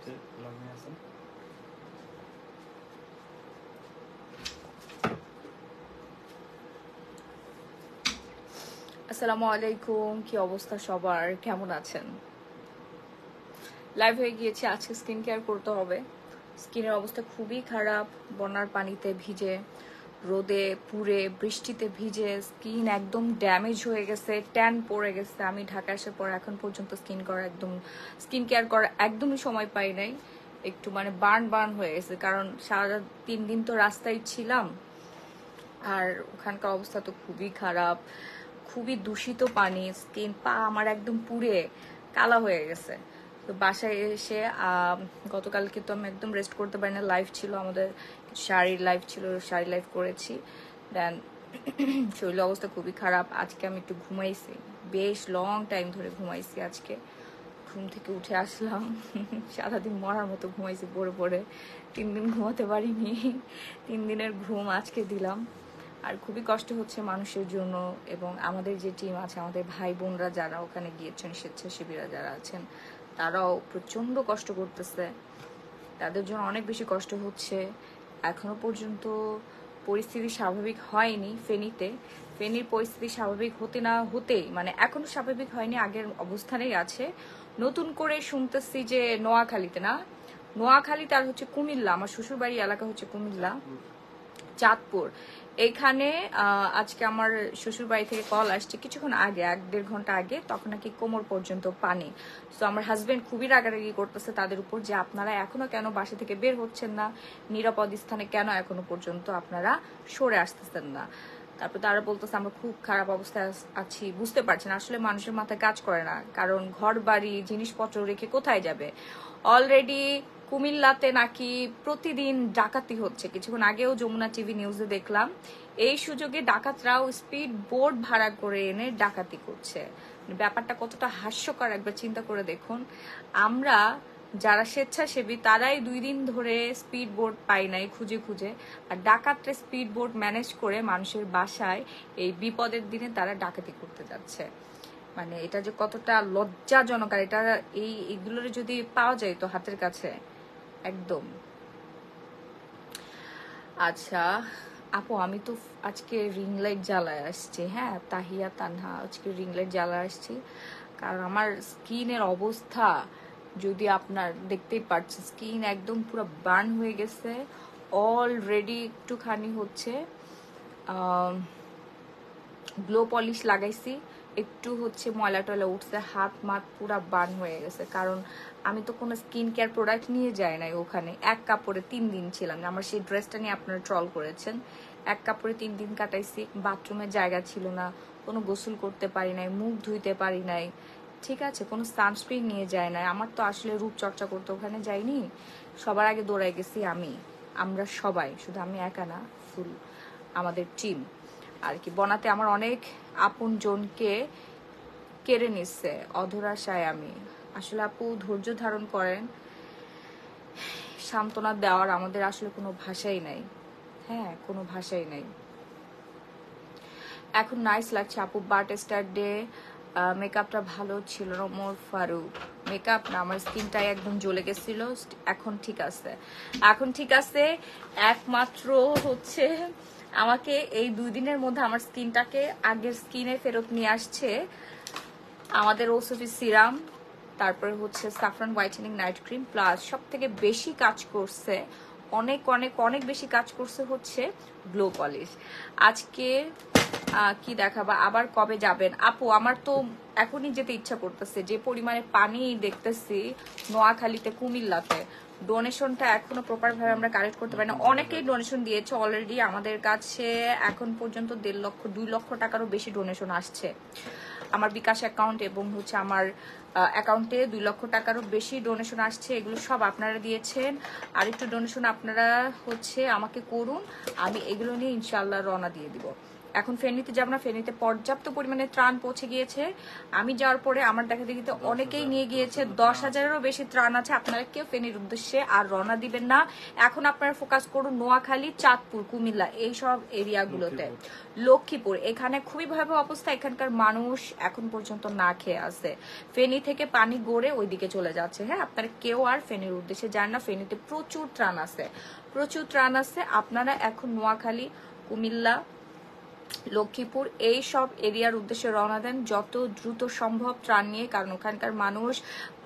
আসসালামু আলাইকুম, কি অবস্থা সবার, কেমন আছেন? লাইভ হয়ে গিয়েছে, আজকে স্কিন কেয়ার করতে হবে। স্কিনের অবস্থা খুবই খারাপ, বন্যার পানিতে ভিজে, রোদে পুড়ে, বৃষ্টিতে ভিজে স্কিন একদম ড্যামেজ হয়ে গেছে, ট্যান পড়ে গেছে। আমি ঢাকা আসার পর এখন পর্যন্ত স্কিন কেয়ার করার একদমই সময় পাই নাই। একটু মানে বার্ন হয়ে গেছে, কারণ সারা 3 দিন তো রাস্তায় ছিলাম, আর ওখানকার অবস্থা তো খুবই খারাপ, খুবই দূষিত পানি, স্কিন পা আমার একদম পুড়ে কালা হয়ে গেছে। তো বাসায় এসে গতকালকে তো আমি একদম রেস্ট করতে পারি না, লাইভ ছিল আমাদের, শাড়ির লাইভ ছিল, শাড়ি লাইভ করেছি। দেন শরীরের অবস্থা খুবই খারাপ। আজকে আমি একটু ঘুমাইছি, বেশ লং টাইম ধরে ঘুমাইছি। আজকে ঘুম থেকে উঠে আসলাম, সারাদিন মরার মতো ঘুমাইছি পড়ে 3 দিন ঘুমাতে পারিনি। 3 দিনের ঘুম আজকে দিলাম। আর খুবই কষ্ট হচ্ছে মানুষের জন্য, এবং আমাদের যে টিম আছে, আমাদের ভাই বোনরা যারা ওখানে গিয়েছেন, স্বেচ্ছাসেবীরা যারা আছেন, তারাও প্রচন্ড কষ্ট করতেছে। তাদের জন্য অনেক বেশি কষ্ট হচ্ছে। এখনো পর্যন্ত পরিস্থিতি স্বাভাবিক হয়নি ফেনীর পরিস্থিতি স্বাভাবিক হতেই মানে এখনো স্বাভাবিক হয়নি, আগের অবস্থানেই আছে। নতুন করে শুনতেছি যে নোয়াখালী তার হচ্ছে কুমিল্লা, আমার শ্বশুরবাড়ি এলাকা হচ্ছে কুমিল্লা, চাঁদপুর। এখানে আজকে আমার শ্বশুর বাড়ি থেকে কল আসছে কিছুক্ষণ আগে, 1-1.5 ঘন্টা আগে, তখন নাকি কোমর পর্যন্ত পানি। তো আমার হাজবেন্ড খুবই রাগারাগি করতেছে তাদের উপর, যে আপনারা এখনো কেন বাসা থেকে বের হচ্ছেন না, নিরাপদ স্থানে কেন এখনো পর্যন্ত আপনারা সরে আসতেছেন না। তারপর তারা বলতেছে আমরা খুব খারাপ অবস্থায় আছি, বুঝতে পারছেন আসলে মানুষের মাথায় কাজ করে না, কারণ ঘর বাড়ি জিনিসপত্র রেখে কোথায় যাবে। অলরেডি কুমিল্লাতে নাকি প্রতিদিন ডাকাতি হচ্ছে, কিছুক্ষণ আগেও যমুনা টিভি নিউজে দেখলাম। এই সুযোগে ডাকাতরাও স্পিড বোট ভাড়া করে এনে ডাকাতি করছে। ব্যাপারটা কতটা হাস্যকর একবার চিন্তা করে দেখুন। আমরা যারা স্বেচ্ছাসেবী তারাই 2 দিন ধরে স্পিড বোট পাই নাই খুঁজে, আর ডাকাতরা স্পিড বোট ম্যানেজ করে মানুষের বাসায় এই বিপদের দিনে তারা ডাকাতি করতে যাচ্ছে। মানে এটা যে কতটা লজ্জাজনক, আর এটা এইগুলোর যদি পাওয়া যায় তো হাতের কাছে একদম। আচ্ছা আপু, আমি তো আজকে রিং লাইট জ্বালায় আসছি, হ্যাঁ তাহিয়া তানহা, আজকে রিং লাইট জ্বালায় আসছি, কারণ আমার স্কিনের অবস্থা যদি আপনার দেখতেই পাচ্ছেন, স্কিন একদম পুরো বার্ন হয়ে গেছে। অলরেডি একটুখানি হচ্ছে গ্লো পলিশ লাগাইছি, একটু হচ্ছে ময়লা টয়লা উঠছে, হাত মাত পুরা বার্ন হয়ে গেছে। কারণ আমি তো কোনো স্কিন কেয়ার প্রোডাক্ট নিয়ে যাই নাই ওখানে, এক কাপড়ে 3 দিন ছিলাম। আমার সেই ড্রেসটা নিয়ে আপনারা ট্রল করেছেন, এক কাপড়ে 3 দিন কাটাইছি, বাথরুমের জায়গা ছিল না, কোনো গোসল করতে পারি নাই, মুখ ধুইতে পারি নাই, ঠিক আছে, কোনো সানস্ক্রিন নিয়ে যায় নাই। আমার তো আসলে রূপচর্চা করতে ওখানে যাইনি, সবার আগে দৌড়াই গেছি আমরা সবাই, শুধু আমি একা না, ফুল আমাদের টিম আর কি। বনাতে আমার অনেক আপন জনকে কেড়ে নিচ্ছে অধরাশায়। আমি আসলে আপু ধৈর্য ধারণ করেন, সান্ত্বনা দেওয়ার আমাদের আসলে কোনো ভাষাই নাই, হ্যাঁ কোনো ভাষাই নাই। এখন নাইস লাগছে আপু, বাট স্টারডে মেকআপটা ভালো ছিল না। মোর ফারুক, মেকআপ না, আমার স্কিনটাই একদম জ্বলে গেছিল, এখন ঠিক আছে। একমাত্র হচ্ছে আমাকে এই 2 দিনের মধ্যে আমার স্কিনটাকে আগের স্কিনে ফেরত নিয়ে আসছে আমাদের ওসফি সিরাম, তারপরে হচ্ছে সাফরান হোয়াইটেনিং নাইট ক্রিম, প্লাস সব থেকে বেশি কাজ করছে, অনেক অনেক অনেক বেশি কাজ করছে হচ্ছে গ্লো পলিশ। আজকে কি দেখাবা, আবার কবে যাবেন আপু? আমার তো এখনই যেতে ইচ্ছা করতেছে, যে পরিমাণে পানি দেখতেছি নোয়াখালীতে, কুমিল্লাতে। ডোনেশনটা এখনো প্রপার ভাবে আমরা কালেক্ট করতে পারি না। অনেকেই ডোনেশন দিয়েছে অলরেডি, আমাদের কাছে এখন পর্যন্ত 1.5 লক্ষ 2 লক্ষ টাকারও বেশি ডোনেশন আসছে আমার বিকাশ অ্যাকাউন্ট, এবং হচ্ছে আমার অ্যাকাউন্টে 2 লক্ষ টাকারও বেশি ডোনেশন আসছে। এগুলো সব আপনারা দিয়েছেন, আর একটু ডোনেশন আপনারা হচ্ছে আমাকে করুন, আমি এগুলো নিয়ে ইনশাল্লাহ রওনা দিয়ে দিব। এখন ফেনীতে যাব না, ফেনীতে পর্যাপ্ত পরিমাণে ত্রাণ পৌঁছে গিয়েছে। আমি যাওয়ার পরে আমার দেখা দেখিতে অনেকেই নিয়ে গিয়েছে, 10,000-এরও বেশি ত্রাণ আছে। আপনারা কেউ ফেনীর উদ্দেশ্যে আর রওনা দিবেন না। এখন আপনারা ফোকাস করুন নোয়াখালী, চাঁদপুর, কুমিল্লা এইসব এরিয়াগুলোতে। লক্ষ্মীপুর এখানে খুবই ভয়াবহ অবস্থা, এখানকার মানুষ এখন পর্যন্ত না খেয়ে আছে। ফেনী থেকে পানি গড়ে ওইদিকে চলে যাচ্ছে। হ্যাঁ, আপনারা কেউ আর ফেনীর উদ্দেশ্যে যান না। ফেনীতে প্রচুর ত্রাণ আছে, প্রচুর ত্রাণ আছে। আপনারা এখন নোয়াখালী, কুমিল্লা, লক্ষ্মীপুর এই সব এরিয়ার উদ্দেশ্যে রওনা দেন যত দ্রুত সম্ভব ত্রাণ নিয়ে, কারণ ওখানকার মানুষ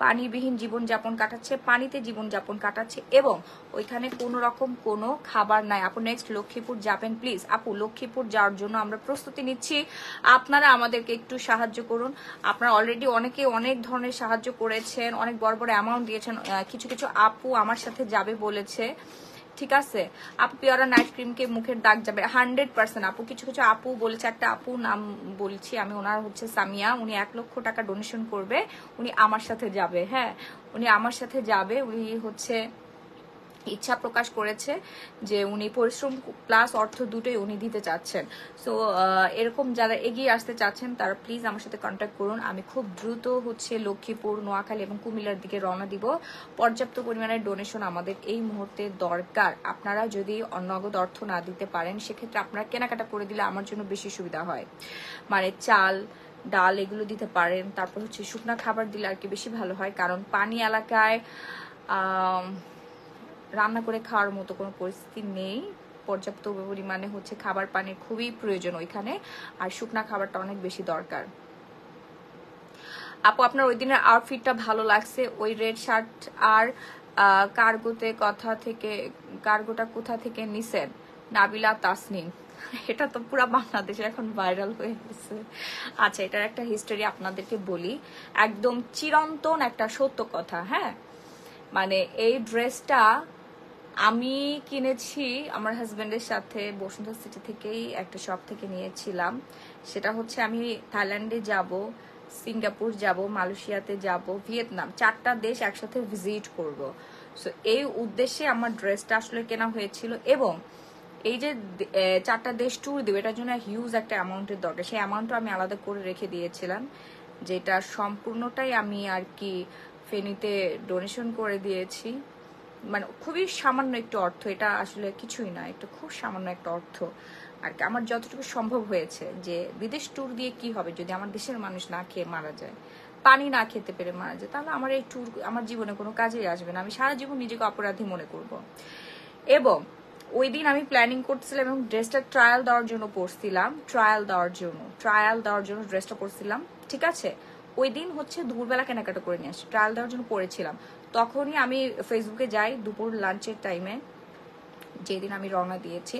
পানিবিহীন জীবনযাপন কাটাচ্ছে, পানিতে জীবনযাপন কাটাচ্ছে এবং ওইখানে কোনো রকম কোনো খাবার নাই। আপু নেক্সট লক্ষ্মীপুর যাবেন প্লিজ। আপু লক্ষ্মীপুর যাওয়ার জন্য আমরা প্রস্তুতি নিচ্ছি, আপনারা আমাদেরকে একটু সাহায্য করুন। আপনারা অলরেডি অনেকে অনেক ধরনের সাহায্য করেছেন, অনেক বড় বড় অ্যামাউন্ট দিয়েছেন। কিছু কিছু আপু আমার সাথে যাবে বলেছে, ঠিক আছে। আপু পিওরা নাইট ক্রিমকে মুখের দাগ যাবে 100%। আপু কিছু কিছু আপু বলেছে, একটা আপু নাম বলছি আমি, ওনার হচ্ছে সামিয়া, উনি 1 লক্ষ টাকা ডোনেশন করবে, উনি আমার সাথে যাবে। হ্যাঁ, উনি আমার সাথে যাবে। উনি হচ্ছে ইচ্ছা প্রকাশ করেছে যে উনি পরিশ্রম প্লাস অর্থ দুটোই উনি দিতে চাচ্ছেন। সো এরকম যারা এগিয়ে আসতে চাচ্ছেন তারা প্লিজ আমার সাথে কন্ট্যাক্ট করুন। আমি খুব দ্রুত হচ্ছে লক্ষ্মীপুর, নোয়াখালী এবং কুমিল্লার দিকে রওনা দিব। পর্যাপ্ত পরিমাণে ডোনেশন আমাদের এই মুহূর্তে দরকার। আপনারা যদি নগদ অর্থ না দিতে পারেন সেক্ষেত্রে আপনারা কেনাকাটা করে দিলে আমার জন্য বেশি সুবিধা হয়। মানে চাল, ডাল এগুলো দিতে পারেন। তারপর হচ্ছে শুকনা খাবার দিলে আর কি বেশি ভালো হয়, কারণ পানি এলাকায় রান্না করে খাওয়ার মতো কোনো পরিস্থিতি নেই। পর্যাপ্ত পরিমাণে হচ্ছে খাবার পানির খুবই প্রয়োজন ওইখানে, আর শুকনা খাবারটা অনেক বেশি দরকার। আপু আপনার ওই দিনের আউটফিটটা ভালো লাগছে, ওই রেড শার্ট আর কার্গোটা কোথা থেকে নিছেন? নাবিলা তাসনিম। এটা তো পুরো বাংলাদেশে এখন ভাইরাল হয়ে গেছে। আচ্ছা, এটার একটা হিস্টোরি আপনাদেরকে বলি, একদম চিরন্তন একটা সত্য কথা। হ্যাঁ, মানে এই ড্রেসটা আমি কিনেছি আমার হাজবেন্ডের সাথে বসুন্ধরা সিটি থেকেই, একটা শপ থেকে নিয়েছিলাম। সেটা হচ্ছে আমি থাইল্যান্ডে যাব, সিঙ্গাপুর যাব, মালয়েশিয়াতে যাব, ভিয়েতনাম, 4টা দেশ একসাথে ভিজিট করব। সো এই উদ্দেশ্যে আমার ড্রেসটা আসলে কেনা হয়েছিল। এবং এই যে 4টা দেশ ট্যুর দেবে, এটার জন্য হিউজ একটা অ্যামাউন্টের দরকার। সেই অ্যামাউন্টটা আমি আলাদা করে রেখে দিয়েছিলাম, যেটা সম্পূর্ণটাই আমি আর কি ফেনীতে ডোনেশন করে দিয়েছি। মানে খুবই সামান্য একটু অর্থ, এটা আসলে কিছুই না, এটা খুব সামান্য একটা অর্থ আর কি। আমার যতটুকু সম্ভব হয়েছে, যে বিদেশ ট্যুর দিয়ে কি হবে যদি আমার দেশের মানুষ না খেয়ে মারা যায়, পানি না খেতে পেরে মারা যায়, তাহলে আমার এই ট্যুর আমার জীবনে কোনো কাজেই আসবে না। আমি সারা জীবন নিজেকে অপরাধী মনে করব। এবং ওই দিন আমি প্ল্যানিং করছিলাম এবং ড্রেসটা ট্রায়াল দেওয়ার জন্য ড্রেসটা পরছিলাম, ঠিক আছে। ওই দিন হচ্ছে দুপুরবেলা কেনাকাটা করে নিয়ে আসি, ট্রায়াল দেওয়ার জন্য পরেছিলাম। তখনই আমি ফেসবুকে যাই দুপুর লাঞ্চের টাইমে, যেদিন আমি রওনা দিয়েছি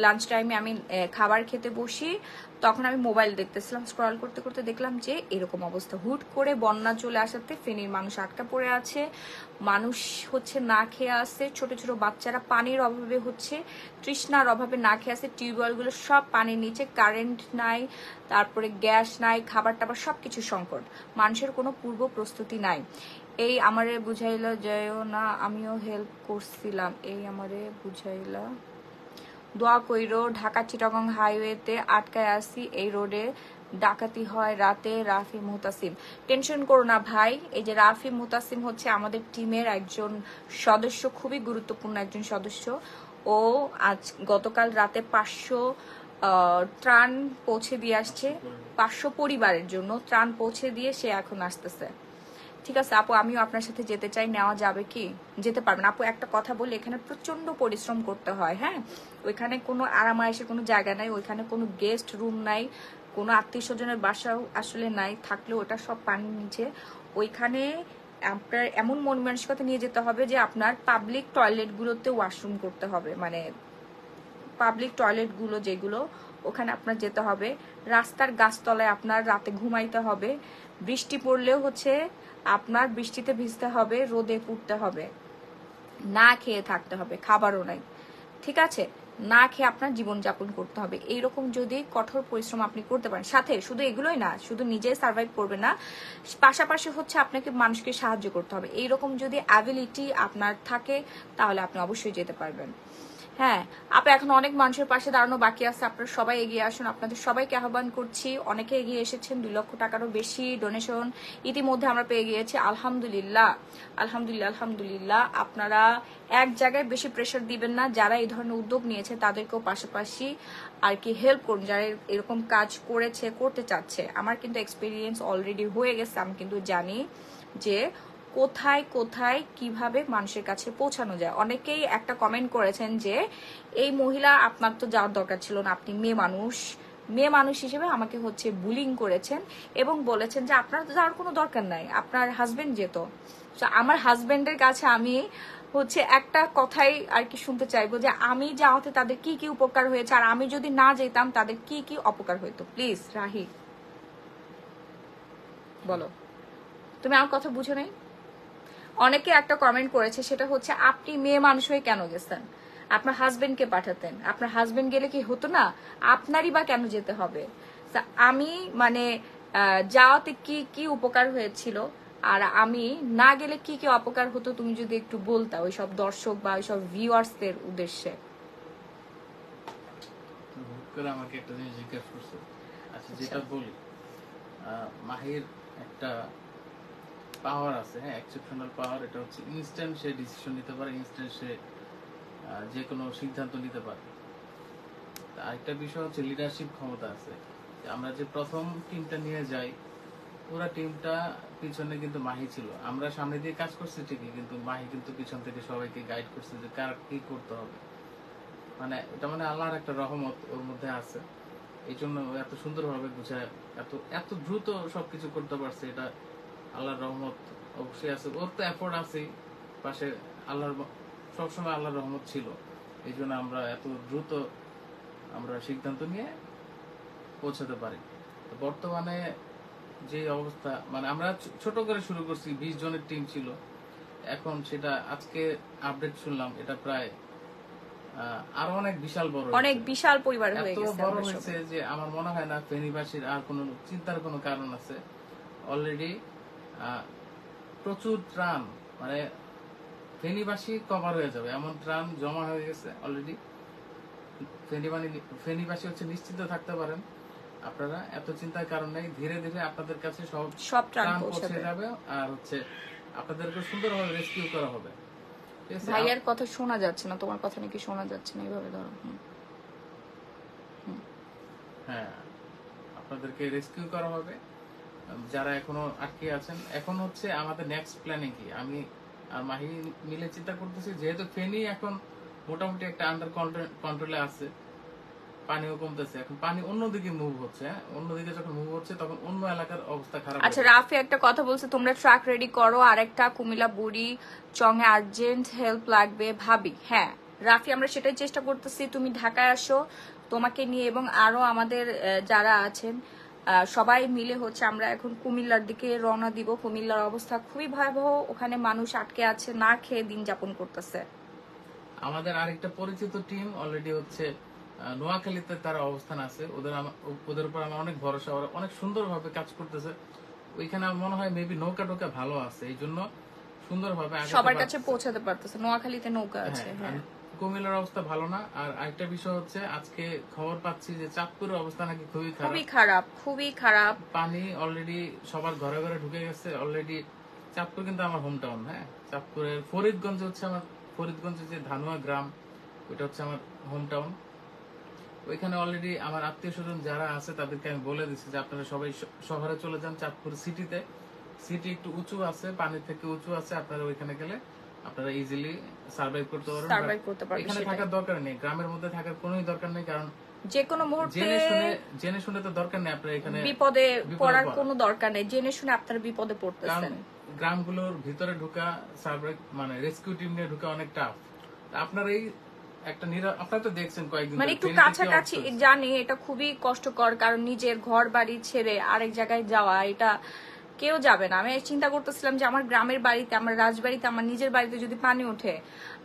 লাঞ্চ টাইমে আমি খাবার খেতে বসি, তখন আমি মোবাইল দেখতেছিলাম, স্ক্রল করতে করতে দেখলাম যে এরকম অবস্থা। হুট করে বন্যা চলে আসাতে ফেনীর মানুষ আটকা পড়ে আছে, মানুষ হচ্ছে না খেয়ে আছে, ছোট ছোট বাচ্চারা পানির অভাবে হচ্ছে তৃষ্ণার অভাবে না খেয়ে আছে, টিউবওয়েলগুলো সব পানির নিচে, কারেন্ট নাই, তারপরে গ্যাস নাই, খাবার টাবার সবকিছু সংকট, মানুষের কোনো পূর্ব প্রস্তুতি নাই। এই আমারে বুঝাইলা যায়ও না, আমিও হেল্প করছিলাম, এই আমারে বুঝাইলা দোয়া কইরো। ঢাকা চিটাগং হাইওয়েতে আটকায় আসি, এই রোডে ডাকাতি হয় রাতে। রাফি মুহতাসিম, টেনশন করো না ভাই, এই যে রাফি মুহতাসিম হচ্ছে আমাদের টিমের একজন সদস্য, খুবই গুরুত্বপূর্ণ একজন সদস্য। ও আজ গতকাল রাতে 500 ত্রাণ পৌঁছে দিয়ে আসছে, 500 পরিবারের জন্য ত্রাণ পৌঁছে দিয়ে সে এখন আসতেছে। ঠিক আছে আপু, আমিও আপনার সাথে যেতে চাই, নেওয়া যাবে কি? যেতে পারবেন আপু। একটা কথা বলি, এখানে প্রচন্ড পরিশ্রম করতে হয়। হ্যাঁ, ওইখানে কোনো আরামায়েশের কোনো জায়গা নাই, ওইখানে কোনো গেস্ট রুম নাই, কোনো আত্মীয় স্বজনের বাসাও আসলে নাই, থাকলেও ওটা সব পানির নিচে। ওইখানে আপনার এমন মন মানসিকতা নিয়ে যেতে হবে যে আপনার পাবলিক টয়লেটগুলোতে ওয়াশরুম করতে হবে, মানে পাবলিক টয়লেটগুলো যেগুলো, ওখানে আপনার যেতে হবে। রাস্তার গাছতলায় আপনার রাতে ঘুমাইতে হবে, বৃষ্টি পড়লেও হচ্ছে আপনার বৃষ্টিতে ভিজতে হবে, রোদে পুড়তে হবে, না খেয়ে থাকতে হবে, খাবারও নাই, ঠিক আছে। না খেয়ে আপনার জীবনযাপন করতে হবে। এইরকম যদি কঠোর পরিশ্রম আপনি করতে পারেন, সাথে শুধু এগুলোই না, শুধু নিজে সার্ভাইভ করবে না, পাশাপাশি হচ্ছে আপনাকে মানুষকে সাহায্য করতে হবে। এইরকম যদি অ্যাবিলিটি আপনার থাকে তাহলে আপনি অবশ্যই যেতে পারবেন। হ্যাঁ আপু, এখন অনেক মানুষের পাশে দাঁড়ানো বাকি আছে, আপনারা সবাই এগিয়ে আসুন। আপনাদের সবাইকে আহ্বান করছি, অনেকে এগিয়ে এসেছেন, 2 লক্ষ টাকারও বেশি ডোনেশন ইতিমধ্যে আমরা পেয়ে গিয়েছি। আলহামদুলিল্লাহ আলহামদুলিল্লাহ আলহামদুলিল্লাহ। আপনারা এক জায়গায় বেশি প্রেশার দিবেন না, যারা এই ধরনের উদ্যোগ নিয়েছে তাদেরকেও পাশাপাশি আর কি হেল্প করুন, যারা এরকম কাজ করেছে, করতে চাচ্ছে। আমার কিন্তু এক্সপিরিয়েন্স অলরেডি হয়ে গেছে, আমি কিন্তু জানি যে কোথায় কোথায় কিভাবে মানুষের কাছে পৌঁছানো যায়। অনেকেই একটা কমেন্ট করেছেন যে এই মহিলা আপনার তো যাওয়ার দরকার ছিল না, আপনি মেয়ে মানুষ হিসেবে আমাকে হচ্ছে বুলিং করেছেন এবং বলেছেন যে আপনার তো যাওয়ার কোনো দরকার নাই, আপনার হাজবেন্ড যেত। তো আমার হাজবেন্ডের কাছে আমি হচ্ছে একটা কথাই আর কি শুনতে চাইবো যে আমি যাওয়াতে তাদের কি কি উপকার হয়েছে, আর আমি যদি না যেতাম তাদের কি কি অপকার হইতো। প্লিজ রাহি বলো, তুমি আমার কথা বুঝো নাই? অনেকে একটা কমেন্ট করেছে, সেটা হচ্ছে আপনি মেয়ে মানুষ হয়ে কেন গেছেন, আপনার হাজবেন্ডকে পাঠাতেন, আপনার হাজবেন্ড গেলে কি হতো না, আপনারই বা কেন যেতে হবে। আমি মানে যাওয়াতে কি কি উপকার হয়েছিল আর আমি না গেলে কি কি অপকার হতো, তুমি যদি একটু বলতা ওইসব দর্শক বা ওইসব ভিউয়ার্সদের উদ্দেশ্যে। আমাকে একটা জিনিস জিজ্ঞাসা করছে। আচ্ছা, যেটা বলি, মাহির একটা পাওয়ার আছে, হ্যাঁ, এক্সেপশনাল পাওয়ার। এটা হচ্ছে ইনস্ট্যান্ট সে ডিসিশন নিতে পারে, ইনস্ট্যান্ট সে যে কোনো সিদ্ধান্ত নিতে পারে। আরেকটা বিষয় হচ্ছে লিডারশিপ ক্ষমতা আছে। আমরা যে প্রথম টিমটা নিয়ে যাই, পুরা টিমটা পিছনে কিন্তু মাহি ছিল। আমরা সামনে দিয়ে কাজ করছি ঠিকই, কিন্তু মাহি কিন্তু পিছন থেকে সবাইকে গাইড করছে যে কার কি করতে হবে। মানে এটা মানে আল্লাহর একটা রহমত ওর মধ্যে আছে, এই জন্য এত সুন্দরভাবে বুঝায়, এত দ্রুত সবকিছু করতে পারছে। এটা আল্লাহর রহমত অবশ্যই আছে, ওর তো এফোর্ট আছেই, পাশে আল্লাহর সবসময় আল্লাহর রহমত ছিল। এই জন্য আমরা এত দ্রুত আমরা সিদ্ধান্ত নিয়ে পৌঁছাতে পারি। বর্তমানে যে অবস্থা, মানে আমরা ছোট করে শুরু করছি, 20 জনের টিম ছিল, এখন সেটা আজকে আপডেট শুনলাম এটা প্রায় আরো অনেক বিশাল বড়, অনেক বিশাল পরিবার হয়ে এত গেছে। বড় হয়েছে যে আমার মনে হয় না ফেনীবাসীর আর কোনো চিন্তার কোনো কারণ আছে। অলরেডি প্রচুর ত্রাণ, মানে ফেনীবাসী কভার হয়ে যাবে এমন ত্রাণ জমা হয়ে গেছে অলরেডি। ফেনীবাসী হচ্ছে নিশ্চিন্ত থাকতে পারেন, আপনারা এত চিন্তার কারণ নেই। ধীরে ধীরে আপনাদের কাছে সব ত্রাণ পৌঁছে যাবে, আর হচ্ছে আপনাদেরকে সুন্দরভাবে রেস্কিউ করা হবে। ভাইয়ার কথা শোনা যাচ্ছে না, তোমার কথা নাকি শোনা যাচ্ছে না, এইভাবে ধরো। হ্যাঁ, আপনাদেরকে রেস্কিউ করা হবে যারা এখনো আটকে আছেন। এখন হচ্ছে আমাদের নেক্সট প্ল্যানিং কি, আমি আর মাহি মিলে চিন্তা করতেছি, যেহেতু ফেনী এখন মোটামুটি একটা আন্ডার কন্ট্রোলে আছে, পানিও কমতেছে, এখন পানি অন্যদিকে মুভ হচ্ছে। অন্যদিকে যখন মুভ হচ্ছে তখন অন্য এলাকার অবস্থা খারাপ। আচ্ছা, রাফি একটা কথা বলছে, তোমরা ট্রাক রেডি করো, আর একটা কুমিল্লা বুড়ি চঙে আর্জেন্ট হেল্প লাগবে ভাবি। হ্যাঁ রাফি, আমরা সেটাই চেষ্টা করতেছি, তুমি ঢাকায় আসো, তোমাকে নিয়ে এবং আরো আমাদের যারা আছেন সবাই মিলে হচ্ছে আমরা এখন কুমিল্লার দিকে রওনা দিব। কুমিল্লার অবস্থা খুবই ভয়াবহ, ওখানে মানুষ আটকে আছে, না খেয়ে দিন যাপন করতেছে। আমাদের আরেকটা পরিচিত টিম অলরেডি হচ্ছে নোয়াখালীতে তার অবস্থান আছে, ওদের উপর আমার অনেক ভরসা, ওরা অনেক সুন্দরভাবে কাজ করতেছে। ওইখানে আমার মনে হয় মেবি নৌকা টোকা ভালো আছে, এই জন্য সুন্দরভাবে সবার কাছে পৌঁছাতে পারতেছে। নোয়াখালীতে নৌকা আছে। হ্যাঁ, কুমিল্লার অবস্থা ভালো না। আর আরেকটা বিষয় হচ্ছে, আজকে খবর পাচ্ছি যে চাঁদপুরের অবস্থা নাকি খুবই খারাপ, খুবই খারাপ। পানি অলরেডি সবার ঘরে ঘরে ঢুকে গেছে অলরেডি। চাঁদপুর কিন্তু আমার হোম টাউন, হ্যাঁ, চাঁদপুরের ফরিদগঞ্জ হচ্ছে আমার, ফরিদগঞ্জের যে ধানুয়া গ্রাম, ওইটা হচ্ছে আমার হোম টাউন। ওইখানে অলরেডি আমার আত্মীয় স্বজন যারা আছে তাদেরকে আমি বলে দিচ্ছি যে আপনারা সবাই শহরে চলে যান। চাঁদপুর সিটিতে, সিটি একটু উঁচু আছে, পানির থেকে উঁচু আছে, আপনারা ওইখানে গেলে আপনারা ইজিলি সার্ভাইভ করতে পারবেন। এখানে থাকার দরকার নেই, গ্রামের মধ্যে থাকার কোনোই দরকার নেই, কারণ যে কোনো মুহূর্তে জেনে শুনে তো দরকার নেই, আপনারা এখানে বিপদে পড়ার কোনো দরকার নেই, জেনে শুনে আপনারা বিপদে পড়তেছেন। গ্রামগুলোর ভিতরে ঢোকা, সার্ভাইভ মানে রেস্কিউ টিম নিয়ে ঢোকা অনেক টাফ। আপনারা এই একটা আপনারা তো দেখছেন কয়েকদিন, মানে একটু কাছাকাছি জানি এটা খুবই কষ্টকর, কারণ নিজের ঘর বাড়ি ছেড়ে আরেক জায়গায় যাওয়া, এটা কেউ যাবে না। আমি চিন্তা করতেছিলাম যে আমার গ্রামের বাড়িতে, আমার রাজবাড়িতে, আমার নিজের বাড়িতে যদি পানি ওঠে,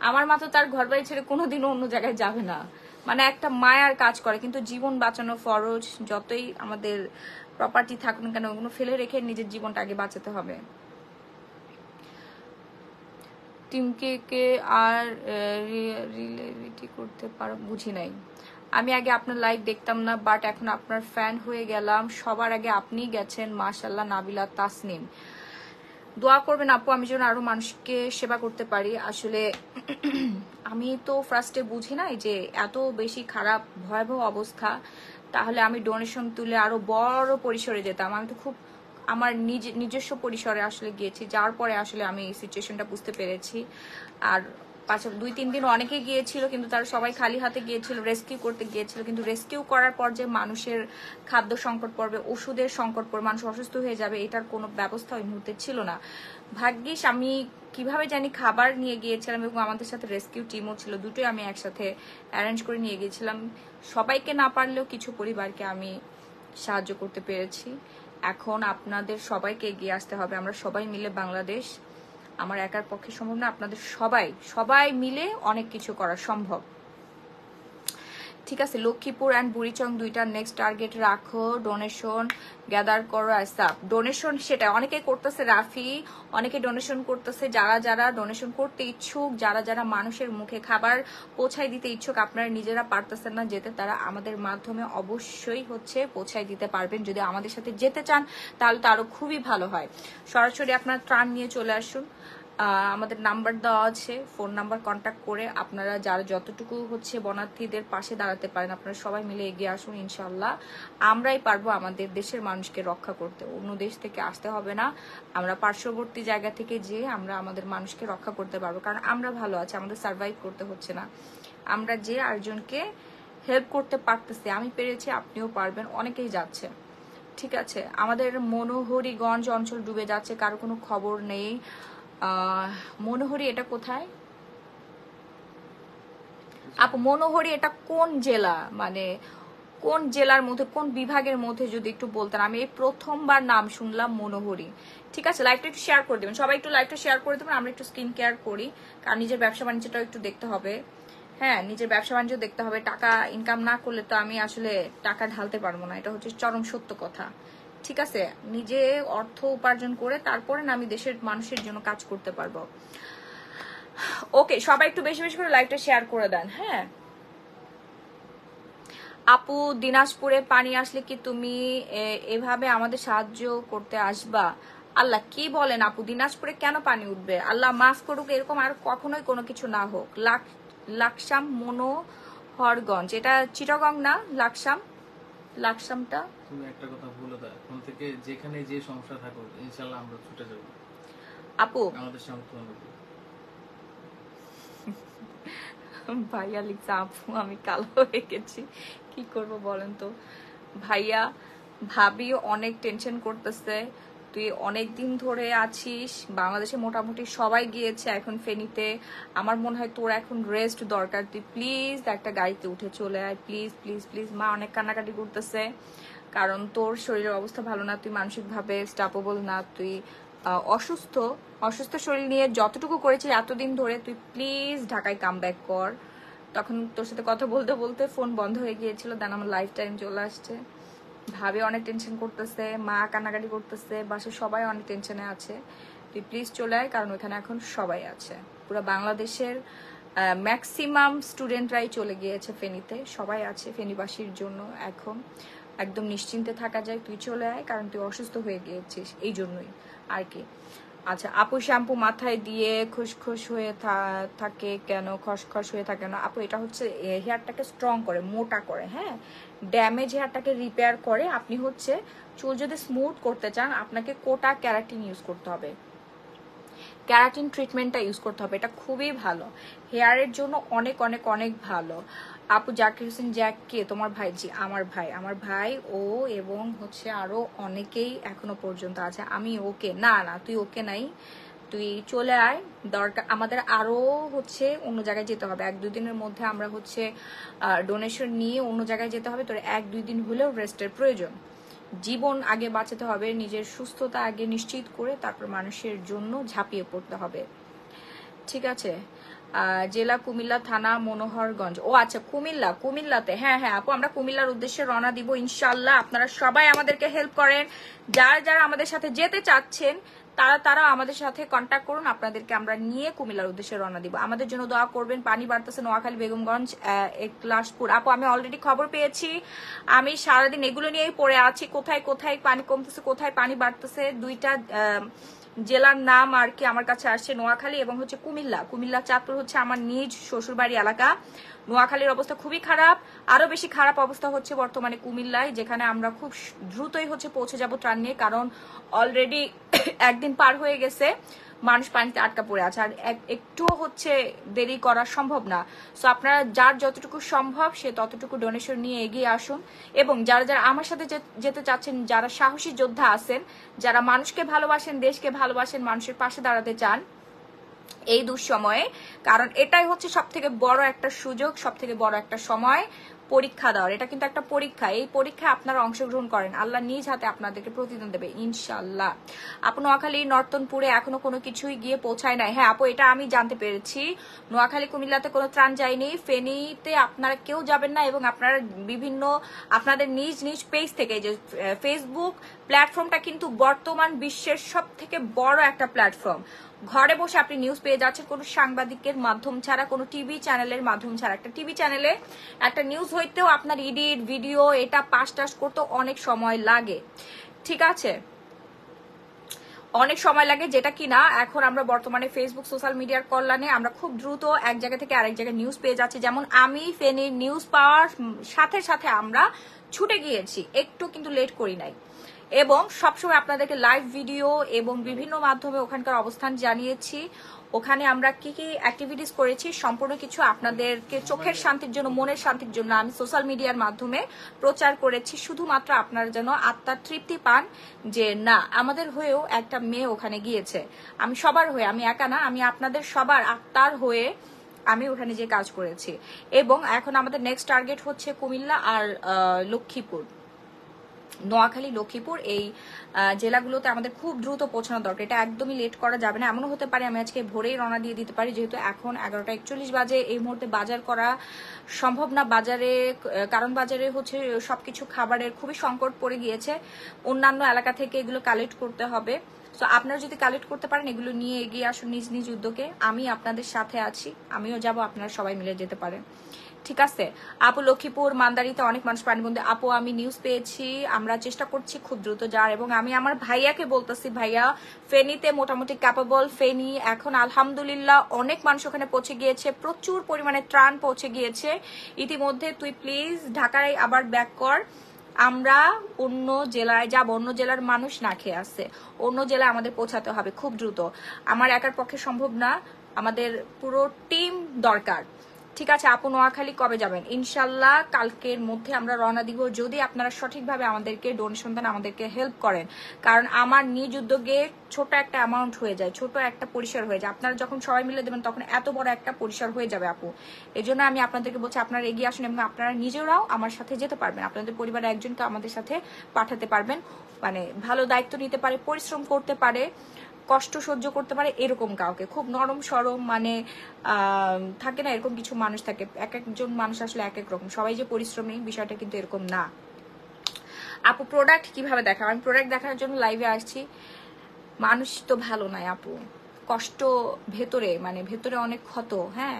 আমার মা তো তার ঘর বাড়ি ছেড়ে কোনোদিনও অন্য জায়গায় যাবে না। মানে একটা মায়ার কাজ করে, কিন্তু জীবন বাঁচানো ফরজ। যতই আমাদের প্রপার্টি থাকুক না কেন, ওগুলো ফেলে রেখে নিজের জীবনটা আগে বাঁচাতে হবে। টিমকে কে আর রিলেভিটি করতে পারো, বুঝি নাই। আমি আগে আপনার লাইভ দেখতাম না, বাট এখন আপনার ফ্যান হয়ে গেলাম। সবার আগে আপনিই গেছেন, মাশাল্লাহ। নাবিলা তাসনিম, দোয়া করবেন আপু আমি যেন আরো মানুষকে সেবা করতে পারি। আসলে আমি তো ফার্স্টে বুঝি নাই যে এত বেশি খারাপ ভয়াবহ অবস্থা, তাহলে আমি ডোনেশন তুলে আরো বড় পরিসরে যেতাম। আমি তো খুব আমার নিজস্ব পরিসরে আসলে গিয়েছি, যার পরে আসলে আমি এই সিচুয়েশনটা বুঝতে পেরেছি। আর পাশাপাশি 2-3 দিন অনেকে গিয়েছিল, কিন্তু তারা সবাই খালি হাতে গিয়েছিল, রেস্কিউ করতে গিয়েছিল। কিন্তু রেস্কিউ করার পর যে মানুষের খাদ্য সংকট পড়বে, ওষুধের সংকট পড়বে, মানুষ অসুস্থ হয়ে যাবে, এটার কোনো ব্যবস্থা ওই মুহূর্তে ছিল না। ভাগ্যিস আমি কিভাবে জানি খাবার নিয়ে গিয়েছিলাম, এবং আমাদের সাথে রেস্কিউ টিমও ছিল, দুটোই আমি একসাথে অ্যারেঞ্জ করে নিয়ে গিয়েছিলাম। সবাইকে না পারলেও কিছু পরিবারকে আমি সাহায্য করতে পেরেছি। এখন আপনাদের সবাইকে এগিয়ে আসতে হবে। আমরা সবাই মিলে বাংলাদেশ, আমার একার পক্ষে সম্ভব না, আপনাদের সবাই মিলে অনেক কিছু করা সম্ভব। ঠিক আছে, লক্ষ্মীপুর অ্যান্ড বুড়িচং দুইটা নেক্সট টার্গেট রাখো। ডোনেশন গ্যাদার করো। আসাপ ডোনেশন সেটা অনেকে করতেছে, রাফি অনেকে ডোনেশন করতেছে। যারা যারা ডোনেশন করতে ইচ্ছুক, যারা যারা মানুষের মুখে খাবার পৌঁছায় দিতে ইচ্ছুক, আপনারা নিজেরা পারতেছেন না যেতে, তারা আমাদের মাধ্যমে অবশ্যই পৌঁছায় দিতে পারবেন। যদি আমাদের সাথে যেতে চান তাহলে তো আরো খুবই ভালো হয়। সরাসরি আপনার ত্রাণ নিয়ে চলে আসুন। আমাদের নাম্বার দেওয়া আছে, ফোন নাম্বার কন্ট্যাক্ট করে আপনারা যারা যতটুকু বনার্থীদের পাশে দাঁড়াতে পারেন, আপনারা সবাই মিলে এগিয়ে আসুন। ইনশাল্লাহ আমরাই পারবো আমাদের দেশের মানুষকে রক্ষা করতে। অন্য দেশ থেকে আসতে হবে না, আমরা পার্শ্ববর্তী জায়গা থেকে যেয়ে আমরা আমাদের মানুষকে রক্ষা করতে পারবো। কারণ আমরা ভালো আছি, আমাদের সার্ভাইভ করতে হচ্ছে না, আমরা যে আরেকজনকে হেল্প করতে পারতেছি। আমি পেরেছি, আপনিও পারবেন, অনেকেই যাচ্ছে। ঠিক আছে, আমাদের মনোহরিগঞ্জ অঞ্চল ডুবে যাচ্ছে, কারো কোনো খবর নেই। মনোহরি এটা কোথায় আপু? মনোহরি এটা কোন জেলা, মানে কোন জেলার মধ্যে, কোন বিভাগের মধ্যে যদি একটু বলতেন। আমি এই প্রথমবার নাম শুনলাম মনোহরি। ঠিক আছে, লাইভটা একটু শেয়ার করে দেবেন, সবাই একটু লাইভটা শেয়ার করে দেবেন। আমরা একটু স্কিন কেয়ার করি, কারণ নিজের ব্যবসা বাণিজ্যটাও একটু দেখতে হবে। হ্যাঁ, নিজের ব্যবসা বাণিজ্য দেখতে হবে। টাকা ইনকাম না করলে তো আমি আসলে টাকা ঢালতে পারবো না, এটা হচ্ছে চরম সত্য কথা। ঠিক আছে, নিজে অর্থ উপার্জন করে তারপরে না আমি দেশের মানুষের জন্য কাজ করতে পারবো। ওকে, সবাই একটু বেশি বেশি করে লাইভটা শেয়ার করে দেন। হ্যাঁ আপু, দিনাজপুরে পানি আসলে কি তুমি এভাবে আমাদের সাহায্য করতে আসবা? আল্লাহ, কি বলেন আপু? দিনাজপুরে কেন পানি উঠবে? আল্লাহ মাফ করুক, এরকম আর কখনোই কোনো কিছু না হোক। লাকসাম মনোহরগঞ্জ, এটা চিটাগং না? লাকসামটা তুমি একটা কথা বলে দাও, এখন থেকে যেখানে যে সমস্যা থাকুক ইনশাআল্লাহ আমরা ছুটে যাব আপু। আমাদের সামর্থ্য অনুযায়ী। ভাইয়া লিখছে আপু আমি কালো হয়ে গেছি, কি করব বলেন তো। ভাইয়া ভাবি অনেক টেনশন করতেছে, তুই অনেক দিন ধরে আছিস বাংলাদেশে, মোটামুটি সবাই গিয়েছে এখন ফেনীতে। আমার মনে হয় তোর এখন রেস্ট দরকার, তুই প্লিজ একটা গাড়িতে উঠে চলে আয়, প্লিজ প্লিজ প্লিজ। মা অনেক কান্নাকাটি করতেছে, কারণ তোর শরীরের অবস্থা ভালো না, তুই মানসিকভাবে স্টেবল না, তুই অসুস্থ শরীর নিয়ে যতটুকু করেছিস এতদিন ধরে, তুই প্লিজ ঢাকায় কাম ব্যাক কর। তখন তোর সাথে কথা বলতে বলতে ফোন বন্ধ হয়ে গিয়েছিল, দেন আমার লাইফ টাইম চলে আসছে। ভাবে অনেক টেনশন করতেছে, মা কান্নাকাটি করতেছে, বাসায় সবাই অনেক টেনশনে আছে। তুই প্লিজ চলে আয়, কারণ ওখানে এখন সবাই আছে। পুরো বাংলাদেশের ম্যাক্সিমাম স্টুডেন্টরাই চলে গিয়েছে ফেনীতে, সবাই আছে ফেনীবাসীর জন্য। এখন একদম নিশ্চিন্তে থাকা যায়, তুই চলে আয়, কারণ তুই অসুস্থ হয়ে গিয়েছিস, এই জন্যই আর কি। আচ্ছা আপু, শ্যাম্পু মাথায় দিয়ে খুশখুশ হয়ে থাকে কেন, খসখস হয়ে থাকে না? আপু এটা হচ্ছে হেয়ারটাকে স্ট্রং করে, মোটা করে। হ্যাঁ, ড্যামেজ হেয়ারটাকে রিপেয়ার করে। আপনি চুল যদি স্মুথ করতে চান, আপনাকে কোটা ক্যারাটিন ইউজ করতে হবে, ক্যারাটিন ট্রিটমেন্টটা ইউজ করতে হবে, এটা খুবই ভালো হেয়ারের জন্য, অনেক অনেক অনেক ভালো। আপু জাকির হোসেন জ্যাক কে? তোমার ভাই? জি আমার ভাই ও, এবং আরো অনেকেই এখনো পর্যন্ত আছে। আমি ওকে না, তুই ওকে নাই, তুই চলে আয়। দরকার আমাদের আরো অন্য জায়গায় যেতে হবে, 1-2 দিনের মধ্যে আমরা ডোনেশন নিয়ে অন্য জায়গায় যেতে হবে। তোর 1-2 দিন হলেও রেস্টের প্রয়োজন। জীবন আগে বাঁচাতে হবে, নিজের সুস্থতা আগে নিশ্চিত করে তারপর মানুষের জন্য ঝাঁপিয়ে পড়তে হবে। ঠিক আছে, জেলা কুমিল্লা, থানা মনোহরগঞ্জ। ও আচ্ছা, কুমিল্লাতে। হ্যাঁ আপু, আমরা কুমিল্লার উদ্দেশ্যে রওনা দিব ইনশাল্লাহ। আপনারা সবাই আমাদেরকে হেল্প করেন, যারা যারা আমাদের সাথে যেতে চাচ্ছেন তারা আমাদের সাথে কন্ট্যাক্ট করুন, আপনাদেরকে আমরা নিয়ে কুমিল্লার উদ্দেশ্যে রওনা দিব। আমাদের জন্য দোয়া করবেন। পানি বাড়তেছে নোয়াখালী, বেগমগঞ্জ, একলাশপুর। আপু আমি অলরেডি খবর পেয়েছি, আমি সারাদিন এগুলো নিয়েই পড়ে আছি, কোথায় কোথায় পানি কমতেছে, কোথায় পানি বাড়তেছে। দুইটা জেলার নাম আর কি আমার কাছে আসছে, নোয়াখালী এবং হচ্ছে কুমিল্লা চাঁদপুর হচ্ছে আমার নিজ শ্বশুরবাড়ি এলাকা। নোয়াখালীর অবস্থা খুবই খারাপ, আরো বেশি খারাপ অবস্থা হচ্ছে বর্তমানে কুমিল্লায়, যেখানে আমরা খুব দ্রুতই হচ্ছে পৌঁছে যাব ত্রাণ নিয়ে, কারণ অলরেডি একদিন পার হয়ে গেছে, মানুষ পানিতে আটকা পড়ে আছে, আর একটুও হচ্ছে দেরি করা সম্ভব না। সো আপনারা যার যতটুকু সম্ভব সে ততটুকু ডোনেশন নিয়ে এগিয়ে আসুন, এবং যারা যারা আমার সাথে যেতে চাচ্ছেন, যারা সাহসী যোদ্ধা আছেন, যারা মানুষকে ভালোবাসেন, দেশকে ভালোবাসেন, মানুষের পাশে দাঁড়াতে চান এই দুঃসময়ে, কারণ এটাই হচ্ছে সব থেকে বড় একটা সুযোগ, সব থেকে বড় একটা সময় পরীক্ষা দেওয়ার। এটা কিন্তু একটা পরীক্ষা, এই পরীক্ষায় আপনারা অংশগ্রহণ করেন, আল্লাহ নিজ হাতে আপনাদেরকে প্রতিদান দেবে ইনশাল্লাহ। আপু নোয়াখালী নর্তনপুরে এখনো কোনো কিছুই গিয়ে পৌঁছায় নাই। হ্যাঁ আপু এটা আমি জানতে পেরেছি, নোয়াখালী কুমিল্লাতে কোনো ত্রাণ যায়নি, ফেনীতে আপনারা কেউ যাবেন না, এবং আপনারা বিভিন্ন আপনাদের নিজ নিজ পেজ থেকে, যে ফেসবুক প্ল্যাটফর্মটা কিন্তু বর্তমান বিশ্বের সব থেকে বড় একটা প্ল্যাটফর্ম, ঘরে বসে আপনি নিউজ পেয়ে যাচ্ছেন, কোনো সাংবাদিকের মাধ্যম ছাড়া, কোনো টিভি চ্যানেলের মাধ্যম ছাড়া। একটা টিভি চ্যানেলে একটা নিউজ হইতেও আপনার এডিট ভিডিও এটা পাস টাস করতে অনেক সময় লাগে, ঠিক আছে, অনেক সময় লাগে, যেটা কিনা এখন আমরা বর্তমানে ফেসবুক সোশ্যাল মিডিয়ার কল্যাণে আমরা খুব দ্রুত এক জায়গা থেকে আরেক জায়গায় নিউজ পেয়ে যাচ্ছি। যেমন আমি ফেনীর নিউজ পাওয়ার সাথে সাথে আমরা ছুটে গিয়েছি, একটু কিন্তু লেট করি নাই, এবং সবসময় আপনাদেরকে লাইভ ভিডিও এবং বিভিন্ন মাধ্যমে ওখানকার অবস্থান জানিয়েছি। ওখানে আমরা কি কি অ্যাক্টিভিটিস করেছি সম্পূর্ণ কিছু আপনাদেরকে চোখের শান্তির জন্য, মনের শান্তির জন্য আমি সোশ্যাল মিডিয়ার মাধ্যমে প্রচার করেছি, শুধুমাত্র আপনারা যেন আত্মার তৃপ্তি পান যে না আমাদের হয়েও একটা মেয়ে ওখানে গিয়েছে। আমি সবার হয়ে, আমি একা না, আমি আপনাদের সবার আত্মার হয়ে আমি ওখানে যে কাজ করেছি। এবং এখন আমাদের নেক্সট টার্গেট হচ্ছে কুমিল্লা আর লক্ষ্মীপুর, নোয়াখালী, লক্ষ্মীপুর, এই জেলাগুলোতে আমাদের খুব দ্রুত পৌঁছানো দরকার। এটা একদমই লেট করা যাবে না। এমনও হতে পারে আমি আজকে ভোরেই রওনা দিয়ে দিতে পারি, যেহেতু এখন 11টা 41 বাজে, এই মুহূর্তে বাজার করা সম্ভব না বাজারে, কারণ বাজারে হচ্ছে সবকিছু খাবারের খুবই সংকট পড়ে গিয়েছে, অন্যান্য এলাকা থেকে এগুলো কালেক্ট করতে হবে। সো আপনারা যদি কালেক্ট করতে পারেন এগুলো নিয়ে এগিয়ে আসুন নিজ নিজ উদ্যোগে, আমি আপনাদের সাথে আছি, আমিও যাব, আপনারা সবাই মিলে যেতে পারেন, ঠিক আছে। আপু লক্ষ্মীপুর মান্দারিতে অনেক মানুষ পানিবন্দী, আপু আমি নিউজ পেয়েছি, আমরা চেষ্টা করছি খুব দ্রুত যাওয়ার, এবং আমি আমার ভাইয়াকে বলতেছি, ভাইয়া ফেনীতে মোটামুটি ক্যাপাবল, ফেনী এখন আলহামদুলিল্লাহ অনেক মানুষ ওখানে পৌঁছে গিয়েছে, প্রচুর পরিমাণে ত্রাণ পৌঁছে গিয়েছে ইতিমধ্যে, তুই প্লিজ ঢাকায় আবার ব্যাক কর, আমরা অন্য জেলায় যাব, অন্য জেলার মানুষ না খেয়ে আসছে, অন্য জেলায় আমাদের পৌঁছাতে হবে খুব দ্রুত, আমার একার পক্ষে সম্ভব না, আমাদের পুরো টিম দরকার, ঠিক আছে। আপু নোয়াখালী কবে যাবেন? ইনশাল্লাহ কালকের মধ্যে আমরা রওনা দিব, যদি আপনারা সঠিকভাবে আমাদেরকে ডোনেশন দেন, আমাদেরকে হেল্প করেন, কারণ আমার নিজ উদ্যোগে ছোট একটা অ্যামাউন্ট হয়ে যায়, ছোট একটা পরিসর হয়ে যায়, আপনারা যখন সবাই মিলে দেবেন তখন এত বড় একটা পরিসর হয়ে যাবে আপু। এই জন্য আমি আপনাদেরকে বলছি আপনারা এগিয়ে আসুন, এবং আপনারা নিজেরাও আমার সাথে যেতে পারবেন, আপনাদের পরিবারের একজনকে আমাদের সাথে পাঠাতে পারবেন, মানে ভালো দায়িত্ব নিতে পারে, পরিশ্রম করতে পারে, কষ্ট সহ্য করতে পারে, এরকম কাউকে, খুব নরম সরম, মানে থাকে না এরকম কিছু মানুষ থাকে, এক একজন মানুষ আসলে এক এক রকম, সবাই যে পরিশ্রমী বিষয়টা কিন্তু এরকম না। আপু প্রোডাক্ট কিভাবে দেখাবো? আমি প্রোডাক্ট দেখানোর জন্য লাইভে আসছি, মানুষ তো ভালো নাই আপু, কষ্ট ভেতরে, মানে ভেতরে অনেক ক্ষত, হ্যাঁ,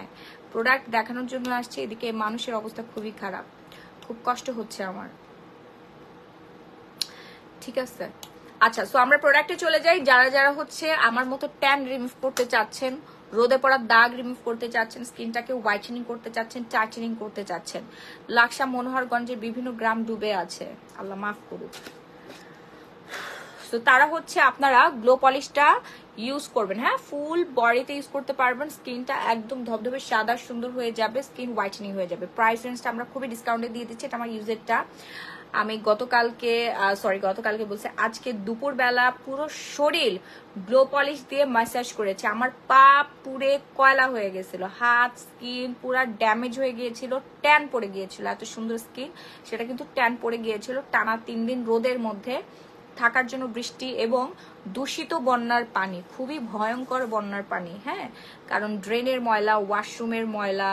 প্রোডাক্ট দেখানোর জন্য আসছি, এদিকে মানুষের অবস্থা খুবই খারাপ, খুব কষ্ট হচ্ছে আমার, ঠিক আছে। আচ্ছা, সো আমরা প্রোডাক্টে চলে যাই। যারা যারা হচ্ছে আমার মতো ট্যান রিমুভ করতে চাচ্ছেন, রোদে পড়ার দাগ রিমুভ করতে চাচ্ছেন, স্কিনটাকে হোয়াইটেনিং করতে চাচ্ছেন, টাইটেনিং করতে চাচ্ছেন, লাকসা মনোহরগঞ্জের বিভিন্ন গ্রাম ডুবে আছে, আল্লাহ মাফ করুক, তো তারা হচ্ছে আপনারা গ্লো পলিশটা ইউজ করবেন, হ্যাঁ, ফুল বডিতে ইউজ করতে পারবেন, স্কিনটা একদম ধবধবে সাদা সুন্দর হয়ে যাবে, স্কিন হোয়াইটেনিং হয়ে যাবে। প্রাইস রেঞ্জটা আমরা খুবই ডিসকাউন্টে দিয়ে দিচ্ছি, এটা আমার ইউজেরটা, আমি গতকালকে বলছে আজকে দুপুরবেলা পুরো শরীর গ্লো পলিশ দিয়ে ম্যাসাজ করেছে, আমার পা পুরে কয়লা হয়ে গেছিল, হাত স্কিন পুরা ড্যামেজ হয়ে গিয়েছিল, ট্যান পড়ে গিয়েছিল, এত সুন্দর স্কিন সেটা কিন্তু ট্যান পড়ে গিয়েছিল টানা 3 দিন রোদের মধ্যে থাকার জন্য, বৃষ্টি এবং দূষিত বন্যার পানি, খুবই ভয়ঙ্কর বন্যার পানি, হ্যাঁ, কারণ ড্রেনের ময়লা, ওয়াশরুমের ময়লা,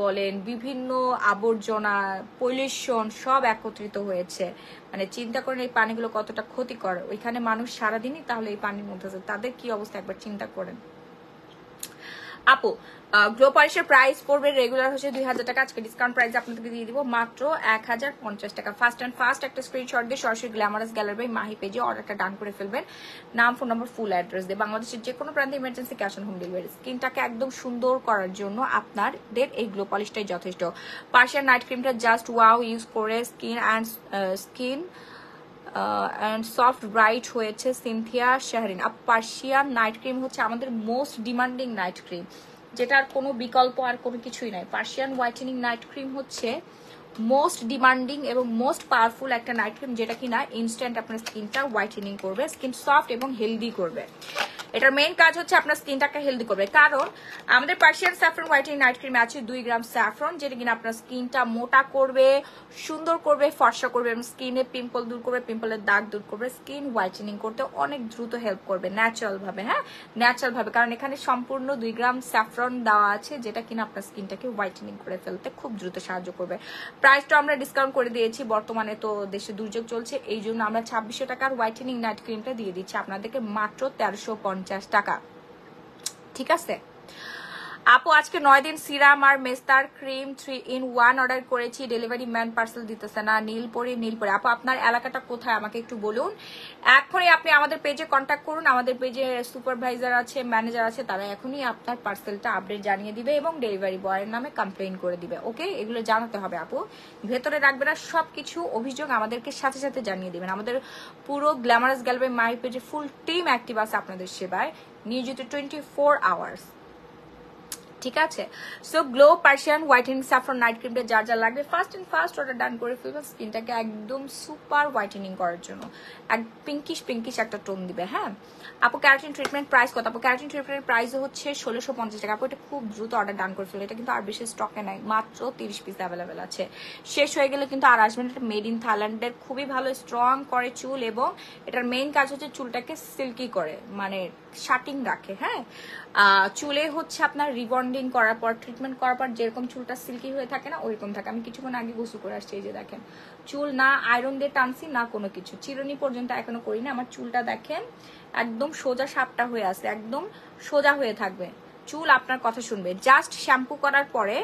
বলেন, বিভিন্ন আবর্জনা, পলিউশন সব একত্রিত হয়েছে। মানে চিন্তা করেন এই পানিগুলো কতটা ক্ষতিকর। ওইখানে মানুষ সারাদিনই তাহলে এই পানির মধ্যে আছে, তাদের কি অবস্থা একবার চিন্তা করেন। আপু গ্লো পলিশের প্রাইস পড়বে রেগুলার হচ্ছে 2000 টাকা, আজকে ডিসকাউন্ট প্রাইস আপনাদেরকে দিয়ে দিব মাত্র 1050 টাকা। ফার্স্ট একটা স্ক্রিনশট দিয়ে সরাসরি গ্ল্যামারাস গ্যালারি বাই মাহি পেজে অর্ডারটা ডান করে ফেলবেন, নাম, ফোন নম্বর, ফুল অ্যাড্রেস দিয়ে। বাংলাদেশের যে কোনো প্রান্তে emergency cash on home delivery. স্কিনটাকে একদম সুন্দর করার জন্য আপনাদের এই গ্লো পলিশটাই যথেষ্ট। পার্সিয়ান নাইট ক্রিমটা জাস্ট ওয়াও, ইউজ করে স্কিন অ্যান্ড সফট ব্রাইট হয়েছে Cynthia Shahrin. Persian night cream হচ্ছে আমাদের মোস্ট ডিমান্ডিং নাইট ক্রিম, যেটার কোনো বিকল্প আর কোনো কিছুই নাই। পার্সিয়ান হোয়াইটেনিং নাইট ক্রিম হচ্ছে মোস্ট ডিমান্ডিং এবং মোস্ট পাওয়ারফুল একটা নাইট ক্রিম, যেটা কিনা ইনস্ট্যান্ট আপনার স্কিনটা হোয়াইটেনিং করবে, স্কিন সফট এবং হেলদি করবে। এটার মেইন কাজ হচ্ছে আপনার স্কিনটাকে হেলদি করবে, কারণ আমাদের পার্সিয়ান স্যাফরন হোয়াইটেনিং নাইট ক্রিমে আছে 2 গ্রাম স্যাফরন, যেটা কিনা আপনার স্কিনটা মোটা করবে, সুন্দর করবে, ফর্সা করবে এবং স্কিনে পিম্পল দূর করবে, পিম্পলের দাগ দূর করবে, স্কিন হোয়াইটেনিং করতে অনেক দ্রুত হেল্প করবে ন্যাচারাল ভাবে। হ্যাঁ, ন্যাচারাল ভাবে, কারণ এখানে সম্পূর্ণ 2 গ্রাম স্যাফরন দেওয়া আছে, যেটা কিনা আপনার স্কিনটাকে হোয়াইটেনিং করে ফেলতে খুব দ্রুত সাহায্য করবে। প্রাইসটা আমরা ডিসকাউন্ট করে দিয়েছি, বর্তমানে তো দেশে দুর্যোগ চলছে, এই জন্য আমরা 2600 টাকার হোয়াইটেনিং নাইট ক্রিমটা দিয়ে দিচ্ছি আপনাদেরকে মাত্র 1350 টাকা। ঠিক আছে আপু, আজকে 9 দিন সিরাম আর মেস্তার ক্রিম 3-in-1 অর্ডার করেছি, ডেলিভারি ম্যান পার্সেল দিতেছে না। নীলপরি আপু, আপনার এলাকাটা কোথায় আমাকে একটু বলুন। এখনই আপনি আমাদের পেজে কন্ট্যাক্ট করুন, আমাদের পেজে সুপারভাইজার আছে, ম্যানেজার আছে, তারা এখনই আপনার পার্সেলটা আপডেট জানিয়ে দিবে এবং ডেলিভারি বয়ের নামে কমপ্লেইন করে দিবে। ওকে, এগুলো জানাতে হবে আপু, ভেতরে রাখবে না, সবকিছু অভিযোগ আমাদেরকে সাথে সাথে জানিয়ে দিবেন। আমাদের পুরো গ্ল্যামারাস গ্যালারি মাই পেজে ফুল টিম অ্যাক্টিভ আছে আপনাদের সেবায়, নিয়োজিত 24 আওয়ার্স। ঠিক আছে, so glow Persian whitening saffron night ক্রিমটা যার যা লাগবে ফার্স্ট অর্ডার ডান করে ফেলবেন, স্কিনটাকে একদম সুপার হোয়াইটেনিং করার জন্য এক পিঙ্কিশ একটা টোন দিবে। হ্যাঁ আপু, ক্যারাটিন ট্রিটমেন্ট প্রাইস কত? আপু, ক্যারাটিন ট্রিটমেন্টের প্রাইস হচ্ছে 1650 টাকা। আপু, এটা খুব দ্রুত অর্ডার ডান করে ফেলে, এটা কিন্তু আর বেশি স্টকে নাই, মাত্র 30 পিস অ্যাভেলেবেল আছে, শেষ হয়ে গেলে কিন্তু আর আসবেন। এটা মেড ইন থাইল্যান্ডের, খুবই ভালো, স্ট্রং করে চুল এবং এটার মেইন কাজ হচ্ছে চুলটাকে সিল্কি করে, মানে শাটিং রাখে। হ্যাঁ, চুলে হচ্ছে আপনার রিবন্ডিং করার পর, ট্রিটমেন্ট করার পর যেরকম চুলটা সিল্কি হয়ে থাকে না, ওইরকম থাকে। আমি কিছুক্ষণ আগে গোসল করে আসছি, এই যে দেখেন চুল না আয়রন দিয়ে টানছি না কোনো কিছু, চিরুনি পর্যন্ত এখনো করি না। আমার চুলটা দেখেন একদম সোজা সাপটা হয়ে আছে, একদম সোজা হয়ে থাকবে, চুল আপনার কথা শুনবে। জাস্ট শ্যাম্পু করার পরে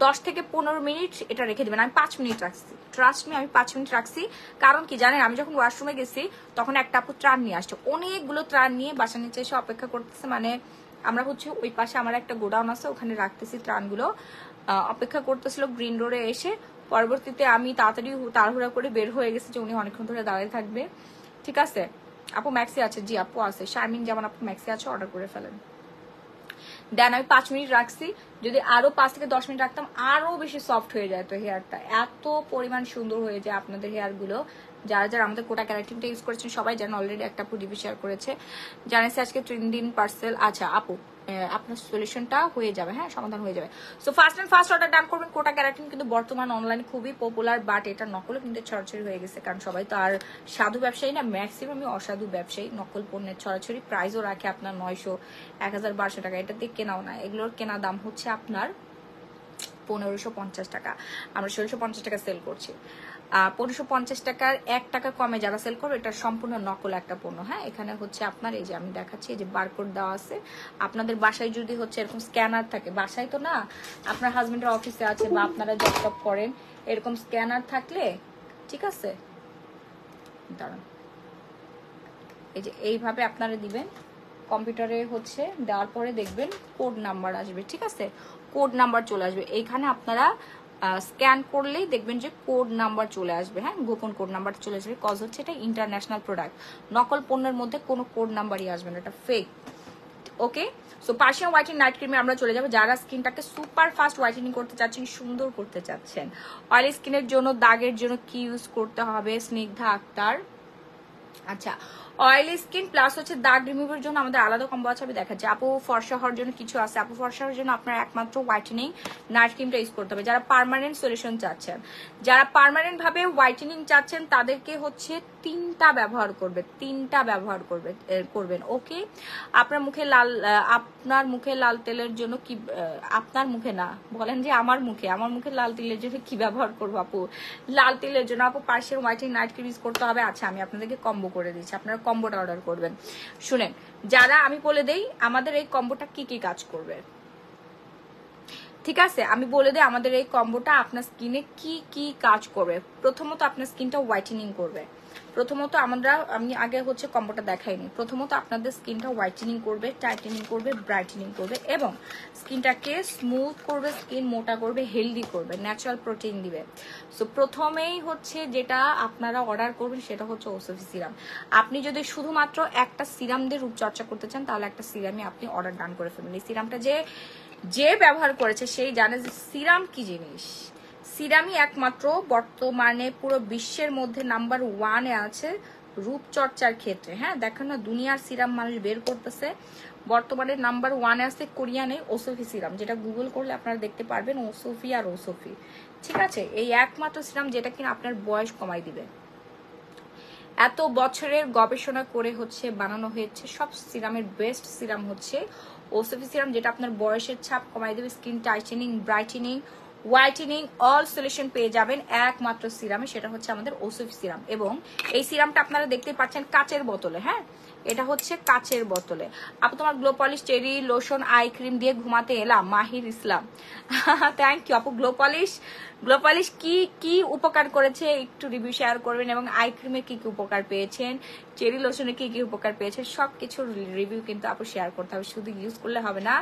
10 থেকে 15 মিনিট এটা রেখে দিবেন। আমি 5 মিনিট রাখছি, ট্রাস্ট মি, আমি 5 মিনিট রাখছি। কারণ কি জানেন, আমি যখন ওয়াশরুমে গেছি তখন একটা আপু ত্রাণ নিয়ে আসছে, অনেকগুলো ত্রাণ নিয়ে বাসা নিচে এসে অপেক্ষা করতেছে। মানে আমরা হচ্ছে ওই পাশে আমার একটা গোডাউন আছে, ওখানে রাখতেছি ত্রাণগুলো, অপেক্ষা করতেছিল গ্রিন রোডে এসে। পরবর্তীতে আমি তাড়াহুড়া করে বের হয়ে গেছি যে উনি অনেকক্ষণ ধরে দাঁড়িয়ে থাকবে। ঠিক আছে আপু, ম্যাক্সি আছে? জি আপু আছে, শারমিন যেমন আপু ম্যাক্সি আছে, অর্ডার করে ফেলেন। দেন আমি 5 মিনিট রাখছি, যদি আরো 5 থেকে 10 মিনিট রাখতাম আরো বেশি সফট হয়ে যায়। তো হেয়ারটা এত পরিমাণ সুন্দর হয়ে যায় আপনাদের হেয়ার গুলো। যারা যারা আমাদের কোটা ক্যারাটিনটা ইউজ করেছেন সবাই জানেন, অলরেডি একটা আপু রিভিউ শেয়ার করেছে, জানিয়েছে আজকে 3 দিন পার্সেল। আচ্ছা আপু, আপনার সলিউশনটা হয়ে যাবে, হ্যাঁ সমাধান হয়ে যাবে। সো ফার্স্ট অর্ডার ডান করবেন। কোটা ক্যারাটিন কিন্তু বর্তমান অনলাইনে খুবই পপুলার, বাট এটা নকলও কিন্তু ছড়াছড়ি হয়ে গেছে, কারণ সবাই তো আর সাধু ব্যবসায়ী না, ম্যাক্সিমামই অসাধু ব্যবসায়ী। নকল পণ্যের ছড়াছড়ি, প্রাইসও রাখে আপনার 900, 1000, 1200 টাকা, এটা দিয়ে কেনাও না। এগুলোর কেনা দাম হচ্ছে আপনার 1550 টাকা, আমরা 1650 টাকা সেল করছি। 1550 টাকার 1 টাকা কমে যারা সেল করবে, এটা সম্পূর্ণ নকল একটা পণ্য। হ্যাঁ, এখানে হচ্ছে আপনার এই যে আমি দেখাচ্ছি, এই যে বারকোড দেওয়া আছে। আপনাদের বাসায় যদি হচ্ছে এরকম স্ক্যানার থাকে, বাসায় তো না, আপনার হাজবেন্ডের অফিসে আছে বা আপনারা জব করেন, এরকম স্ক্যানার থাকলে, ঠিক আছে দাঁড়ান, এই যে এইভাবে আপনারা দিবেন কম্পিউটারে, হচ্ছে দেওয়ার পরে দেখবেন কোড নাম্বার আসবে। ঠিক আছে, কোড নাম্বার চলে আসবে এইখানে, আপনারা স্ক্যান করলেই দেখবেন যে কোড নাম্বার চলে আসবে। হ্যাঁ, গোপন কোড নাম্বার চলে আসবে, কজ হচ্ছে এটা ইন্টারন্যাশনাল প্রোডাক্ট, নকল পণ্যের মধ্যে কোনো কোড নাম্বারই আসবে না, এটা ফেক। ওকে, সো পার্সিয়ান হোয়াইটেনিং নাইট ক্রিমে আমরা চলে যাবো। যারা স্কিনটাকে সুপার ফাস্ট হোয়াইটেনিং করতে চাচ্ছেন, সুন্দর করতে চাচ্ছেন, অয়েলি স্কিনের জন্য, দাগের জন্য কি ইউজ করতে হবে, স্নিগ্ধা আক্তার আচ্ছা, অয়েলি স্কিন প্লাস হচ্ছে দাগ রিমুভের জন্য আমাদের আলাদা কম্বো আছে, আমি দেখাচ্ছি। আপু ফর্সা হওয়ার জন্য কিছু আছে, আপু ফর্সা হওয়ার জন্য আপনার একমাত্র হোয়াইটেনিং নাইট ক্রিমটা ইউজ করতে হবে। যারা পার্মানেন্ট সলিউশন চাচ্ছেন, যারা পার্মানেন্ট ভাবে হোয়াইটেনিং চাচ্ছেন, তাদেরকে হচ্ছে তিনটা ব্যবহার করবেন। ওকে, আপনার মুখে লাল তেলের জন্য কি, আপনার মুখে না বলেন যে আমার মুখে লাল তেলের জন্য কি ব্যবহার করবো আপু? লাল তেলের জন্য আপু Persian whitening night cream use করতে হবে। আচ্ছা, আমি আপনাদেরকে কম্বো করে দিচ্ছি, আপনারা কম্বোটা অর্ডার করবেন। শুনেন, যারা, আমি বলে দেই আমাদের এই কম্বোটা কি কি কাজ করবে, ঠিক আছে? আমি বলে দিই আমাদের এই কম্বোটা আপনার স্কিনে কি কি কাজ করবে। প্রথমত আপনার স্কিনটা হোয়াইটেনিং করবে। আমি আগে হচ্ছে কম্বোটা দেখাইনি। প্রথমত আপনাদের স্কিনটা হোয়াইটেনিং করবে, টাইটেনিং করবে, ব্রাইটেনিং করবে এবং স্কিনটাকে স্মুথ করবে, স্কিন মোটা করবে, হেলদি করবে, ন্যাচারাল প্রোটিন দিবে। সো প্রথমেই হচ্ছে যেটা আপনারা অর্ডার করবেন সেটা হচ্ছে ওসফি সিরাম। আপনি যদি শুধুমাত্র একটা সিরাম দিয়ে রূপচর্চা করতে চান, তাহলে একটা সিরামই আপনি অর্ডার ডান করে ফেলবেন। এই সিরামটা যে ব্যবহার করেছে সেই জানে যে সিরাম কি জিনিস। সিরামই একমাত্র বর্তমানে পুরো বিশ্বের মধ্যে নাম্বার 1-এ আছে রূপচর্চার ক্ষেত্রে। হ্যাঁ, দেখেন না, দুনিয়ার সিরাম মানুষ বের করতেছে, বর্তমানে নাম্বার 1-এ আছে কোরিয়ানে ওসফি সিরাম, যেটা গুগল করলে আপনারা দেখতে পারবেন ওসফি আর ওসফি। ঠিক আছে, এই একমাত্র সিরাম যেটা কিনা আপনার বয়স কমাই দিবে। এত বছরের গবেষণা করে হচ্ছে বানানো হয়েছে, সব সিরামের বেস্ট সিরাম হচ্ছে ওসফি সিরাম, যেটা আপনার বয়সের ছাপ কমাই দেবে, skin tightening, brightening, whitening, all solution পেয়ে যাবেন একমাত্র সিরামে, সেটা হচ্ছে আমাদের ওসফি সিরাম। এবং এই সিরামটা আপনারা দেখতে পাচ্ছেন কাচের বোতলে। হ্যাঁ, এটা হচ্ছে কাচের বোতলে। আপু তোমার glow polish, cherry lotion, eye cream দিয়ে ঘুমাতে এলাম, মাহির ইসলাম। থ্যাংক ইউ আপু। গ্লো পলিশ কি কি উপকার করেছে একটু রিভিউ শেয়ার করবেন, এবং আই ক্রিমে কি কি উপকার পেয়েছেন, চেরি লোশনে কি কি উপকার পেয়েছেন, সবকিছুর রিভিউ কিন্তু আপু শেয়ার করতে হবে। শুধু ইউজ করলে হবে না,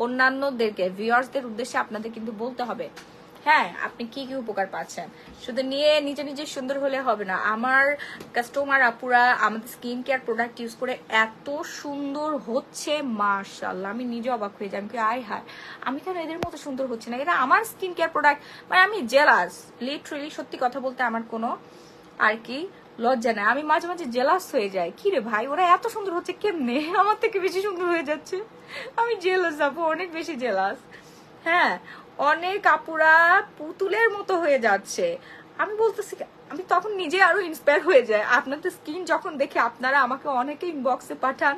অন্যান্যদেরকে, ভিউয়ার্সদের উদ্দেশ্যে আপনাদের কিন্তু বলতে হবে হ্যাঁ আপনি কি কি উপকার পাচ্ছেন। শুধু নিয়ে নিজে সুন্দর হলে হবে না। আমার কাস্টমার আপুরা আমাদের স্কিন কেয়ার প্রোডাক্ট ইউজ করে এত সুন্দর হচ্ছে, মাশাআল্লাহ, আমি নিজে অবাক হয়ে যাই। আমি আয় হায়, আমি কেন এদের মতো সুন্দর হচ্ছে না? এরা আমার স্কিন কেয়ার প্রোডাক্ট, মানে আমি জেলাস, লিটারেলি সত্যি কথা বলতে আমার কোনো আর কি লজ্জা নাই, আমি মাঝে মাঝে জেলাস হয়ে যাই। কি রে ভাই, ওরা এত সুন্দর হচ্ছে কেমনে, আমার থেকে বেশি সুন্দর হয়ে যাচ্ছে। আমি জেলাস আপু, অনেক বেশি জেলাস। হ্যাঁ, অনেক আপুরা পুতুলের মতো হয়ে যাচ্ছে। আমি বলতেছি, আমি তখন নিজে আরো ইন্সপায়ার হয়ে যায়। আপনাদের স্কিন যখন দেখে আপনারা আমাকে অনেকেই ইনবক্সে পাঠান,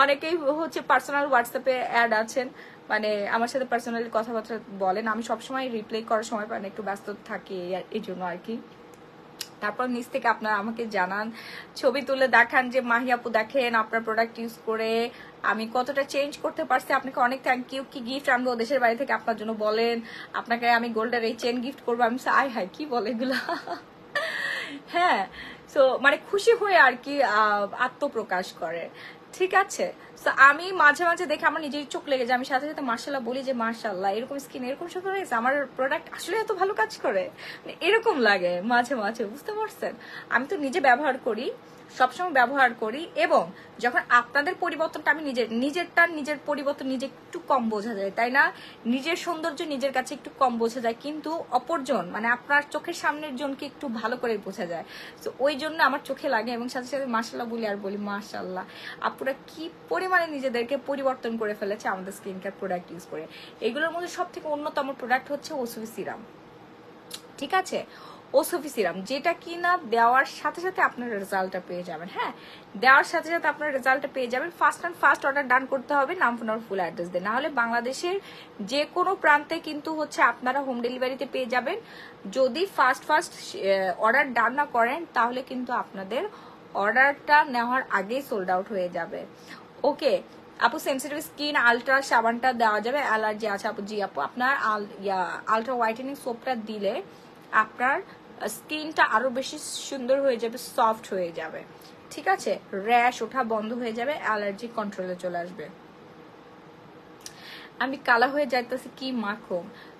অনেকেই হচ্ছে পার্সোনাল হোয়াটসঅ্যাপে অ্যাড আছেন, মানে আমার সাথে পার্সোনালি কথাবার্তা বলেন। আমি সবসময় রিপ্লাই করার সময় পাই না, একটু ব্যস্ত থাকি এই জন্য আর কি। তারপর নিচ থেকে আপনারা আমাকে জানান, ছবি তুলে দেখান যে মাহি আপু দেখেন আপনার প্রোডাক্ট ইউজ করে আমি কতটা চেঞ্জ করতে পারছি। আপনাকে অনেক থ্যাংক ইউ। কি গিফট আনবো দেশের বাড়ি থেকে আপনার জন্য বলেন, আপনাকে আমি গোল্ডের এই চেন গিফট করবো। আমি আয় হায় কি বলে এগুলা। হ্যাঁ, তো মানে খুশি হয়ে আর কি আত্মপ্রকাশ করে। ঠিক আছে, তো আমি মাঝে মাঝে দেখে আমার নিজের চোখ লেগে যায়, আমি সাথে সাথে মার্শাল্লাহ বলি যে মার্শাল্লাহ, এরকম স্কিন এরকম সুন্দর হয়েছে, আমার প্রোডাক্ট আসলে এত ভালো কাজ করে, মানে এরকম লাগে মাঝে মাঝে, বুঝতে পারছেন? আমি তো নিজে ব্যবহার করি, সবসময় ব্যবহার করি, এবং যখন আপনাদের পরিবর্তনটা আমি নিজের পরিবর্তন নিজে একটু কম বোঝা যায়, তাই না? নিজের সৌন্দর্য নিজের কাছে একটু কম বোঝা যায়, কিন্তু অপরজন মানে আপনার চোখের সামনের জনকে একটু ভালো করে বোঝা যায়। তো ওই জন্য আমার চোখে লাগে, এবং সাথে সাথে মাশাল্লাহ বলি আর বলি মাশাল্লাহ, আপুরা কি পরিমাণে নিজেদেরকে পরিবর্তন করে ফেলেছে আমাদের স্কিন কেয়ার প্রোডাক্ট ইউজ করে। এগুলোর মধ্যে সব থেকে অন্যতম প্রোডাক্ট হচ্ছে ওসফি সিরাম। ঠিক আছে, ওসফি সিরাম, যেটা কিনা দেওয়ার সাথে সাথে আপনার রেজাল্টটা পেয়ে যাবেন। হ্যাঁ, দেওয়ার সাথে সাথে আপনার রেজাল্টটা পেয়ে যাবেন। ফার্স্ট অর্ডার ডান করতে হবে, নাম ফোন আর ফুল অ্যাড্রেস দেন, নাহলে বাংলাদেশের যে কোনো প্রান্তে কিন্তু হচ্ছে আপনারা হোম ডেলিভারিতে পেয়ে যাবেন। যদি ফার্স্ট অর্ডার ডান না করেন তাহলে কিন্তু আপনাদের অর্ডারটা নেওয়ার আগেই সোল্ড আউট হয়ে যাবে। ওকে আপু, সেন্সিটিভ স্কিন আলট্রা সাবানটা দেওয়া যাবে, অ্যালার্জি আছে আপু? জি আপু, আপনার আলট্রা হোয়াইটেনিং সোপটা দিলে আপনার স্কিনটা আরো বেশি সুন্দর হয়ে যাবে, সফট হয়ে যাবে। ঠিক আছে, র্যাশ ওঠা বন্ধ হয়ে যাবে, অ্যালার্জি কন্ট্রোলে চলে আসবে। আমি কালা হয়ে যাইতেছি, কি মাখো?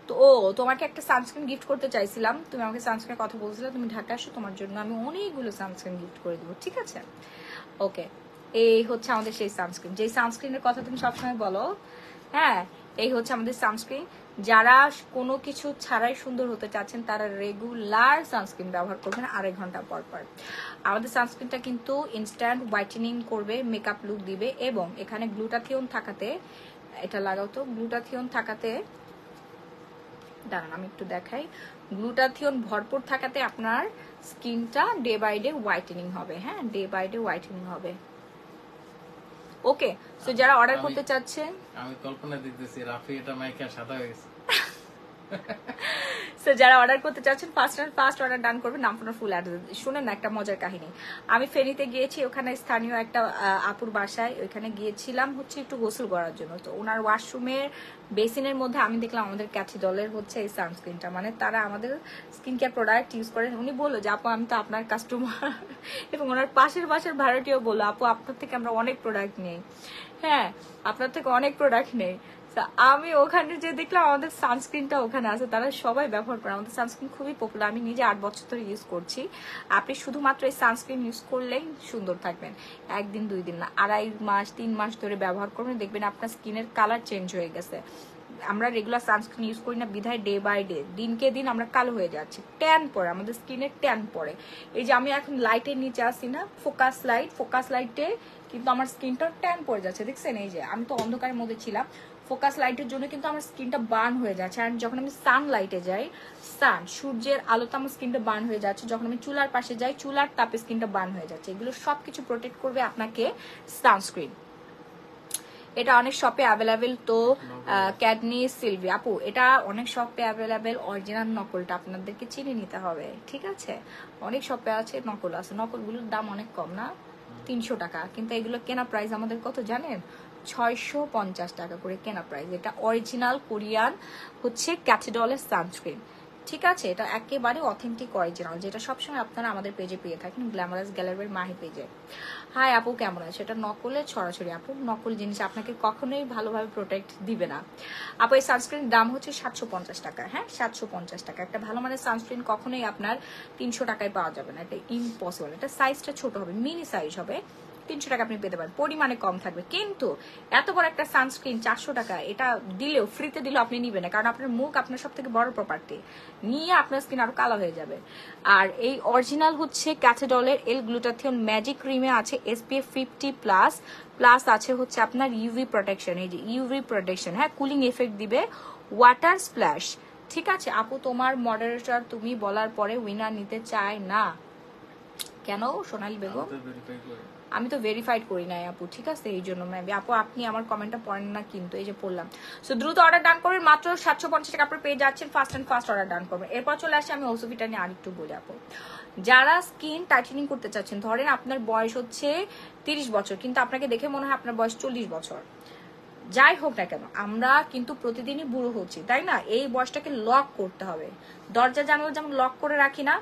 তো তোমাকে একটা সানস্ক্রিন গিফট করতে চাইছিলাম, তুমি আমাকে সানস্ক্রিনের কথা বলছিলে, তুমি ঢাকা আসো, তোমার জন্য আমি অনেকগুলো সানস্ক্রিন গিফট করে দেবো। ঠিক আছে, ওকে, এই হচ্ছে আমাদের সেই সানস্ক্রিন, যেই সানস্ক্রিনের কথা তুমি সবসময় বলো। হ্যাঁ, এই হচ্ছে আমাদের সানস্ক্রিন, যারা কোনো কিছু ছাড়াই সুন্দর হতে চাচ্ছেন তারা রেগুলার সানস্ক্রিন ব্যবহার করবেন 2.5 ঘন্টা পর পর। আমাদের সানস্ক্রিনটা কিন্তু ইনস্ট্যান্ট হোয়াইটেনিং করবে, মেকআপ লুক দিবে, এবং এখানে গ্লুটাথিয়ন থাকাতে, এটা লাগাও তো, গ্লুটাথিয়ন থাকাতে, দাঁড়ান আমি একটু দেখাই, গ্লুটাথিয়ন ভরপুর থাকাতে আপনার স্কিনটা ডে বাই ডে হোয়াইটেনিং হবে। হ্যাঁ, ডে বাই ডে হোয়াইটেনিং হবে। ওকে, সো যারা অর্ডার করতে চাচ্ছেন, আমি কল্পনা দিতেছি রাফি এটা মাইকা সাদা হয়ে গেছে। সো যারা অর্ডার করতে চাচ্ছেন ফার্স্ট অর্ডার ডান করবেন। নাম ফোনের ফুল অ্যাড্রেস শুনেন না, একটা মজার কাহিনী। আমি ফেনীতে গিয়েছি, ওখানে স্থানীয় একটা আপুর বাসায়, ওইখানে গিয়েছিলাম হচ্ছে একটু গোসল করার জন্য। তো ওনার ওয়াশরুমের বেসিনের মধ্যে আমি দেখলাম আমাদের ক্যাথিডলের হচ্ছে এই সানস্ক্রিনটা, মানে তারা আমাদের স্কিন কেয়ার প্রোডাক্ট ইউজ করেন। উনি বললো যে আপু আমি তো আপনার কাস্টমার, এবং ওনার পাশের বাসার ভাড়াটিও বললো আপু আপনার থেকে আমরা অনেক প্রোডাক্ট নেই। হ্যাঁ, আপনার থেকে অনেক প্রোডাক্ট নেই। আমি ওখানে যে দেখলাম আমাদের সানস্ক্রিনটা ওখানে আছে, তারা সবাই ব্যবহার করে। আমাদের সানস্ক্রিন খুবই পপুলার, আমি নিজে 8 বছর ধরে ইউজ করছি। আপনি শুধুমাত্র এই সানস্ক্রিন ইউজ করলেই সুন্দর থাকবেন, 1 দিন 2 দিন না, 2.5 মাস 3 মাস ধরে ব্যবহার করবেন, দেখবেন আপনার স্কিনের কালার চেঞ্জ হয়ে গেছে। আমরা রেগুলার সানস্ক্রিন ইউজ করি না বিধায় ডে বাই ডে, দিনকে দিন আমরা কালো হয়ে যাচ্ছি, ট্যান পড়ে, আমাদের স্কিনে ট্যান পড়ে। এই যে আমি এখন লাইটের নিচে আসি না, ফোকাস লাইটে কিন্তু আমার স্কিনটা ট্যান পড়ে যাচ্ছে, দেখছেন? এই যে আমি তো অন্ধকারের মধ্যে ছিলাম, ফোকাস লাইটের জন্য কিন্তু আমার স্কিনটা বার্ন হয়ে যাচ্ছে। আর যখন আমি সানলাইটে যাই, সূর্যের আলোতে আমার স্কিনটা বার্ন হয়ে যাচ্ছে। যখন আমি চুলার পাশে যাই, চুলার তাপে স্কিনটা বার্ন হয়ে যাচ্ছে। এগুলো সবকিছু প্রোটেক্ট করবে আপনাকে সানস্ক্রিন। এটা অনেক শপে অ্যাভেলেবেল। তো ক্যাডনি সিলভি আপু, এটা অনেক শপে অ্যাভেলেবেল, অরিজিনাল নকলটা আপনাদেরকে চিনে নিতে হবে, ঠিক আছে? অনেক শপে আছে, নকল আছে, নকলগুলোর দাম অনেক কম না, 300 টাকা, কিন্তু এগুলো কেনা প্রাইস আমাদের কত জানেন? 650 টাকা করে কেনা প্রাইস। এটা অরিজিনাল কোরিয়ান হচ্ছে ক্যাথিডলের সানস্ক্রিন, ঠিক আছে? এটা একেবারে অথেন্টিক অরিজিনাল, যেটা সবসময় আপনারা আমাদের পেজে পেয়ে থাকেন, গ্ল্যামারাস গ্যালারির মাহি পেজে। হাই আপু, কেমন আছে? এটা নকলের ছড়াছড়ি আপু, নকল জিনিস আপনাকে কখনোই ভালোভাবে প্রোটেক্ট দিবে না আপু। এই সানস্ক্রিন দাম হচ্ছে 750 টাকা। হ্যাঁ, 750 টাকা। একটা ভালো মানের সানস্ক্রিন কখনোই আপনার 300 টাকায় পাওয়া যাবে না, এটা ইম্পসিবল। এটা সাইজটা ছোট হবে, মিনি সাইজ হবে, 300 টাকা আপনি পেতে পারেন, পরিমাণে কম থাকবে। কিন্তু এত বড় একটা সানস্ক্রিন 400 টাকা, এটা দিলেও, ফ্রিতে দিলেও আপনি নিবেন না, কারণ আপনার মুখ আপনার সব থেকে বড় প্রপার্টি, নিয়ে আপনার স্কিন আরো কালো হয়ে যাবে। আর এই অরিজিনাল হচ্ছে ক্যাথিডলের এল গ্লুটাথিয়ন ম্যাজিক ক্রিমে আছে SPF 50+, প্লাস আছে হচ্ছে আপনার ইউভি প্রোটেকশন। এই যে ইউভি প্রোটেকশন, হ্যাঁ, কুলিং এফেক্ট দিবে, ওয়াটার স্প্ল্যাশ, ঠিক আছে? আপু তোমার মডারেটর তুমি বলার পরে উইনার নিতে চায় না কেন সোনালী বেগম? আমি তো ভেরিফাইড করি নাই আপু, ঠিক আছে? এই জন্য ম্যাবি আপু আপনি আমার কমেন্টটা পড়েন না, কিন্তু এই যে পড়লাম। সো দ্রুত অর্ডার ডান করবেন, মাত্র 750 টাকা আপনি পেয়ে যাচ্ছেন। ফাস্ট অর্ডার ডান করবেন। এরপর চলে আসে আমি ওসোভিটা নিয়ে আরেকটু বলি আপু। যারা স্কিন টাইটেনিং করতে চাচ্ছেন, ধরেন আপনার বয়স হচ্ছে 30 বছর, কিন্তু আপনাকে দেখে মনে হয় আপনার বয়স 40 বছর, যাই হোক না কেন, আমরা কিন্তু প্রতিদিনই বুড়ো হচ্ছি, তাই না? এই বয়সটাকে লক করতে হবে। দরজা জানালা যেমন লক করে রাখি না,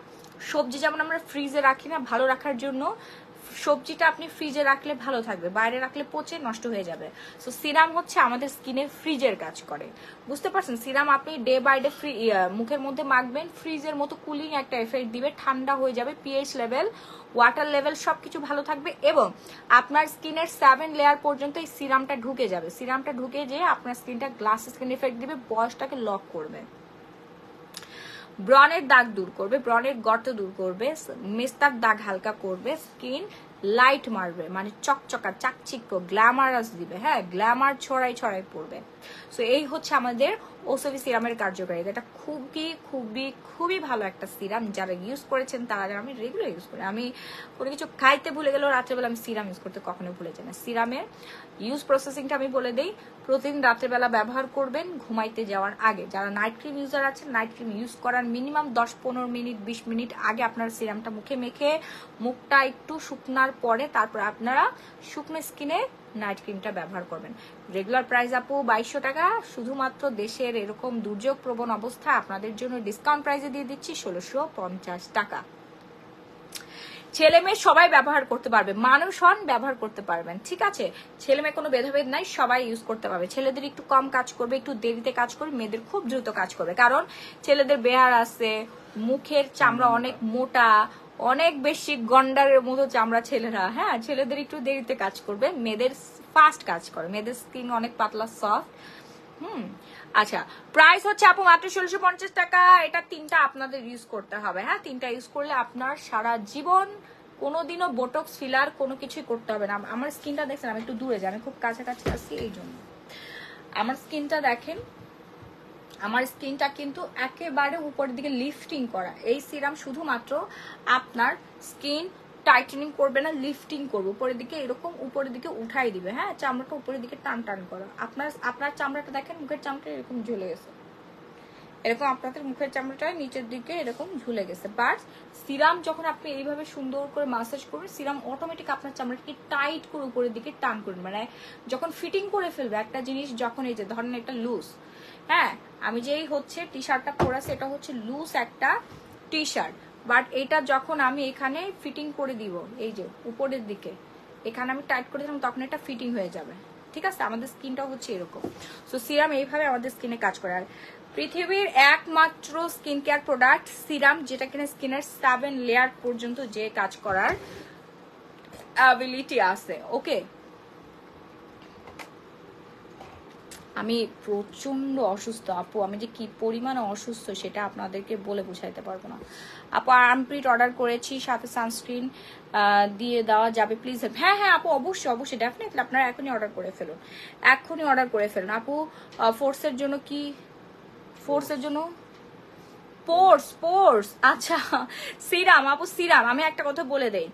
সবজি যেমন আমরা ফ্রিজে রাখি না ভালো রাখার জন্য, সবজিটা আপনি ফ্রিজে রাখলে ভালো থাকবে, বাইরে রাখলে পচে নষ্ট হয়ে যাবে। সো সিরাম হচ্ছে আমাদের স্কিনে ফ্রিজের কাজ করে, বুঝতে পারছেন? সিরাম আপনি ডে বাই ডে মুখের মধ্যে মাখবেন, ফ্রিজের মতো কুলিং একটা এফেক্ট দিবে, ঠান্ডা হয়ে যাবে, পিএইচ লেভেল, ওয়াটার লেভেল সবকিছু ভালো থাকবে, এবং আপনার স্কিনের 7 লেয়ার পর্যন্ত এই সিরামটা ঢুকে যাবে। সিরামটা ঢুকে যেয়ে আপনার স্কিনটা গ্লাস স্কিন এফেক্ট দিবে, বয়সটাকে লক করবে, ব্রনের দাগ দূর করবে, ব্রনের গর্ত দূর করবে, মেস্তার দাগ হালকা করবে, স্কিন লাইট মারবে, মানে চকচকা চাকচিক্য গ্ল্যামারাস দিবে, হ্যাঁ, গ্ল্যামার ছড়াই পড়বে। সো এই হচ্ছে আমাদের ওসোভি সিরামের কার্যকারিতা। এটা খুবই খুবই খুবই ভালো একটা সিরাম, যারা ইউজ করেছেন তারা, আমি রেগুলার ইউজ করি, আমি কোনো কিছু খাইতে ভুলে গেলেও রাত্রেবেলা আমি সিরাম ইউজ করতে কখনো ভুলে যাই না। সিরামের ইউজ প্রসেসিংটা আমি বলে দিই, প্রতিদিন রাত্রেবেলা ব্যবহার করবেন ঘুমাইতে যাওয়ার আগে। যারা নাইট ক্রিম ইউজার আছেন, নাইট ক্রিম ইউজ করার মিনিমাম 10-15 মিনিট 20 মিনিট আগে আপনার সিরামটা মুখে মেখে মুখটা একটু শুকনার পরে তারপর আপনারা শুকনো স্কিনে নাইট ক্রিমটা ব্যবহার করবেন। রেগুলার প্রাইস আপু 2200 টাকা। শুধুমাত্র দেশের এরকম দুর্যোগ প্রবণ অবস্থা আপনাদের জন্য ডিসকাউন্ট প্রাইসে দিয়ে দিচ্ছি 1650 টাকা। ছেলে মেয়ে সবাই ব্যবহার করতে পারবে, মানুষ হন ব্যবহার করতে পারবেন, ঠিক আছে? ছেলে মেয়ে কোনো ভেদাভেদ নাই, সবাই ইউজ করতে পারবে। ছেলেদের একটু কম কাজ করবে, একটু দেরিতে কাজ করবে, মেয়েদের খুব দ্রুত কাজ করবে, কারণ ছেলেদের বেহার আছে, মুখের চামড়া অনেক মোটা, অনেক বেশি গন্ডারের মতো চামড়া ছেলেরা, হ্যাঁ, ছেলেদের একটু দেরিতে কাজ করবে, মেয়েদের ফাস্ট কাজ করে, মেয়েদের স্কিন অনেক পাতলা সফট, আচ্ছা, প্রাইস হচ্ছে আপু মাত্র 1650 টাকা। এটা 3টা আপনাদের ইউজ করতে হবে। হ্যাঁ, 3টা ইউজ করলে আপনার সারা জীবন কোনোদিনও বোটক্স ফিলার কোনো কিছুই করতে হবে না। আমার স্কিনটা দেখছেন, আমি একটু দূরে যাই, আমি খুব কাছাকাছি আছি এই জন্য। আমার স্কিনটা দেখেন, আমার স্কিনটা কিন্তু একেবারে উপরের দিকে লিফটিং করা। এই সিরাম শুধুমাত্র আপনার স্কিন টাইটেনিং করবে না, লিফটিং করবে, উপরের দিকে এরকম উপরের দিকে উঠাই দিবে। হ্যাঁ, চামড়াটা উপরের দিকে টান টান করা। আপনার চামড়াটা দেখেন, মুখের চামড়াটা এরকম ঝুলে গেছে, এরকম আপনাদের মুখের চামড়াটা নিচের দিকে এরকম ঝুলে গেছে। বাট সিরাম যখন আপনি এইভাবে সুন্দর করে মাসাজ করবেন, সিরাম অটোমেটিক আপনার চামড়াটাকে টাইট করে উপরের দিকে টান করবে। মানে যখন ফিটিং করে ফেলবে একটা জিনিস, যখন এই যে ধরেন একটা লুজ, হ্যাঁ আমি যেই হচ্ছে টি শার্টটা পরেছি, এটা হচ্ছে লুজ একটা টি শার্ট, বাট এটা যখন আমি এখানে ফিটিং করে দিব, এই যে উপরের দিকে এখানে আমি টাইট করে দিলাম, তখন এটা ফিটিং হয়ে যাবে। ঠিক আছে, আমাদের স্কিনটা হচ্ছে এরকম। সো সিরাম এইভাবে আমাদের স্কিনে কাজ করে। আর পৃথিবীর একমাত্র স্কিন কেয়ার প্রোডাক্ট সিরাম, যেটা কিনা স্কিনের 7 লেয়ার পর্যন্ত যে কাজ করার অ্যাবিলিটি আছে। ওকে, আমি প্রচন্ড অসুস্থ আপু, আমি যে কি পরিমাণে অসুস্থ সেটা আপনাদেরকে বলে বোঝাইতে পারবো না আপু। আর্মপ্রিট অর্ডার করেছি, সাথে সানস্ক্রিন দিয়ে দেওয়া যাবে প্লিজ? হ্যাঁ হ্যাঁ আপু, অবশ্যই অবশ্যই, ডেফিনেটলি আপনারা এখনই অর্ডার করে ফেলুন, এখনই অর্ডার করে ফেলুন আপু। ফোর্সের জন্য কি? ফোর্সের জন্য পোর্স, আচ্ছা সিরাম আপু, সিরাম আমি একটা কথা বলে দেই,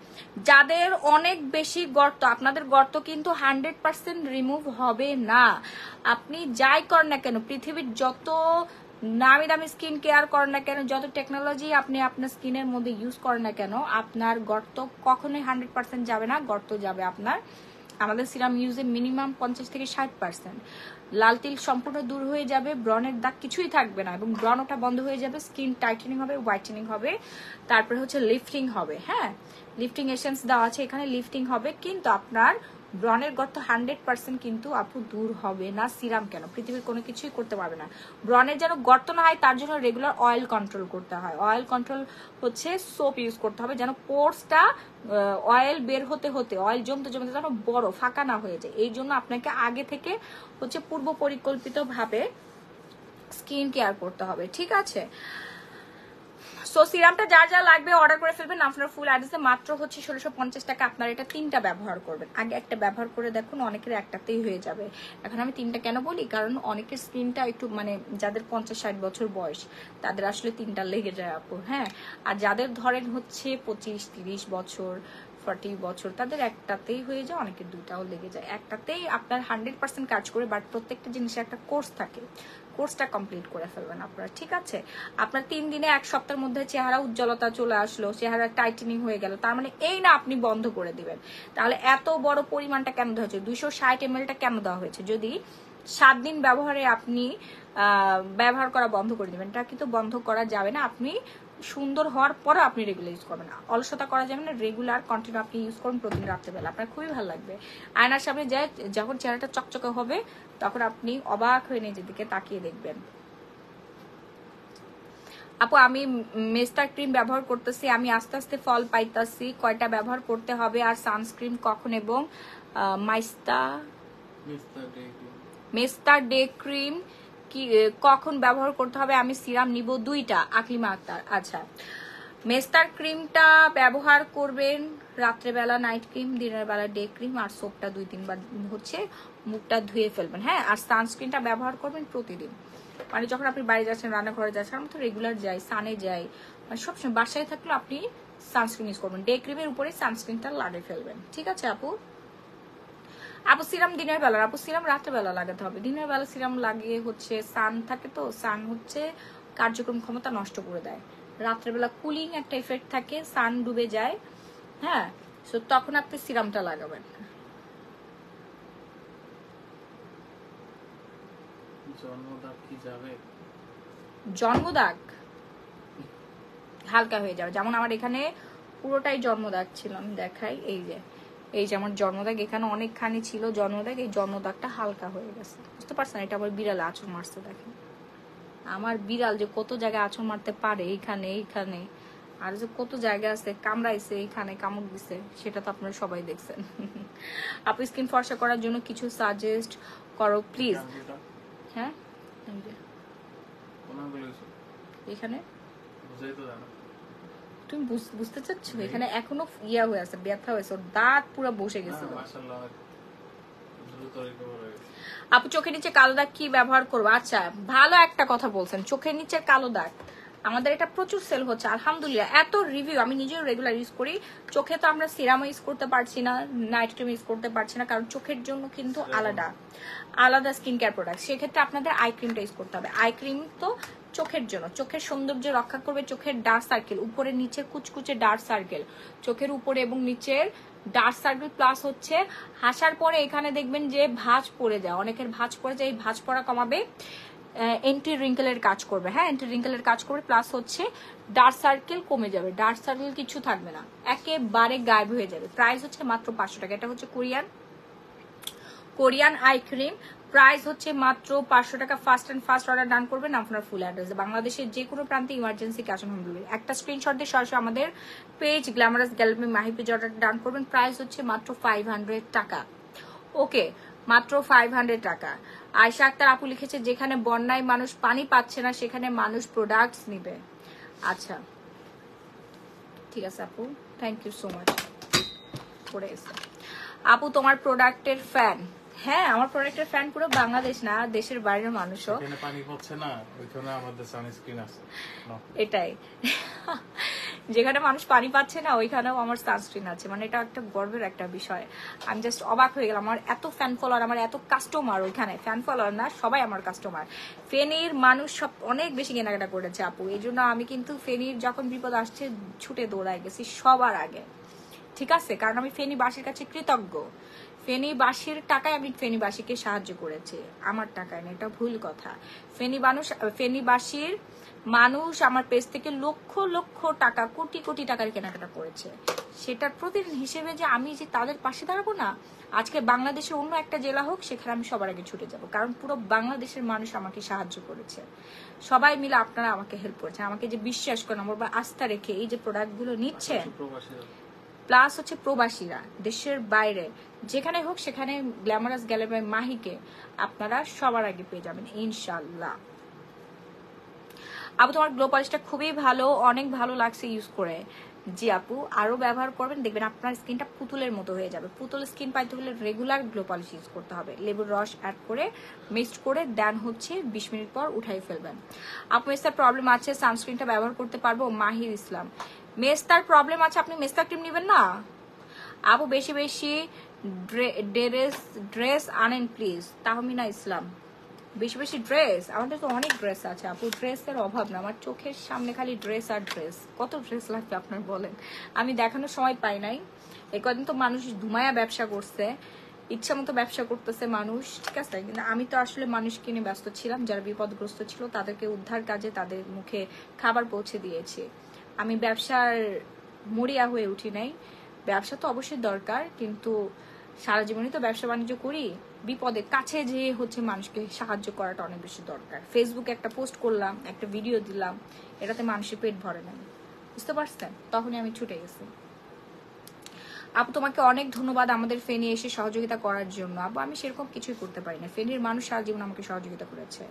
যাদের অনেক বেশি গর্ত, আপনাদের গর্ত কিন্তু 100% রিমুভ হবে না। আপনি যাই করেন না কেন, পৃথিবীর যত নামি দামি স্কিন কেয়ার করেন না কেন, যত টেকনোলজি আপনি আপনার স্কিনের মধ্যে ইউজ করেন না কেন, আপনার গর্ত কখনোই 100% যাবে না। গর্ত যাবে আপনার আমাদের সিরাম ইউজে মিনিমাম 50 থেকে 60%। লাল তিল সম্পূর্ণ দূর হয়ে যাবে, ব্রনের দাগ কিছুই থাকবে না, এবং ব্রন ওটা বন্ধ হয়ে যাবে, স্কিন টাইটেনিং হবে, হোয়াইটেনিং হবে, তারপরে হচ্ছে লিফটিং হবে। হ্যাঁ, লিফটিং এসেন্স দেওয়া আছে এখানে, লিফটিং হবে, কিন্তু আপনার ব্রনের গর্ত 100% কিন্তু আপু দূর হবে না। সিরাম কেন, পৃথিবীর কোনো কিছুই করতে পারবে না। ব্রনের যেন গর্ত না হয় তার জন্য রেগুলার অয়েল কন্ট্রোল করতে হয়। অয়েল কন্ট্রোল হচ্ছে সোপ ইউজ করতে হবে, যেন পোর্সটা অয়েল বের হতে হতে, অয়েল জমতে জমতে যেন বড় ফাঁকা না হয়ে যায়। এই জন্য আপনাকে আগে থেকে হচ্ছে পূর্ব পরিকল্পিত ভাবে স্কিন কেয়ার করতে হবে। ঠিক আছে, সো সিরামটা যা যা লাগবে অর্ডার করে ফেলবেন। আপনার ফুল অ্যাড্রেসে মাত্র হচ্ছে 1650 টাকা। আপনার এটা 3টা ব্যবহার করবেন, আগে একটা ব্যবহার করে দেখুন, অনেকের একটাতেই হয়ে যাবে। এখন আমি 3টা কেন বলি, কারণ অনেকের স্কিনটা একটু মানে যাদের 50-60 বছর বয়স তাদের আসলে 3টা লেগে যায় আপু। হ্যাঁ, আর যাদের ধরেন হচ্ছে 25-30 বছর 40 বছর তাদের একটাতেই হয়ে যায়, অনেকের 2টাও লেগে যায়। একটাতেই আপনার 100% কাজ করে, বাট প্রত্যেকটা জিনিসের একটা কোর্স থাকে, কোর্সটা কমপ্লিট করে ফেলবেন আপনারা। ঠিক আছে, আপনার 3 দিনে 1 সপ্তাহের মধ্যে চেহারা উজ্জ্বলতা চলে আসলো, চেহারা টাইটেনিং হয়ে গেল, তার মানে এই না আপনি বন্ধ করে দিবেন। তাহলে এত বড় পরিমাণটা কেন দেওয়া হয়েছে, 260 ml-টা কেন দেওয়া হয়েছে? যদি 7 দিন ব্যবহারে আপনি ব্যবহার করা বন্ধ করে দিবেন, এটা কিন্তু বন্ধ করা যাবে না। আপনি সুন্দর হওয়ার পরে আপনি রেগুলার ইউজ করবেন, অলসতা করা যাবে না। রেগুলার কন্টিনিউ আপনি ইউজ করুন প্রতিদিন রাত্রেবেলা, আপনার খুবই ভালো লাগবে। আয়নার সামনে যায় যখন চেহারাটা চকচকে হবে, তখন আপনি অবাক হয়ে নিজের দিকে তাকিয়ে দেখবেন। আপু আমি মেস্টার ক্রিম ব্যবহার করতেছি, আমি আস্তে আস্তে ফল পাইতাছি, কয়টা ব্যবহার করতে হবে, আর সানস্ক্রিন কখন, এবং মেস্টার ডে ক্রিম কি কখন ব্যবহার করতে হবে? আমি সিরাম নিব 2টা। আকলিমা আক্তার, আচ্ছা মেস্টার ক্রিমটা ব্যবহার করবেন রাত্রেবেলা নাইট ক্রিম, দিনের বেলা ডে ক্রিম, আর সোপটা 2-3 বার হচ্ছে মুখটা ধুয়ে ফেলবেন। হ্যাঁ, আর সানস্ক্রিনটা ব্যবহার করবেন প্রতিদিন, মানে যখন আপনি বাইরে যাচ্ছেন, রান্নাঘরে যাচ্ছেন, আমি তো রেগুলার যাই, সানে যাই, মানে সবসময় বাসায় থাকলে আপনি সানস্ক্রিন ইউজ করবেন, ডে ক্রিমের উপরে সানস্ক্রিনটা লাগিয়ে ফেলবেন। ঠিক আছে আপু? আপু সিরাম দিনের বেলা, আপু সিরাম রাত্রেবেলা লাগাতে হবে। দিনের বেলা সিরাম লাগিয়ে হচ্ছে সান থাকে, তো সান হচ্ছে কার্যক্রম ক্ষমতা নষ্ট করে দেয়। রাত্রেবেলা কুলিং একটা এফেক্ট থাকে, সান ডুবে যায়। হ্যাঁ, তো তখন আপনি সিরামটা লাগাবেন। জন্মদাগ কি যাবে? জন্মদাগ হালকা হয়ে যাবে, যেমন আমার এখানে পুরোটাই জন্মদাগ ছিল, আমি দেখাই, এই যে আমার জন্মদাগ, এখানে অনেকখানি ছিল জন্মদাগ, এই জন্মদাগটা হালকা হয়ে গেছে, বুঝতে পারছেন? এটা আবার বিড়ালে আঁচড় মারছে, দেখেন আমার বিড়াল যে কত জায়গায় আঁচড় মারতে পারে, এইখানে আর যে কত জায়গা আছে, কামড়াইছে, এইখানে কামড় দিছে, সেটা তো আপনারা সবাই দেখছেন। আপু স্কিন ফর্সা করার জন্য কিছু সাজেস্ট করো প্লিজ। হ্যাঁ এখানে বুঝাই তো জানো। তুমি বুঝতে চাচ্ছ এখানে এখনো ইয়া হয়ে আছে, ব্যথা হয়েছে, ওর দাঁত পুরো বসে গেছে। মাশাআল্লাহ দ্রুত রিকভার হয়ে গেছে। আপু চোখের নিচে কালো দাগ কি ব্যবহার করবো? আচ্ছা ভালো একটা কথা বলছেন, চোখের নিচে কালো দাগ আমাদের এটা প্রচুর সেল হচ্ছে আলহামদুলিল্লাহ। এত রিভিউ, আমি নিজেও রেগুলার ইউজ করি। চোখে তো আমরা সিরামও ইউজ করতে পারছি না, নাইট ক্রিম ইউজ করতে পারছি না, কারণ চোখের জন্য কিন্তু আলাদা আলাদা স্কিন কেয়ার প্রোডাক্ট। সেক্ষেত্রে আপনাদের আই ক্রিমটা ইউজ করতে হবে। আই ক্রিম তো চোখের জন্য, চোখের সৌন্দর্য রক্ষা করবে, চোখের ডার্ক সার্কেল, উপরে নিচে কুচকুচে ডার্ক সার্কেল, চোখের উপরে এবং নিচের ডার্ক সার্কেল, প্লাস হচ্ছে হাসার পরে এখানে দেখবেন যে ভাঁজ পড়ে যায়, অনেকের ভাঁজ পড়ে যায়, এই ভাঁজ পড়া কমাবে, এন্টি রিঙ্কেলের কাজ করবে। হ্যাঁ, এন্টি রিঙ্কেলের কাজ করবে, প্লাস হচ্ছে ডার্ক সার্কেল কমে যাবে, ডার্ক সার্কেল কিছু থাকবে না, একেবারে গায়েব হয়ে যাবে। প্রাইস হচ্ছে মাত্র 500 টাকা। এটা হচ্ছে কোরিয়ান আই ক্রিম, প্রাইস হচ্ছে মাত্র 500 টাকা। First and first order done করবেন আপনার ফুল অ্যাড্রেস, বাংলাদেশের যে কোনো প্রান্তে emergency cash on home delivery. একটা স্ক্রিনশট দিয়ে সরাসরি আমাদের page glamorous gallery Mahi page order done করবেন। প্রাইস হচ্ছে মাত্র 500 টাকা। ওকে, মাত্র 500 টাকা। আয়শা আক্তার আপু লিখেছে যেখানে বন্যায় মানুষ পানি পাচ্ছে না সেখানে মানুষ প্রোডাক্টস নিবে। আচ্ছা ঠিক আছে আপু, থ্যাংক ইউ সো মাচ। পড়ে গেছে আপু তোমার প্রোডাক্টের ফ্যান। হ্যাঁ, আমার প্রোডাক্টের ফ্যান পুরো বাংলাদেশ না, দেশের বাইরের মানুষও। এখানে পানি পড়ছে না, ওইখানে আমাদের সানস্ক্রিন আছে। এটাই যেখানে মানুষ পানি পাচ্ছে না ওইখানেও আমার সানস্ক্রিন আছে, মানে এটা একটা গর্বের একটা বিষয়। আমি জাস্ট অবাক হয়ে গেলাম, আমার এত ফ্যান ফলোয়ার, আমার এত কাস্টমার, ওইখানে ফ্যান ফলোয়ার না সবাই আমার কাস্টমার। ফেনীর মানুষ সব অনেক বেশি কেনাকাটা করেছে আপু, এই জন্য আমি কিন্তু ফেনীর যখন বিপদ আসছে ছুটে দৌড়ায় গেছি সবার আগে, ঠিক আছে? কারণ আমি ফেনীবাসীর কাছে কৃতজ্ঞ। ফেনীবাসীর টাকায় আমি ফেনীবাসীকে সাহায্য করেছি, আমার টাকায় না, এটা ভুল কথা। ফেনীবাসীর মানুষ আমার পেজ থেকে লক্ষ লক্ষ টাকা, কোটি কোটি টাকার কেনাকাটা করেছে, সেটার প্রতিদিন হিসেবে যে আমি যে তাদের পাশে দাঁড়াবো না, আজকে বাংলাদেশের অন্য একটা জেলা হোক সেখানে আমি সবার আগে ছুটে যাব, কারণ পুরো বাংলাদেশের মানুষ আমাকে সাহায্য করেছে, সবাই মিলে আপনারা আমাকে হেল্প করেছেন, আমাকে যে বিশ্বাস করেন, আমার বা আস্থা রেখে এই যে প্রোডাক্টগুলো নিচ্ছেন, প্লাস হচ্ছে প্রবাসীরা দেশের বাইরে যেখানে হোক সেখানে গ্ল্যামারাস গ্যালারি মাহিকে আপনারা সবার আগে পেয়ে যাবেন ইনশাল্লাহ। আপু তোমার গ্লো পলিশটা খুবই ভালো, অনেক ভালো লাগছে ইউজ করে। জি আপু, আরো ব্যবহার করবেন, দেখবেন আপনার স্কিনটা পুতুলের মতো হয়ে যাবে। পুতুল স্কিন পাইতে হলে রেগুলার গ্লো পলিশ ইউজ করতে হবে, লেবুর রস অ্যাড করে মিক্সড করে দেন হচ্ছে 20 মিনিট পর উঠাই ফেলবেন। আপু মেস্তার প্রবলেম আছে, সানস্ক্রিনটা ব্যবহার করতে পারবো? মাহির ইসলাম, মেস্তার প্রবলেম আছে, আপনি মেস্তা ক্রিম নেবেন না আপু, বেশি বেশি ড্রেস আনেন প্লিজ। তাহমিনা ইসলাম, বেশি বেশি ড্রেস, আমাদের তো অনেক ড্রেস আছে আপু, ড্রেসের অভাব না, আমার চোখের সামনে খালি ড্রেস আর ড্রেস, কত ড্রেস লাগবে আপনার বলেন, আমি দেখানোর সময় পাই নাই। এই কদিন তো মানুষ ধুমায়া ব্যবসা করছে, ইচ্ছা মতো ব্যবসা করতেছে মানুষ, ঠিক আছে, কিন্তু আমি তো আসলে মানুষকে নিয়ে ব্যস্ত ছিলাম, যারা বিপদগ্রস্ত ছিল তাদেরকে উদ্ধার কাজে তাদের মুখে খাবার পৌঁছে দিয়েছি, আমি ব্যবসার মরিয়া হয়ে উঠি নাই। ব্যবসা তো অবশ্যই দরকার, কিন্তু সারা জীবনই তো ব্যবসা বাণিজ্য করি, বিপদে কাছে যে হচ্ছে মানুষকে সাহায্য করাটা অনেক বেশি দরকার। ফেসবুকে একটা পোস্ট করলাম, একটা ভিডিও দিলাম, এটাতে মানুষের পেট ভরে নাই, বুঝতে পারছেন? তখনই আমি ছুটে গেছি। আপু তোমাকে অনেক ধন্যবাদ আমাদের ফেনী এসে সহযোগিতা করার জন্য। আপু আমি সেরকম কিছুই করতে পারি না, ফেনীর মানুষ সারা জীবন আমাকে সহযোগিতা করেছে।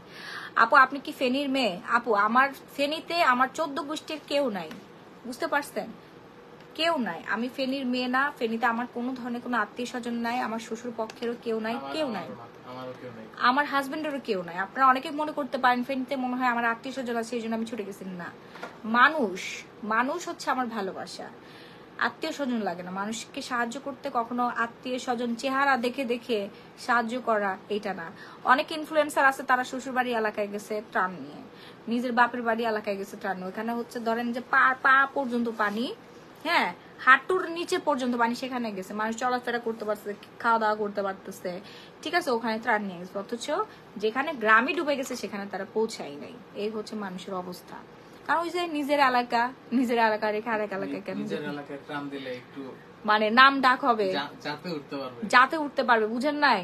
আপু আপনি কি ফেনীর মেয়ে? আপু আমার ফেনীতে আমার 14 গোষ্ঠীর কেউ নাই, বুঝতে পারছেন, কেউ নাই, আমি ফেনীর মেয়ে না, ফেনীতে আমার কোনো ধরনের কোনো আত্মীয় স্বজন নাই, আমার শ্বশুর পক্ষেরও কেউ নাই, কেউ নাই, আমার হাজবেন্ডেরও কেউ নাই। আপনারা অনেকে মনে করতে পারেন ফেনীতে মনে হয় আমার আত্মীয় স্বজন আছে এই জন্য আমি ছুটে গেছি, না, মানুষ হচ্ছে আমার ভালোবাসা, আত্মীয় স্বজন লাগে না। মানুষকে সাহায্য করতে কখনো আত্মীয় স্বজন চেহারা দেখে দেখে সাহায্য করা এটা না। অনেক ইনফ্লুয়েন্সার আছে, তারা শ্বশুর বাড়ি এলাকায় গেছে ত্রাণ নিয়ে, নিজের বাপের বাড়ি এলাকায় গেছে ত্রাণ নিয়ে, ওখানে হচ্ছে ধরেন যে পা পর্যন্ত পানি, হ্যাঁ হাঁটুর নিচে পর্যন্ত পানি, সেখানে গেছে মানুষ চলাফেরা করতে পারতেছে, খাওয়া দাওয়া করতে পারতেছে, ঠিক আছে, ওখানে ত্রাণ নিয়ে গেছে। অথচ যেখানে গ্রামে ডুবে গেছে সেখানে তারা পৌঁছায় নাই। এই হচ্ছে মানুষের অবস্থা, কারণ ওই যে নিজের এলাকা রেখে আরেক এলাকায় কেন মানে নাম ডাক হবে, যাতে উঠতে পারবে, বুঝেন নাই?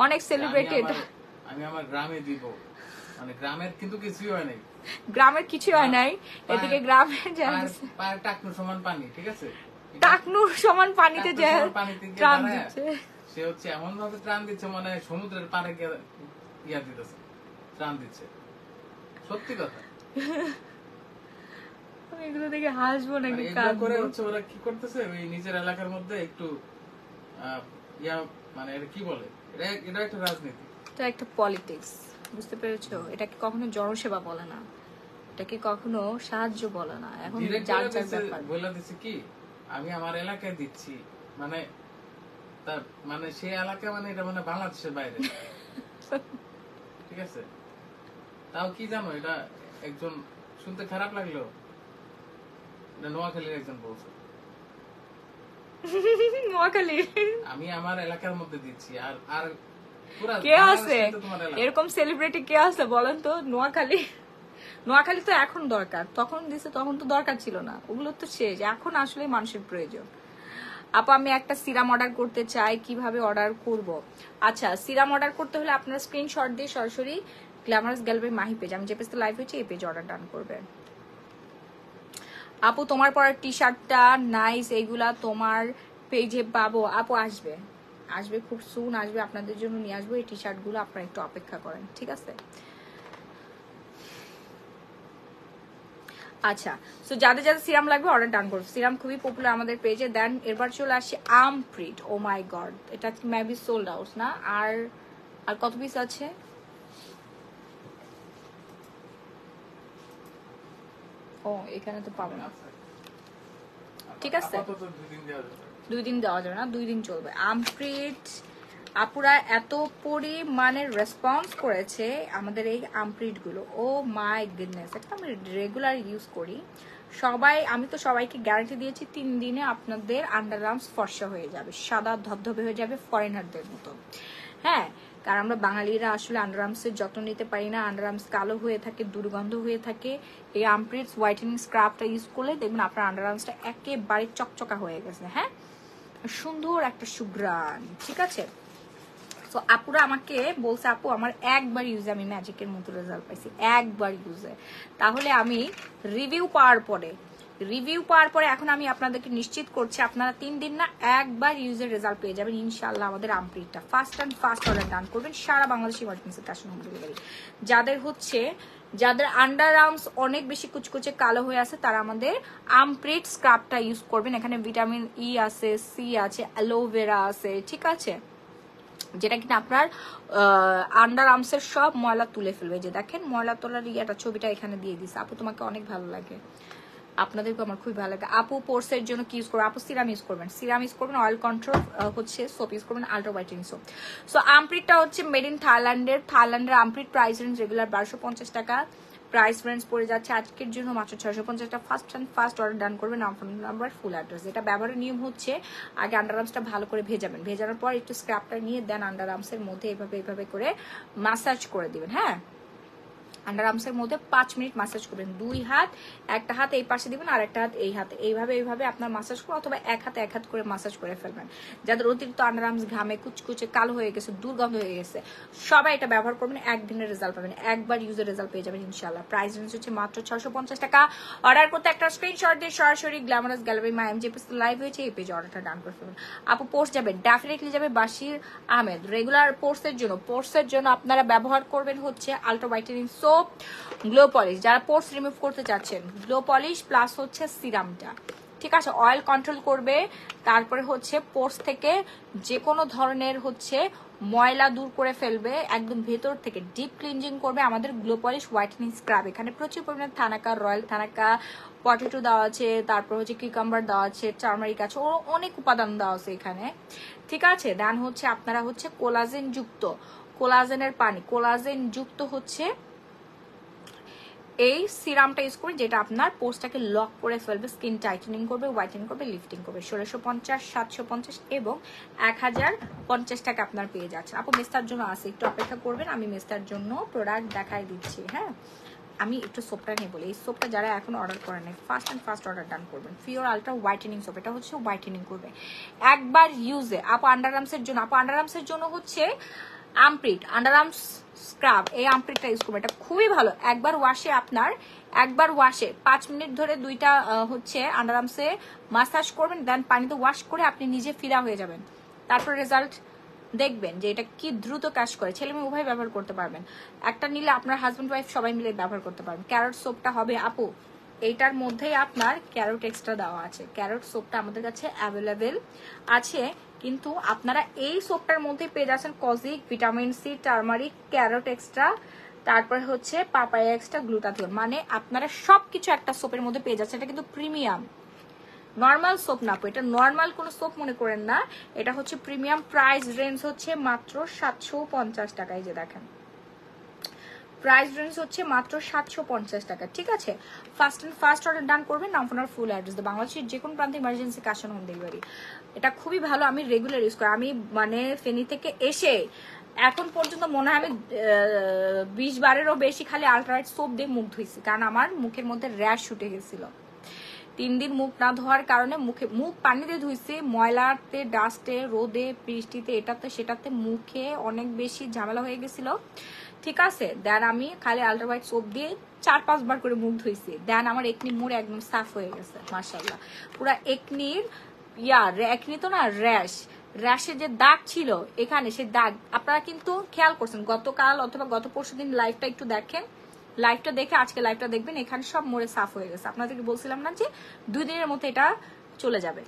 অনেক সেলিব্রিটি আমি আমার গ্রামে দিব, মানে গ্রামের কিন্তু কিছুই হয় নাই, গ্রামের কিছু হয় নাই, এদিকে গ্রামের টাকনুর সমান পানি, ঠিক আছে, টাকনুর সমান পানিতে ত্রাণ দিচ্ছে, সে হচ্ছে এমন ভাবে ত্রাণ দিচ্ছে মানে সমুদ্রের পাড়ে ইয়া দিতেছে, ত্রাণ দিচ্ছে। সত্যি কথা। আমি এগুলো দেখে হাসবো নাকি এগুলো কাঁদবো? করে হচ্ছে ওরা কি করতেছে, ওই নিজের এলাকার মধ্যে একটু ইয়া, মানে এটা কি বলে, এটা একটা রাজনীতি, এটা একটা পলিটিক্স, বুঝতে পেরেছো? এটাকে কখনো জনসেবা বলে না, এটাকে কখনো সাহায্য বলে না। এখন ডিরেক্ট যার যার ব্যাপার। বলে দিচ্ছে কি আমি আমার এলাকায় দিচ্ছি, মানে তার মানে সেই এলাকা মানে এটা মানে বাংলাদেশের বাইরে। ঠিক আছে, তাও কি জানো, এটা একজন শুনতে খারাপ লাগলো, এটা নোয়াখালীর একজন বলছে নোয়াখালী আমি আমার এলাকার মধ্যে দিচ্ছি। আর আর পুরা কে আছে তোমার এলাকা। এরকম সেলিব্রিটি? কে আছে বলেন তো? নোয়াখালী, নোয়াখালী তো এখন দরকার, তখন দিছে তখন তো দরকার ছিল না, ওগুলো তো শেষ, এখন আসলে মানুষের প্রয়োজন। আপু আমি একটা সিরাম অর্ডার করতে চাই, কিভাবে অর্ডার করব? আচ্ছা, সিরাম অর্ডার করতে হলে আপনারা স্ক্রিনশট দিয়ে সরাসরি গ্ল্যামারাস গ্যালারি মাহি পেজ, আমি যে পেজে লাইভ হয়েছে এই পেজ অর্ডার ডান করবেন। আপু তোমার পরার টি শার্টটা নাইস, এইগুলা তোমার পেজে পাবো? আপু আসবে, আসবে খুব সুন আসবে, আপনাদের জন্য নিয়ে আসবো এই টি শার্ট গুলো, আপনারা একটু অপেক্ষা করেন, ঠিক আছে? আচ্ছা, সো যাদের যাদের সিরাম লাগবে অর্ডার ডান করবো। সিরাম খুবই পপুলার আমাদের পেজে। দেন এরবার চলে আসি আমপ্রিট। ও মাই গড, এটা মেবি সোল্ড আউট না? আর আর কত পিস আছে? ও এখানে তো পাবো না, ঠিক আছে, আপাতত 2 দিন দেওয়া যাবে। 2 দিন দেওয়া যাবে না, 2 দিন চলবে। আমপ্রিট আপুরা এত পরিমাণের রেসপন্স করেছে আমাদের এই আমপ্রিট গুলো, ও মাই গুডনেস, একটা আমি রেগুলার ইউজ করি সবাই। আমি তো সবাইকে গ্যারান্টি দিয়েছি 3 দিনে আপনাদের আন্ডারআর্মস ফর্সা হয়ে যাবে, সাদা ধবধবে হয়ে যাবে, ফরেনারদের মতো। হ্যাঁ, কারণ আমরা বাঙালিরা আসলে আন্ডারআর্মসের যত্ন নিতে পারি না, আন্ডারআর্মস কালো হয়ে থাকে, দুর্গন্ধ হয়ে থাকে। এই আমপ্রিটস হোয়াইটেনিং স্ক্রাবটা ইউজ করলে দেখবেন আপনার আন্ডারআর্মসটা একেবারে চকচকা হয়ে গেছে। হ্যাঁ, সুন্দর একটা সুঘ্রাণ, ঠিক আছে? তো আপুরা আমাকে বলছে আপু আমার একবার ইউজে আমি ম্যাজিকের মতো রেজাল্ট পাইছি, একবার ইউজে। তাহলে আমি রিভিউ পাওয়ার পরে এখন আমি আপনাদেরকে নিশ্চিত করছি আপনারা 3 দিন না একবার ইউজের রেজাল্ট পেয়ে যাবেন ইনশাআল্লাহ। আমাদের আমপ্রিটটা fast and fast order done করবেন, সারা Bangladeshi emergency cash on home delivery. যাদের আন্ডার আর্মস অনেক বেশি কুচকুচে কালো হয়ে আছে তারা আমাদের আমপ্রিট স্ক্রাবটা ইউজ করবেন। এখানে ভিটামিন ই আছে, সি আছে, অ্যালোভেরা আছে, ঠিক আছে, যেটা কিনা আপনার আন্ডার আর্মসের সব ময়লা তুলে ফেলবে। যে দেখেন ময়লা তোলার একটা ছবিটা এখানে দিয়ে দিছে। আপু তোমাকে অনেক ভালো লাগে, আপনাদেরকে আমার খুবই ভালো লাগে। আপু পোর্সের জন্য কি ইউজ করবেন? আপু সিরাম ইউজ করবেন, সিরাম ইউজ করবেন, অয়েল কন্ট্রোল হচ্ছে সোপ ইউজ করবেন, আল্ট্রা হোয়াইটেনিং সোপ। সো আমপ্রিটটা হচ্ছে মেড ইন থাইল্যান্ডের আমপ্রিট প্রাইস রেঞ্জ রেগুলার 1250 টাকা, প্রাইস রেঞ্জ পড়ে যাচ্ছে আজকের জন্য মাত্র 650 টাকা। Fast and fast order done করবেন, নাম্বার ফুল অ্যাড্রেস। এটা ব্যবহারের নিয়ম হচ্ছে আগে আন্ডারআর্মসটা ভালো করে ভেজাবেন, ভেজানোর পর একটু স্ক্রাবটা নিয়ে দেন আন্ডারআর্মসের মধ্যে এইভাবে করে মাসাজ করে দিবেন। হ্যাঁ, আন্ডারআর্মসের মধ্যে 5 মিনিট মাসাজ করবেন। 2 হাত, একটা হাত এই পাশে দিবেন আর একটা হাত এই হাতে, এইভাবে আপনার মাসাজ করুন, অথবা এক হাত করে মাসাজ করে ফেলবেন। যাদের অতিরিক্ত আন্ডারআর্মস ঘামে কুচকুচে কালো হয়ে গেছে, দুর্গন্ধ হয়ে গেছে, সবাই এটা ব্যবহার করবেন, একদিনের রেজাল্ট পাবেন, একবার ইউজের রেজাল্ট পেয়ে যাবেন ইনশাআল্লাহ। প্রাইস রেঞ্জ হচ্ছে মাত্র 650 টাকা। অর্ডার করতে একটা স্ক্রিনশট দিয়ে সরাসরি গ্ল্যামারাস গ্যালারি মাই এম যে পেজ লাইভ হয়েছে এই পেজে অর্ডারটা ডান করে ফেলবেন। আপু পোস্ট যাবে, ডেফিনেটলি যাবে বাশির আহমেদ। রেগুলার পোস্টের জন্য আপনারা ব্যবহার করবেন হচ্ছে ultra whitening soap, glow polish. যারা পোর্স রিমুভ করতে চাচ্ছেন, গ্লো পলিশ প্লাস হচ্ছে সিরামটা, ঠিক আছে, অয়েল কন্ট্রোল করবে, তারপরে হচ্ছে পোর্স থেকে যে কোনো ধরনের হচ্ছে ময়লা দূর করে ফেলবে, একদম ভেতর থেকে ডিপ ক্লিনজিং করবে আমাদের গ্লো পলিশ হোয়াইটেনিং স্ক্রাব। এখানে প্রচুর পরিমাণে থানাকা, রয়্যাল থানাকা, পটেটো দেওয়া আছে, তারপর হচ্ছে কিউকাম্বার দেওয়া আছে, টারমারিক আছে, ও অনেক উপাদান দেওয়া আছে এখানে, ঠিক আছে। দেন হচ্ছে আপনারা হচ্ছে কোলাজেনের পানি, কোলাজেন যুক্ত হচ্ছে এই সিরামটা ইউজ করি, যেটা আপনার পোস্টটাকে লক করে ফেলবে, স্কিন টাইটেনিং করবে, হোয়াইটেনিং করবে, লিফটিং করবে। 1650, 750 এবং 1050 টাকা আপনার পেয়ে যাচ্ছেন। আপু মেস্তার জন্য আছে, একটু অপেক্ষা করবেন, আমি মেস্তার জন্য প্রোডাক্ট দেখাই দিচ্ছি। হ্যাঁ, আমি একটু সোপটা নিয়ে বলি, এই সোপটা যারা এখন অর্ডার করে নেয় fast and fast order done করবেন। পিওর আল্ট্রা হোয়াইটেনিং সোপ, এটা হচ্ছে হোয়াইটেনিং করবে একবার ইউজে। আপু আন্ডারআর্মসের জন্য হচ্ছে আমপ্রিট আন্ডারআর্মস স্ক্রাব, এই আমপ্রিটটা ইউজ করবেন, এটা খুবই ভালো। একবার ওয়াশে 5 মিনিট ধরে 2টা হচ্ছে আন্ডারআর্মসে মাসাজ করবেন, দেন পানিতে ওয়াশ করে আপনি নিজে ফিরা হয়ে যাবেন, তারপর রেজাল্ট দেখবেন যে এটা কি দ্রুত কাজ করে, ছেলে মেয়ে উভয় ব্যবহার করতে পারবেন। একটা নিলে আপনার হাজব্যান্ড ওয়াইফ সবাই মিলে ব্যবহার করতে পারবেন। ক্যারট সোপটা হবে আপু এইটার মধ্যেই আপনার ক্যারট এক্সট্রা দেওয়া আছে। ক্যারট সোপটা আমাদের কাছে অ্যাভেলেবেল আছে, কিন্তু আপনারা এই সোপটার মধ্যে পেয়ে যাচ্ছেন kojic, vitamin C, turmeric, carrot extra, তারপরে হচ্ছে পাপায়া এক্সট্রা, গ্লুটাথিয়ন, মানে আপনারা সবকিছু একটা সোপের মধ্যে পেয়ে যাচ্ছেন। এটা কিন্তু প্রিমিয়াম, নর্মাল সোপ না আপু, এটা নর্মাল কোনো সোপ মনে করেন না, এটা হচ্ছে প্রিমিয়াম। প্রাইস রেঞ্জ হচ্ছে মাত্র 750 টাকায়, যে দেখেন প্রাইস রেঞ্জ হচ্ছে মাত্র 750 টাকা। ঠিক আছে, ফার্স্ট অর্ডার ডান করবেন, নাম ফোন আর ফুল অ্যাড্রেস, বাংলাদেশের যে কোনো প্রান্তে emergency cash on home delivery. এটা খুবই ভালো, আমি রেগুলার ইউজ করি। আমি মানে ফেনী থেকে এসে এখন পর্যন্ত মনে হয় আমি 20 বারেরও বেশি খালি আল্ট্রারাইট সোপ দিয়ে মুখ ধুইছি, কারণ আমার মুখের মধ্যে র্যাশ উঠে গেছিল। 3 দিন মুখ না ধোয়ার কারণে মুখ পানিতে ধুইছি, ময়লাতে, ডাস্টে, রোদে, বৃষ্টিতে, এটাতে সেটাতে মুখে অনেক বেশি ঝামেলা হয়ে গেছিল। ঠিক আছে, দেন আমি খালি আল্ট্রাভাইট সোপ দিয়ে 4-5 বার করে মুখ ধুইছি, দেন আমার একনি মুখ একদম সাফ হয়ে গেছে মাশাআল্লাহ। পুরা একনির একনি তো না, র্যাশের যে দাগ ছিল এখানে, সে দাগ আপনারা কিন্তু খেয়াল করছেন। গতকাল অথবা গত পরশুদিন লাইভটা একটু দেখেন, লাইভটা দেখে আজকে লাইভটা দেখবেন, এখানে সব মোড়ে সাফ হয়ে গেছে। আপনাদেরকে বলছিলাম না যে 2 দিনের মধ্যে এটা চলে যাবে।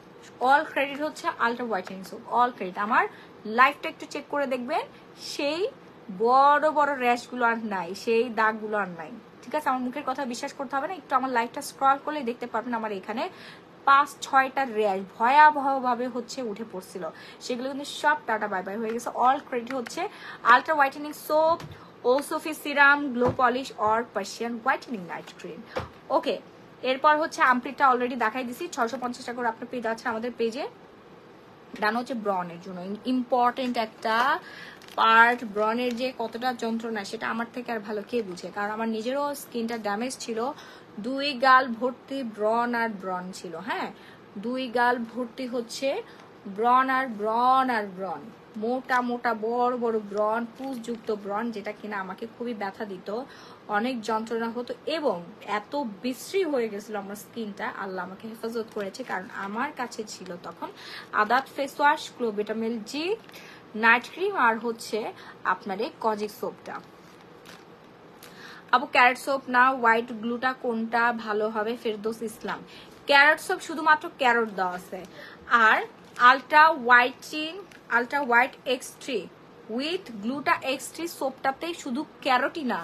অল ক্রেডিট হচ্ছে ultra whitening soap, all credit. আমার লাইভটা একটু চেক করে দেখবেন, সেই বড় বড় র্যাশ গুলো আর নাই, সেই দাগ গুলো আর নাই। ঠিক আছে, আমার মুখের কথা বিশ্বাস করতে হবে না, একটু আমার লাইভটা স্ক্রল করলে দেখতে পারবেন আমার এখানে 5-6টা র্যাশ ভয়াবহ ভাবে হচ্ছে উঠে পড়ছিল, সেগুলো কিন্তু সব টাটা বাই বাই হয়ে গেছে। অল ক্রেডিট হচ্ছে আল্ট্রা হোয়াইটেনিং সোপ, ওসোফি serum, glow polish or Persian whitening night cream. Okay, এরপর হচ্ছে আমপ্রিটটা অলরেডি দেখাই দিছি, 650 টাকা করে আপনি পেয়ে যাচ্ছেন আমাদের পেজে। ডান হচ্ছে ব্রনের জন্য ইম্পর্টেন্ট একটা পার্ট। ব্রনের যে কতটা যন্ত্রণা সেটা আমার থেকে আর ভালো কে বুঝে, কারণ আমার নিজেরও স্কিনটা ড্যামেজ ছিল, 2 গাল ভর্তি ব্রন আর ব্রন ছিল। হ্যাঁ, 2 গাল ভর্তি হচ্ছে ব্রন আর ব্রন আর ব্রন, মোটা মোটা বড় বড় ব্রন, পুষযুক্ত ব্রন, যেটা কিনা আমাকে খুবই ব্যথা দিত, অনেক যন্ত্রণা হতো এবং এত বিশ্রী হয়ে গেছিল আমার স্কিনটা। আল্লাহ আমাকে হেফাজত করেছে, কারণ আমার কাছে ছিল তখন আদাত ফেস ওয়াশ, ক্লোবেটামেল জি, নাইট ক্রিম আর হচ্ছে আপনার এই কজিক সোপটা। আপু ক্যারট সোপ না হোয়াইট গ্লুটা কোনটা ভালো হবে? ফেরদৌস ইসলাম, ক্যারট সোপ শুধুমাত্র ক্যারট দেওয়া আছে, আর ultra white X3 with gluta X3 সোপটাতে শুধু ক্যারটই না,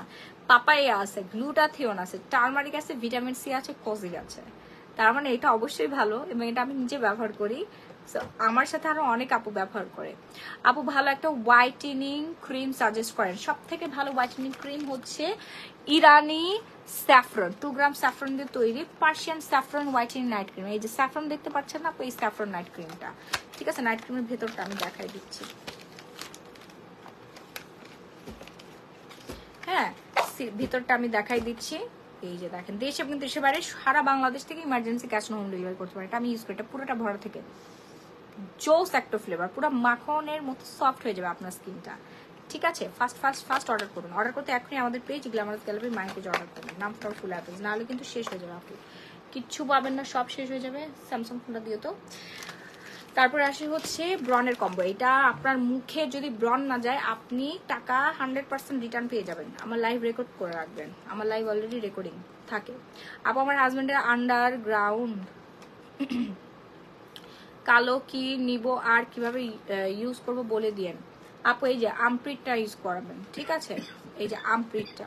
পাপায়া আছে, গ্লুটাথিয়ন আছে, টার্মারিক আছে, ভিটামিন সি আছে, কজিক আছে। তার মানে এটা অবশ্যই ভালো এবং এটা আমি নিজে ব্যবহার করি, আমার সাথে আরো অনেক আপু ব্যবহার করে। আপু ভালো একটা হোয়াইটেনিং ক্রিম সাজেস্ট করেন? সব থেকে ভালো হোয়াইটেনিং ক্রিম হচ্ছে ইরানি স্যাফরন, 2 গ্রাম স্যাফরন দিয়ে তৈরি Persian saffron whitening night cream. এই যে স্যাফরন দেখতে পাচ্ছেন না আপু, এই স্যাফরন নাইট ক্রিমটা। ঠিক আছে, নাইট ক্রিমের ভেতরটা আমি দেখাই দিচ্ছি। হ্যাঁ, ভিতরটা আমি দেখাই দিচ্ছি। এই যে দেখেন, দেশ এবং দেশের বাইরে সারা বাংলাদেশ থেকে emergency cash on home delivery করতে পারে। এটা আমি ইউজ করি, এটা পুরোটা ভরা থেকে জোস একটা ফ্লেভার, পুরো মাখনের মতো সফট হয়ে যাবে আপনার স্কিনটা। ঠিক আছে, ফার্স্ট অর্ডার করুন। অর্ডার করতে এখনই আমাদের page glamorous gallery my page order করবেন, নামটা ফুল অ্যাড্রেস, নাহলে কিন্তু শেষ হয়ে যাবে আপু, কিচ্ছু পাবেন না, সব শেষ হয়ে যাবে। স্যামসাং ফোনটা দিয়ে তো। তারপরে আসে হচ্ছে ব্রনের কম্বো। এটা আপনার মুখে যদি ব্রন না যায় আপনি টাকা 100% রিটার্ন পেয়ে যাবেন। আমার লাইভ রেকর্ড করে রাখবেন, আমার লাইভ অলরেডি রেকর্ডিং থাকে। আপু আমার হাজবেন্ডের আন্ডারগ্রাউন্ড কালো কি নিব আর কিভাবে ইউজ করব বলে দিয়েন আপু। এই যে আমপ্রিটটা ইউজ করাবেন, ঠিক আছে, এই যে আমপ্রিটটা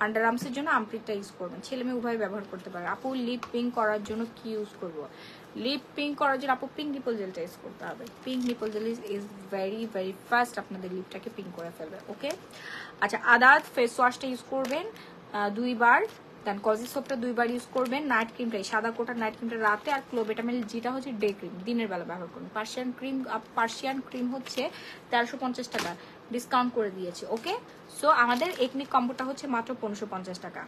আন্ডার আর্মসের জন্য আমপ্রিটটা ইউজ করবেন, ছেলে মেয়ে উভয় ব্যবহার করতে পারে। আপু লিপ পিঙ্ক করার জন্য কি ইউজ করব? লিপ পিঙ্ক করার জন্য আপু পিঙ্ক নিপল জেলটা ইউজ করতে হবে। Pink nipple gel is very very fast আপনাদের লিপটাকে পিঙ্ক করে ফেলবে। ওকে, আচ্ছা, আদাত ফেস ওয়াশটা ইউজ করবেন 2 বার, দেন কজি সোপটা 2 বার ইউজ করবেন, নাইট ক্রিমটা সাদা কোটার নাইট ক্রিমটা রাতে, আর ক্লোবেটামেল যেটা হচ্ছে ডে ক্রিম দিনের বেলা ব্যবহার করুন। পার্সিয়ান ক্রিম হচ্ছে 1350 টাকা, ডিসকাউন্ট করে দিয়েছে। ওকে, সো আমাদের একনিক কম্বোটা হচ্ছে মাত্র 1550 টাকা।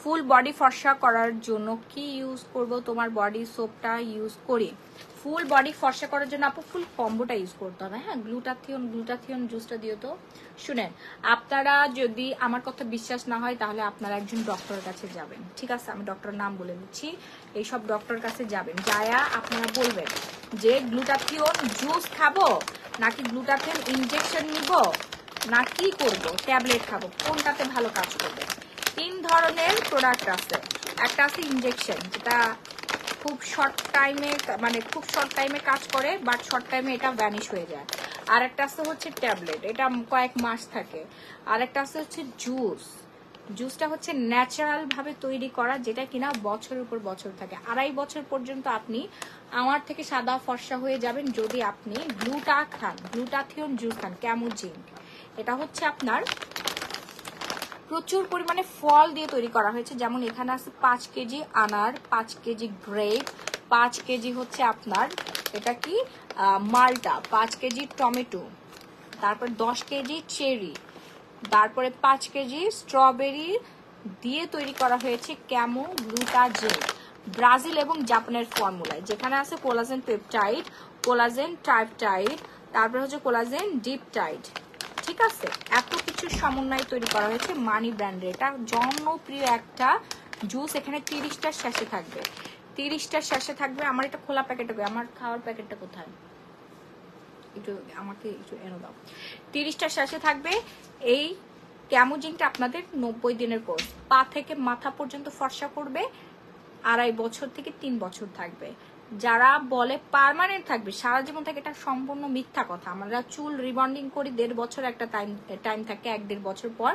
ফুল বডি ফর্সা করার জন্য কি ইউজ করব? তোমার বডি সোপটা ইউজ করি। ফুল বডি ফর্সা করার জন্য আপু ফুল কম্বোটা ইউজ করতে হবে। হ্যাঁ, গ্লুটাথিয়ন জুসটা দিও তো। শুনেন, আপনারা যদি আমার কথা বিশ্বাস না হয় তাহলে আপনারা একজন ডক্টরের কাছে যাবেন। ঠিক আছে, আমি ডক্টরের নাম বলে দিচ্ছি, এইসব ডক্টরের কাছে যাবেন, যায়া আপনারা বলবেন যে গ্লুটাথিয়ন জুস খাবো নাকি গ্লুটাথিয়ন ইনজেকশন নিব, না কি করবো, ট্যাবলেট খাবো, কোনটাতে ভালো কাজ করবে? 3 ধরনের প্রোডাক্ট আছে। একটা আছে ইনজেকশন, যেটা খুব শর্ট টাইমে, মানে খুব শর্ট টাইমে কাজ করে, বাট শর্ট টাইমে এটা ভ্যানিশ হয়ে যায়। আর একটা আছে হচ্ছে ট্যাবলেট, এটা কয়েক মাস থাকে। আর একটা আছে হচ্ছে জুস। জুসটা হচ্ছে ন্যাচারাল ভাবে তৈরি করা, যেটা কিনা বছরের উপর বছর থাকে। 2.5 বছর পর্যন্ত আপনি আমার থেকে সাদা ফর্সা হয়ে যাবেন যদি আপনি গ্লুটা খান, গ্লুটাথিয়ন জুস খান, ক্যামোজিন। এটা হচ্ছে আপনার প্রচুর পরিমাণে ফল দিয়ে তৈরি করা হয়েছে। যেমন এখানে আছে 5 কেজি আনার, 5 কেজি গ্রেপ, 5 কেজি হচ্ছে আপনার এটা কি মালটা, 5 কেজি টমেটো, তারপর 10 কেজি চেরি, তারপরে 5 কেজি স্ট্রবেরি দিয়ে তৈরি করা হয়েছে ক্যামো গ্লুটাজেন, ব্রাজিল এবং জাপানের ফর্মুলায়, যেখানে আছে কোলাজেন পেপটাইড, কোলাজেন টাইপটাইড, তারপরে হচ্ছে কোলাজেন ডিপটাইড। ঠিক আছে, এত কিছু সমন্বয়ে তৈরি করা হয়েছে মানি ব্র্যান্ডের। এটা জনপ্রিয় একটা জুস। এখানে 30টার শেষে থাকবে, 30টার শেষে থাকবে। আমার এটা খোলা প্যাকেটটা, আমার খাওয়ার প্যাকেটটা কোথায়, একটু আমাকে একটু এনে দাও। 30টার শেষে থাকবে এই ক্যামোজিনটা। আপনাদের 90 দিনের কোর্স, পা থেকে মাথা পর্যন্ত ফর্সা করবে, 2.5 বছর থেকে 3 বছর থাকবে। যারা বলে পার্মানেন্ট থাকবে, সারা জীবন থাকে, এটা সম্পূর্ণ মিথ্যা কথা। আমরা চুল রিবন্ডিং করি 1.5 বছর, একটা টাইম থাকে, 1-1.5 বছর পর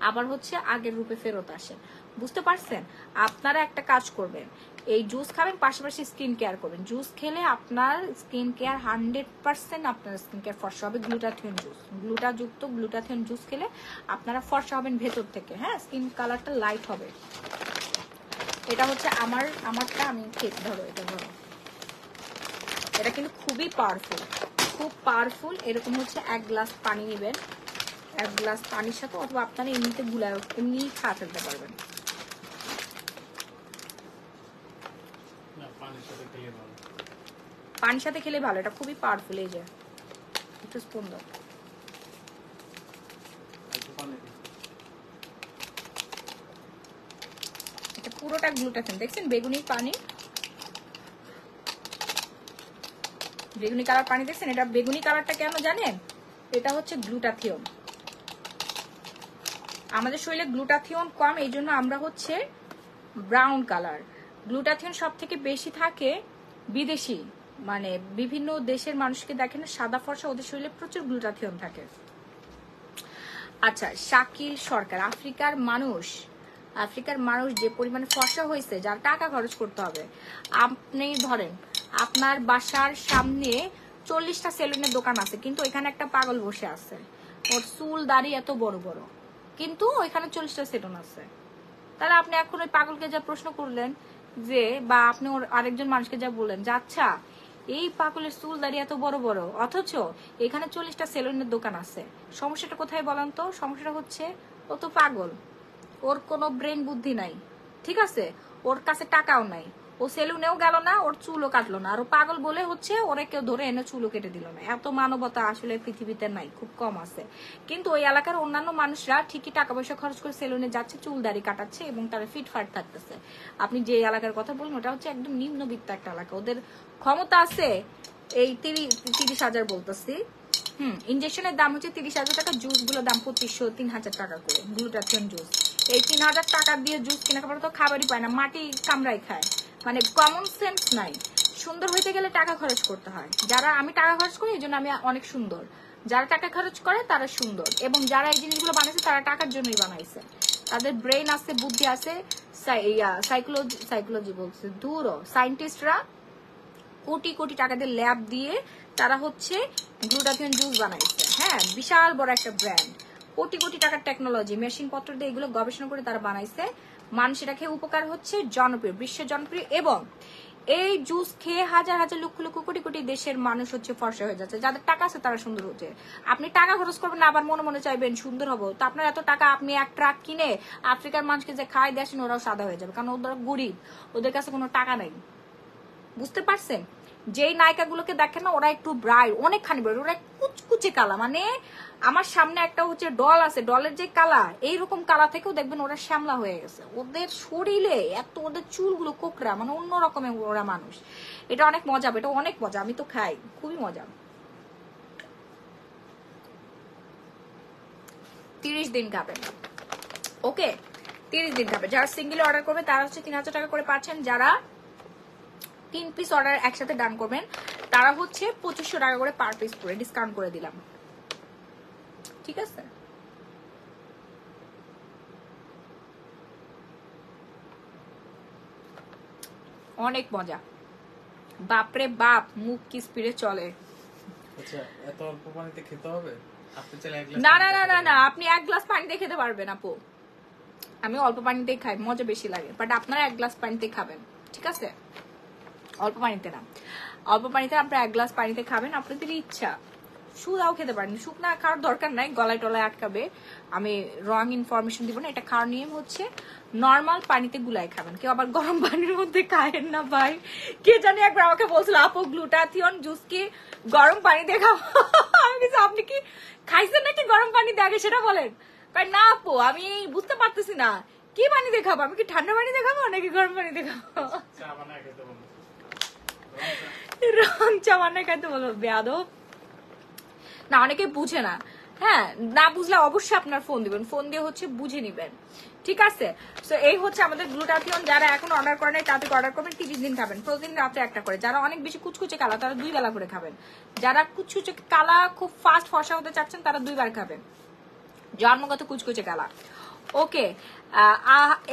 আবার হচ্ছে আগের রূপে ফেরত আসে। বুঝতে পারছেন? আপনারা একটা কাজ করবেন, এই জুস খাবেন, পাশাপাশি স্কিন কেয়ার করবেন। জুস খেলে আপনার স্কিন কেয়ার 100% আপনার স্কিন কেয়ার ফর্সা হবে। গ্লুটাথিয়ন জুস, গ্লুটাযুক্ত গ্লুটাথিয়ন জুস খেলে আপনারা ফর্সা হবেন ভেতর থেকে। হ্যাঁ, স্কিন কালারটা লাইট হবে। এটা হচ্ছে আমারটা আমি খেতে, ধরো এটা, ধরো এটা কিন্তু খুবই পাওয়ারফুল, খুব পাওয়ারফুল। এরকম হচ্ছে 1 গ্লাস পানি নেবেন, 1 গ্লাস পানির সাথে, অথবা আপনারা এমনিতে গুলায় এমনি খাওয়া ফেলতে পারবেন। পানির সাথে খেলে ভালো, এটা খুবই পাওয়ারফুল। এই যে একটু স্পুন দাও, এটা পুরোটা গ্লুটাথিয়ন। দেখছেন বেগুনি পানি, বেগুনি কালার পানি দেখছেন? এটা বেগুনি কালারটা কেন জানেন? এটা হচ্ছে গ্লুটাথিয়ন। আমাদের শরীরে গ্লুটাথিয়ন কম, এই জন্য আমরা হচ্ছে ব্রাউন কালার। গ্লুটাথিয়ন সব থেকে বেশি থাকে বিদেশি, মানে বিভিন্ন দেশের মানুষকে দেখেন সাদা ফর্সা, ওদের শরীরে প্রচুর গ্লুটাথিয়ন থাকে। আচ্ছা, শাকিল সরকার, আফ্রিকার মানুষ যে পরিমাণে ফর্সা হয়েছে, যার টাকা খরচ করতে হবে। আপনি ধরেন আপনার বাসার সামনে 40টা সেলুনের দোকান আছে, কিন্তু ওইখানে একটা পাগল বসে আছে, ওর চুল দাড়ি এত বড় বড়, কিন্তু ওইখানে 40টা সেলুন আছে। তাহলে আপনি এখন ওই পাগলকে যা প্রশ্ন করলেন যে, বা আপনি ওর আরেকজন মানুষকে যা বললেন যে আচ্ছা এই পাগলের চুল দাঁড়িয়ে এত বড় বড়, অথচ এখানে 40টা সেলুনের দোকান আছে, সমস্যাটা কোথায় বলেন তো? সমস্যাটা হচ্ছে ও তো পাগল, ওর কোনো ব্রেন বুদ্ধি নাই, ঠিক আছে? ওর কাছে টাকাও নাই, ও সেলুনেও গেল না, ওর চুলও কাটলো না, আর ও পাগল বলে হচ্ছে ওরে কেউ ধরে এনে চুলও কেটে দিল না। এত মানবতা আসলে পৃথিবীতে নাই, খুব কম আছে। কিন্তু ওই এলাকার অন্যান্য মানুষরা ঠিকই টাকা পয়সা খরচ করে সেলুনে যাচ্ছে, চুল দাড়ি কাটাচ্ছে এবং তারা ফিটফাট থাকতেছে। আপনি যে এলাকার কথা বলুন, ওটা হচ্ছে একদম নিম্নবিত্ত একটা এলাকা, ওদের ক্ষমতা আছে। এই 30,000 বলতেছি, ইনজেকশনের দাম হচ্ছে 30,000 টাকা, জুস গুলোর দাম 2,500-3,000 টাকা করে। গ্লুটাথিয়ন জুস, এই 3,000 টাকা দিয়ে জুস কিনা খাবার তো খাবারই পায় না, মাটি কামড়াই খায়। মানে কমন সেন্স নাই। সুন্দর হইতে গেলে টাকা খরচ করতে হয়। যারা, আমি টাকা খরচ করি এই জন্য আমি অনেক সুন্দর, যারা টাকা খরচ করে তারা সুন্দর, এবং যারা এই জিনিসগুলো বানাইছে তারা টাকার জন্যই বানাইছে, তাদের ব্রেন আছে, বুদ্ধি আছে। সাইকোলজি বলছে দূরও, সায়েন্টিস্টরা কোটি কোটি টাকা দিয়ে ল্যাব দিয়ে তারা হচ্ছে গ্লুটাথিয়ন জুস বানাইছে। হ্যাঁ, বিশাল বড় একটা ব্র্যান্ড, কোটি কোটি টাকার টেকনোলজি, মেশিন পত্র দিয়ে এগুলো গবেষণা করে তারা বানাইছে। মানুষেরা খেয়ে উপকার হচ্ছে, জনপ্রিয়, বিশ্ব জনপ্রিয়। এবং এই জুস খেয়ে হাজার হাজার লক্ষ লক্ষ কোটি কোটি দেশের মানুষ হচ্ছে ফর্সা হয়ে যাচ্ছে। যাদের টাকা আছে তারা সুন্দর হচ্ছে। আপনি টাকা খরচ করবেন না, আবার মনে মনে চাইবেন সুন্দর হবো, তো আপনার এত টাকা, আপনি এক ট্রাক কিনে আফ্রিকার মানুষকে যে খাই দেন, ওরাও সাদা হয়ে যাবে, কারণ ওরা গরিব, ওদের কাছে কোনো টাকা নেই। বুঝতে পারছেন? যেই নায়িকাগুলোকে দেখেন না, ওরা একটু ব্রাইট, অনেকখানি ব্রাইট, ওরা কুচকুচে কালা, মানে আমার সামনে একটা হচ্ছে ডল আছে, ডলের যে কালা, এইরকম কালা থেকেও দেখবেন ওরা শ্যামলা হয়ে গেছে। ওদের শরীরে এত, ওদের চুলগুলো কোকড়া, মানে অন্য রকমের ওরা মানুষ। এটা অনেক মজা, এটা অনেক মজা, আমি তো খাই, খুবই মজা। 30 দিন খাবেন। ওকে, 30 দিন খাবে। যারা সিঙ্গেল অর্ডার করবে তারা হচ্ছে 3000 টাকা করে পাচ্ছেন। যারা 3 পিস অর্ডার একসাথে ডান করবেন তারা হচ্ছে 2500 টাকা করে পার পিস করে ডিসকাউন্ট করে দিলাম। ঠিক আছে, অনেক মজা। বাপরে বাপ, মুখ কি স্পিডে চলে। আচ্ছা, এত অল্প পানিতে খেতে হবে? আপনি চাইলে এক গ্লাস না না না না না, আপনি 1 গ্লাস পানিতে খেতে পারবেন আপু। আমি অল্প পানিতেই খাই, মজা বেশি লাগে, বাট আপনারা 1 গ্লাস পানিতে খাবেন। ঠিক আছে, অল্প পানিতে না, অল্প পানিতে আপনারা 1 গ্লাস পানিতে খাবেন, আপনাদের ইচ্ছা। শুকনাও খেতে পারেন, শুকনা খাওয়ার দরকার নাই, গলায় টলায় আটকাবে। আমি রং ইনফরমেশন দিব না। এটা খাওয়ার নিয়ম হচ্ছে নর্মাল পানিতে গুলাই খাবেন, কেউ আবার গরম পানির মধ্যে খায়েন না ভাই। কে জানি একবার আমাকে বলছিল আপু গ্লুটাথিয়ন জুস কি গরম পানিতে খাবো। আমি বলছি আপনি কি খাইছেন নাকি গরম পানিতে, আগে সেটা বলেন। কারণ না আপু, আমি বুঝতে পারতেছি না কি পানিতে খাবো, আমি কি ঠান্ডা পানিতে খাবো নাকি গরম পানিতে খাবো। চা বানায় খেতে বলবো। রং চা বানায় খাইতে বলবো, বেয়াদব। না, অনেকে বুঝে না। হ্যাঁ, না বুঝলে অবশ্যই আপনার ফোন দিবেন, ফোন দিয়ে হচ্ছে বুঝে নিবেন। ঠিক আছে, তো এই হচ্ছে আমাদের গ্লুটাথিয়ন। যারা এখন অর্ডার করেন তাতে অর্ডার করবেন, 30 দিন খাবেন, প্রতিদিন রাতে একটা করে। যারা অনেক বেশি কুচকুচে কালা তারা 2 বেলা করে খাবেন। যারা কুচকুচে কালা খুব ফাস্ট ফর্সা হতে চাচ্ছেন তারা 2 বার খাবেন, জন্মগত কুচকুচে কালা। ওকে,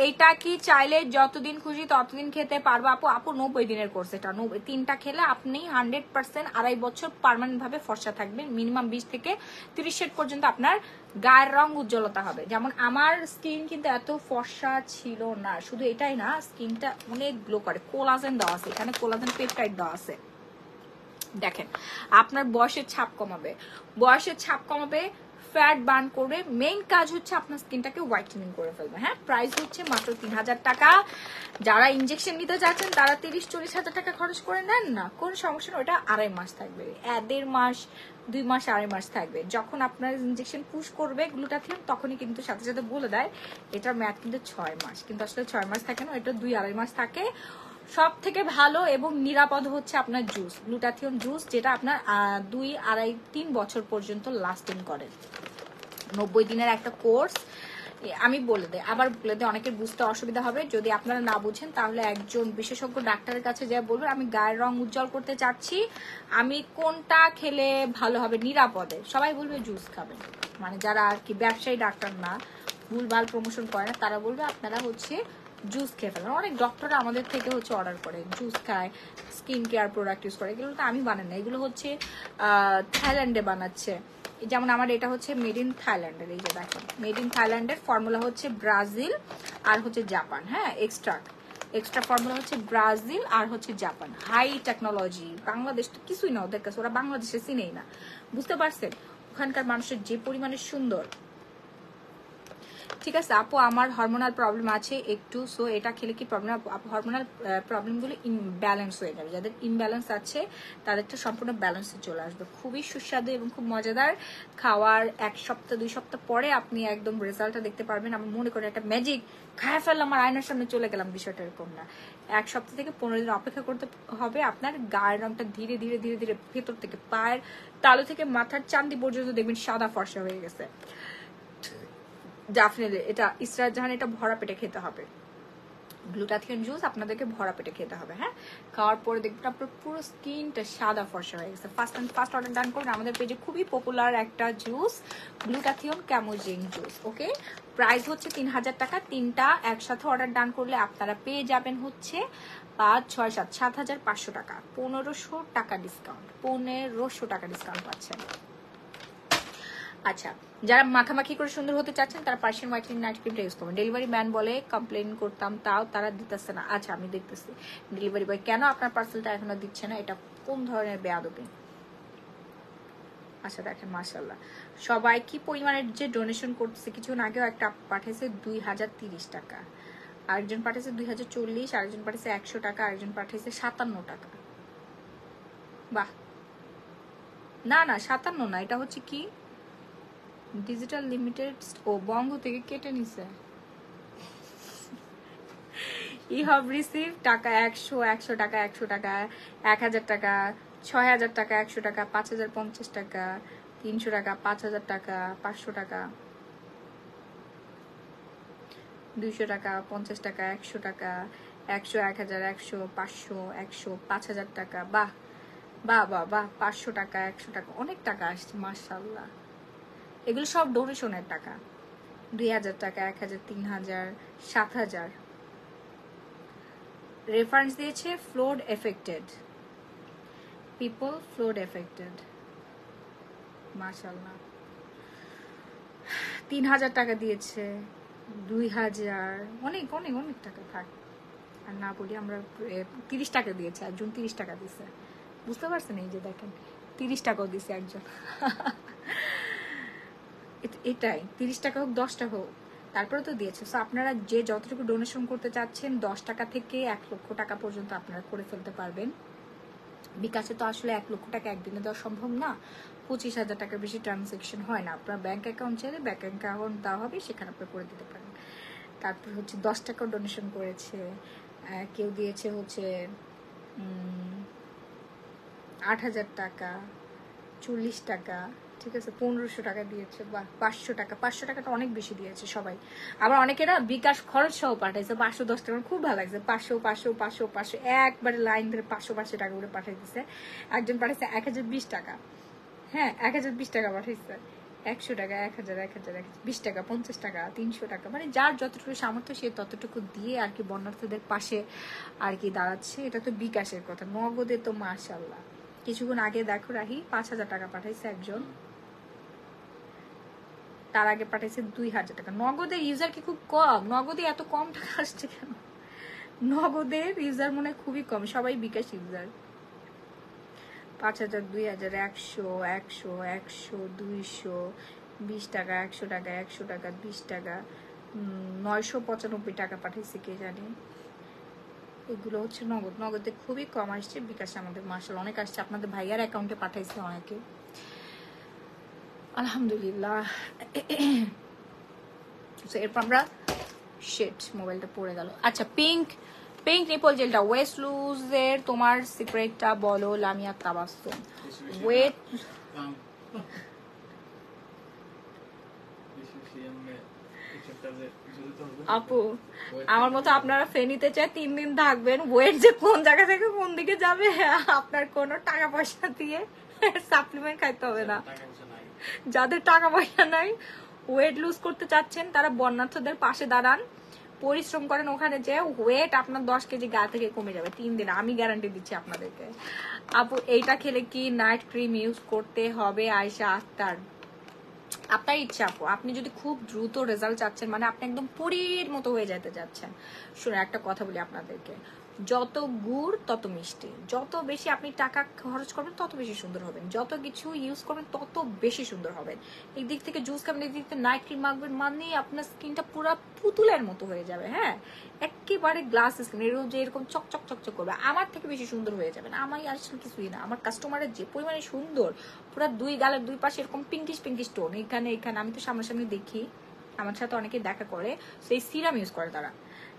এইটা কি চাইলে যতদিন খুশি ততদিন খেতে পারবো আপু? আপু 90 দিনের কোর্স এটা, 3টা খেলে আপনি 100% 2.5 বছর পার্মানেন্ট ভাবে ফর্সা থাকবেন। মিনিমাম 20 থেকে 30 শেড পর্যন্ত আপনার গায়ের রং উজ্জ্বলতা হবে। যেমন আমার স্কিন কিন্তু এত ফর্সা ছিল না, শুধু এটাই না, স্কিনটা অনেক গ্লো করে। কোলাজেন দেওয়া আছে এখানে, কোলাজেন পেপটাইড দেওয়া আছে। দেখেন, আপনার বয়সের ছাপ কমাবে, বয়সের ছাপ কমাবে, ফ্যাট বার্ন করবে, মেইন কাজ হচ্ছে আপনার স্কিনটাকে হোয়াইটেনিং করে ফেলবে। হ্যাঁ, প্রাইস হচ্ছে মাত্র 3000 টাকা। যারা ইনজেকশন নিতে চাচ্ছেন তারা 30-40 হাজার টাকা খরচ করে নেন না, কোন সমস্যা না। ওটা 2.5 মাস থাকবে, 1.5 মাস 2 মাস 2.5 মাস থাকবে। যখন আপনার ইনজেকশন পুশ করবে গ্লুটাথিয়ন তখনই কিন্তু সাথে সাথে বলে দেয় এটার মেয়াদ কিন্তু 6 মাস, কিন্তু আসলে 6 মাস থাকে না, এটা 2-2.5 মাস থাকে। সব থেকে ভালো এবং নিরাপদ হচ্ছে আপনার জুস, গ্লুটাথিয়ন জুস, যেটা আপনার 2-2.5-3 বছর পর্যন্ত লাস্টিং করে। 90 দিনের একটা কোর্স। আমি বলে দেয়, আবার বলে দেয়, অনেকের বুঝতে অসুবিধা হবে। যদি আপনারা না বুঝেন তাহলে একজন বিশেষজ্ঞ ডাক্তারের কাছে যা বলুন আমি গায়ের রং উজ্জ্বল করতে চাচ্ছি, আমি কোনটা খেলে ভালো হবে নিরাপদে, সবাই বলবে জুস খাবেন। মানে যারা আর কি ব্যবসায়ী ডাক্তার না, ভুলভাল প্রমোশন করে না, তারা বলবে আপনারা হচ্ছে জুস খেয়ে ফেলেন। অনেক ডক্টররা আমাদের থেকে হচ্ছে অর্ডার করে, জুস খায়, স্কিন কেয়ার প্রোডাক্ট ইউজ করে। এগুলো তো আমি বানাই না, এগুলো হচ্ছে থাইল্যান্ডে বানাচ্ছে। যেমন আমার এটা হচ্ছে মেড ইন থাইল্যান্ডের, এই যে দেখেন মেড ইন থাইল্যান্ডের, ফর্মুলা হচ্ছে ব্রাজিল আর হচ্ছে জাপান। হ্যাঁ, এক্সট্রা ফর্মুলা হচ্ছে ব্রাজিল আর হচ্ছে জাপান, হাই টেকনোলজি। বাংলাদেশ তো কিছুই না ওদের কাছে, ওরা বাংলাদেশে চিনেই না। বুঝতে পারছেন ওখানকার মানুষের যে পরিমাণে সুন্দর। ঠিক আছে আপু, আমার হরমোনাল প্রবলেম আছে একটু, সো এটা খেলে কি প্রবলেম? হরমোনাল প্রবলেমগুলো ইমব্যালেন্স হয়ে যাবে। যাদের ইমব্যালেন্স আছে তাদেরটা সম্পূর্ণ ব্যালেন্সে চলে আসবে। খুবই সুস্বাদু এবং খুব মজাদার। খাওয়ার 1 সপ্তাহ 2 সপ্তাহ পরে আপনি একদম রেজাল্টটা দেখতে পারবেন। আমি মনে করি একটা ম্যাজিক, খায় ফেললাম আর আয়নার সামনে চলে গেলাম, বিষয়টা এরকম না। 1 সপ্তাহ থেকে 15 দিন অপেক্ষা করতে হবে। আপনার গায়ের রংটা ধীরে ধীরে ধীরে ধীরে ভেতর থেকে পায়ের তালু থেকে মাথার চান্দি পর্যন্ত দেখবেন সাদা ফর্সা হয়ে গেছে। ডেফিনেটলি এটা ইসরাত জাহান, এটা ভরা পেটে খেতে হবে। গ্লুটাথিয়ন জুস আপনাদেরকে ভরা পেটে খেতে হবে। হ্যাঁ, খাওয়ার পরে দেখবেন আপনার পুরো স্কিনটা সাদা ফর্সা হয়ে গেছে। ফার্স্ট অর্ডার ডান করুন। আমাদের পেজে খুবই পপুলার একটা জুস, গ্লুটাথিয়ন ক্যামোজিং জুস। ওকে, প্রাইস হচ্ছে 3000 টাকা। 3টা একসাথে অর্ডার ডান করলে আপনারা পেয়ে যাবেন হচ্ছে 5, 6, 7, 7500 টাকা, 1500 টাকা ডিসকাউন্ট, 1500 টাকা ডিসকাউন্ট পাচ্ছেন। আচ্ছা, যারা মাখামাখি করে সুন্দর হতে চাচ্ছেন তারা পার্সিয়ান হোয়াইটেনিং নাইট ক্রিমটা ইউজ করবেন। ডেলিভারি ম্যান বলে কমপ্লেন করতাম, তাও তারা দিতেছে না। আচ্ছা, আমি দেখতেছি ডেলিভারি বয় কেন আপনার পার্সেলটা এখনো দিচ্ছে না, এটা কোন ধরনের বেয়াদবি। আচ্ছা দেখেন, মাশাআল্লাহ সবাই কি পরিমাণের যে ডোনেশন করতেছে। কিছুক্ষণ আগেও একটা পাঠিয়েছে 2030 টাকা, আরেকজন পাঠিয়েছে 2040, আরেকজন পাঠিয়েছে 100 টাকা, আরেকজন পাঠিয়েছে 57 টাকা। বাহ, না না 57 না, এটা হচ্ছে কি ডিজিটাল লিমিটেড, ও বঙ্গ থেকে কেটে নিছে। You have received টাকা 100, 100 টাকা, 100 টাকা, 1000 টাকা, 6000 টাকা, 100 টাকা, 5050 টাকা, 300 টাকা, 5000 টাকা, 500 টাকা। 200 টাকা, 50 টাকা, 100 টাকা, 100, 1000, 100, 500, 100, 5000 টাকা। বাহ বাহ বাহ বাহ, 500 টাকা, 100 টাকা, অনেক টাকা আসছে মাশাআল্লাহ। এগুলো সব ডোনেশনের টাকা। 2000 টাকা, 1000, 3000, 7000। রেফারেন্স দিয়েছে flood affected people, flood affected, মাশাআল্লাহ। 3000 টাকা দিয়েছে, 2000, অনেক অনেক অনেক টাকা। থাক আর না বলি আমরা। 30 টাকা দিয়েছে একজন, 30 টাকা দিয়েছে, বুঝতে পারছেন? এই যে দেখেন 30 টাকাও দিয়েছে একজন। এটাই 30 টাকা হোক 10 টাকা হোক, তারপরে তো দিয়েছে। সো আপনারা যে যতটুকু ডোনেশন করতে চাচ্ছেন 10 টাকা থেকে 1 লক্ষ টাকা পর্যন্ত আপনারা করে ফেলতে পারবেন। বিকাশে তো আসলে 1 লক্ষ টাকা একদিনে দেওয়া সম্ভব না, 25,000 টাকার বেশি ট্রানজেকশন হয় না। আপনার ব্যাংক অ্যাকাউন্ট চাইলে ব্যাংক অ্যাকাউন্ট দেওয়া হবে, সেখানে আপনি করে দিতে পারেন। তারপর হচ্ছে 10 টাকাও ডোনেশন করেছে, কেউ দিয়েছে হচ্ছে 8,000 টাকা, 40 টাকা, ঠিক আছে, 1500 টাকা দিয়েছে, বা 500 টাকা। 500 টাকাটা অনেক বেশি দিয়েছে সবাই। আবার অনেকেরা বিকাশ খরচ সহ পাঠাইছে 510 টাকা, খুব ভালো লাগছে। 500 500 500 500 একবারে লাইন ধরে 500 500 টাকা করে পাঠাই দিচ্ছে। একজন পাঠাইছে 1020 টাকা, হ্যাঁ 1020 টাকা পাঠাইছে। 100 টাকা, 1000, 1000, 20 টাকা, 50 টাকা, 300 টাকা, মানে যার যতটুকু সামর্থ্য সে ততটুকু দিয়ে আর কি বন্যার্থীদের পাশে আর কি দাঁড়াচ্ছে। এটা তো বিকাশের কথা, নগদে তো মাশাআল্লাহ। কিছুক্ষণ আগে দেখো রাহি 5000 টাকা পাঠাইছে একজন, তার আগে পাঠাইছে 2000 টাকা। নগদের ইউজার কি খুব কম? নগদে এত কম টাকা আসছে কেন? নগদের ইউজার মনে হয় খুবই কম, সবাই বিকাশ ইউজার। 5000, 2000, 100, 100, 100, 200, 20 টাকা, 100 টাকা, 100 টাকা, 20 টাকা, 995 টাকা পাঠাইছে কে জানি। এগুলো হচ্ছে নগদ। নগদে খুবই কম আসছে, বিকাশে আমাদের মাশাআল্লাহ অনেক আসছে। আপনাদের ভাইয়ার অ্যাকাউন্টে পাঠাইছে অনেকে, আলহামদুলিল্লাহ। এরপর আমরা শিট, মোবাইলটা পড়ে গেল। আচ্ছা, পিঙ্ক নিপল জেলটা ওয়েস্ট লুজের তোমার সিক্রেটটা বলো লামিয়া তাবাসসুম। ওয়েট আপু আমার মতো আপনারা ফেনীতে চায় 3 দিন থাকবেন, ওয়েট যে কোন জায়গা থেকে কোন দিকে যাবে আপনার কোনো টাকা পয়সা দিয়ে সাপ্লিমেন্ট খাইতে হবে না। যাদের টাকা পয়সা নাই, ওয়েট লুজ করতে চাচ্ছেন, তারা বন্যার্থদের পাশে দাঁড়ান, পরিশ্রম করেন, ওখানে যে ওয়েট আপনার 10 কেজি গা থেকে কমে যাবে 3 দিনে, আমি গ্যারান্টি দিচ্ছি আপনাদেরকে। আপু এইটা খেলে কি নাইট ক্রিম ইউজ করতে হবে? আয়শা আক্তার, আপনার ইচ্ছা আপু। আপনি যদি খুব দ্রুত রেজাল্ট চাচ্ছেন, মানে আপনি একদম পরীর মতো হয়ে যেতে যাচ্ছেন, শুনে একটা কথা বলি আপনাদেরকে, যত গুড় তত মিষ্টি। যত বেশি আপনি টাকা খরচ করবেন তত বেশি সুন্দর হবেন, যত কিছু ইউজ করবেন তত বেশি সুন্দর হবেন। এই দিক থেকে জুস খাবেন, এই দিক থেকে নাইট ক্রিম মাখবেন, মানে আপনার স্কিনটা পুরো পুতুলের মতো হয়ে যাবে। হ্যাঁ, একেবারে গ্লাস স্কিন, যে এরকম চকচক চকচক করবে, আমার থেকে বেশি সুন্দর হয়ে যাবেন। আমার আসলে কিছুই না, আমার কাস্টমারের যে পরিমাণে সুন্দর, পুরো 2 গালের 2 পাশে এরকম পিঙ্কিশ পিঙ্কিশ টোন, এখানে এখানে আমি তো সামনাসামনি দেখি, আমার সাথে অনেকে দেখা করে, সেই সিরাম ইউজ করে তারা।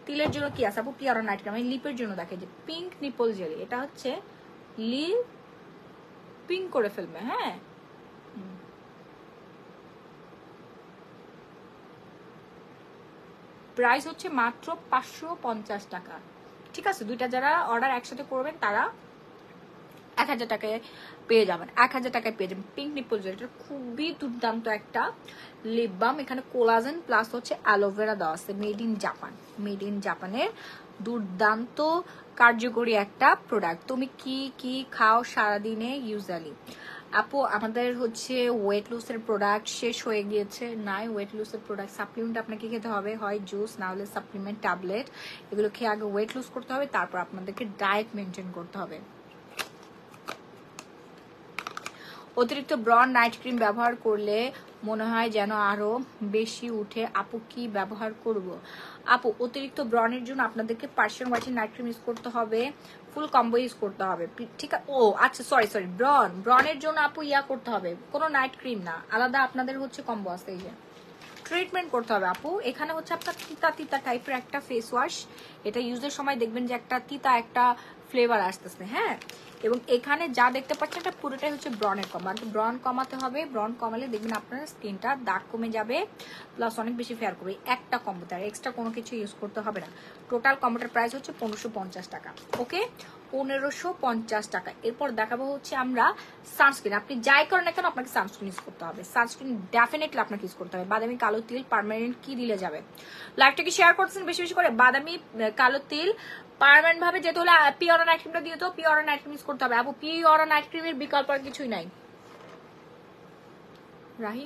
তিলের জন্য কি আছে আপু? পিয়ারা নাইট ক্রিম। আমি লিপের জন্য দেখে যে পিঙ্ক নিপল জেলি, এটা হচ্ছে লিপ পিঙ্ক করে ফেলবে। হ্যাঁ, প্রাইস হচ্ছে মাত্র 550 টাকা। ঠিক আছে, দুইটা যারা অর্ডার একসাথে করবেন তারা 1000 টাকায় পেয়ে যাবেন। 1000 টাকায় পেয়ে যাবেন পিঙ্ক নিপল জেল। এটা খুবই দুর্দান্ত একটা লিপ বাম। এখানে কোলাজেন প্লাস হচ্ছে অ্যালোভেরা দেওয়া আছে, made in Japan. Made in জাপানের দুর্দান্ত কার্যকরী একটা প্রোডাক্ট। তুমি কি কি খাও সারাদিনে ইউজুয়ালি? আপু আমাদের হচ্ছে ওয়েট লুসের প্রোডাক্ট শেষ হয়ে গিয়েছে। নাই, ওয়েট লুসের প্রোডাক্ট সাপ্লিমেন্ট আপনাকে খেতে হবে, হয় জুস না হলে সাপ্লিমেন্ট ট্যাবলেট। এগুলো খেয়ে আগে ওয়েট লুজ করতে হবে, তারপর আপনাদেরকে ডায়েট মেনটেন করতে হবে। অতিরিক্ত ব্রন নাইট ক্রিম ব্যবহার করলে মনে হয় যেন আরো বেশি উঠে, আপু কি ব্যবহার করব? আপু অতিরিক্ত ব্রনের জন্য আপনাদেরকে Persian watching night cream use করতে হবে, ফুল কম্বো ইউজ করতে হবে। ঠিক আছে, ও আচ্ছা সরি ব্রনের জন্য আপু ইয়া করতে হবে, কোনো নাইট ক্রিম না, আলাদা আপনাদের হচ্ছে কম্বো আছে, এই যে ট্রিটমেন্ট করতে হবে আপু। এখানে হচ্ছে আপনার তিতা তিতা টাইপের একটা ফেস ওয়াশ, এটা ইউজের সময় দেখবেন যে একটা তিতা একটা ফ্লেভার আসতেছে। হ্যাঁ, এবং এখানে যা দেখতে পাচ্ছেন এটা পুরোটাই হচ্ছে ব্রনের কমা, ব্রন কমাতে হবে। ব্রন কমালে দেখবেন আপনার স্কিনটা দাগ কমে যাবে, প্লাস অনেক বেশি ফেয়ার করবে। একটা কম্বোতে, আর এক্সট্রা কোনো কিছু ইউজ করতে হবে না। টোটাল কম্বোটার প্রাইস হচ্ছে 1550 টাকা। ওকে, 1550 টাকা। এরপর দেখাবো হচ্ছে আমরা সানস্ক্রিন। আপনি যাই করেন না কেন আপনাকে সানস্ক্রিন ইউজ করতে হবে। সানস্ক্রিন ডেফিনেটলি আপনাকে ইউজ করতে হবে। বাদামি কালো তিল পার্মানেন্ট কি দিলে যাবে? লাইভটাকে শেয়ার করছেন বেশি বেশি করে। বাদামি কালো তিল পার্মানেন্ট ভাবে যেতে হলে পিওরা নাইট ক্রিমটা দিয়ে তো পিওরা নাইট ক্রিম ইউজ করতে হবে। আপু পিওরা নাইট ক্রিমের বিকল্প আর কিছুই নাই। রাহি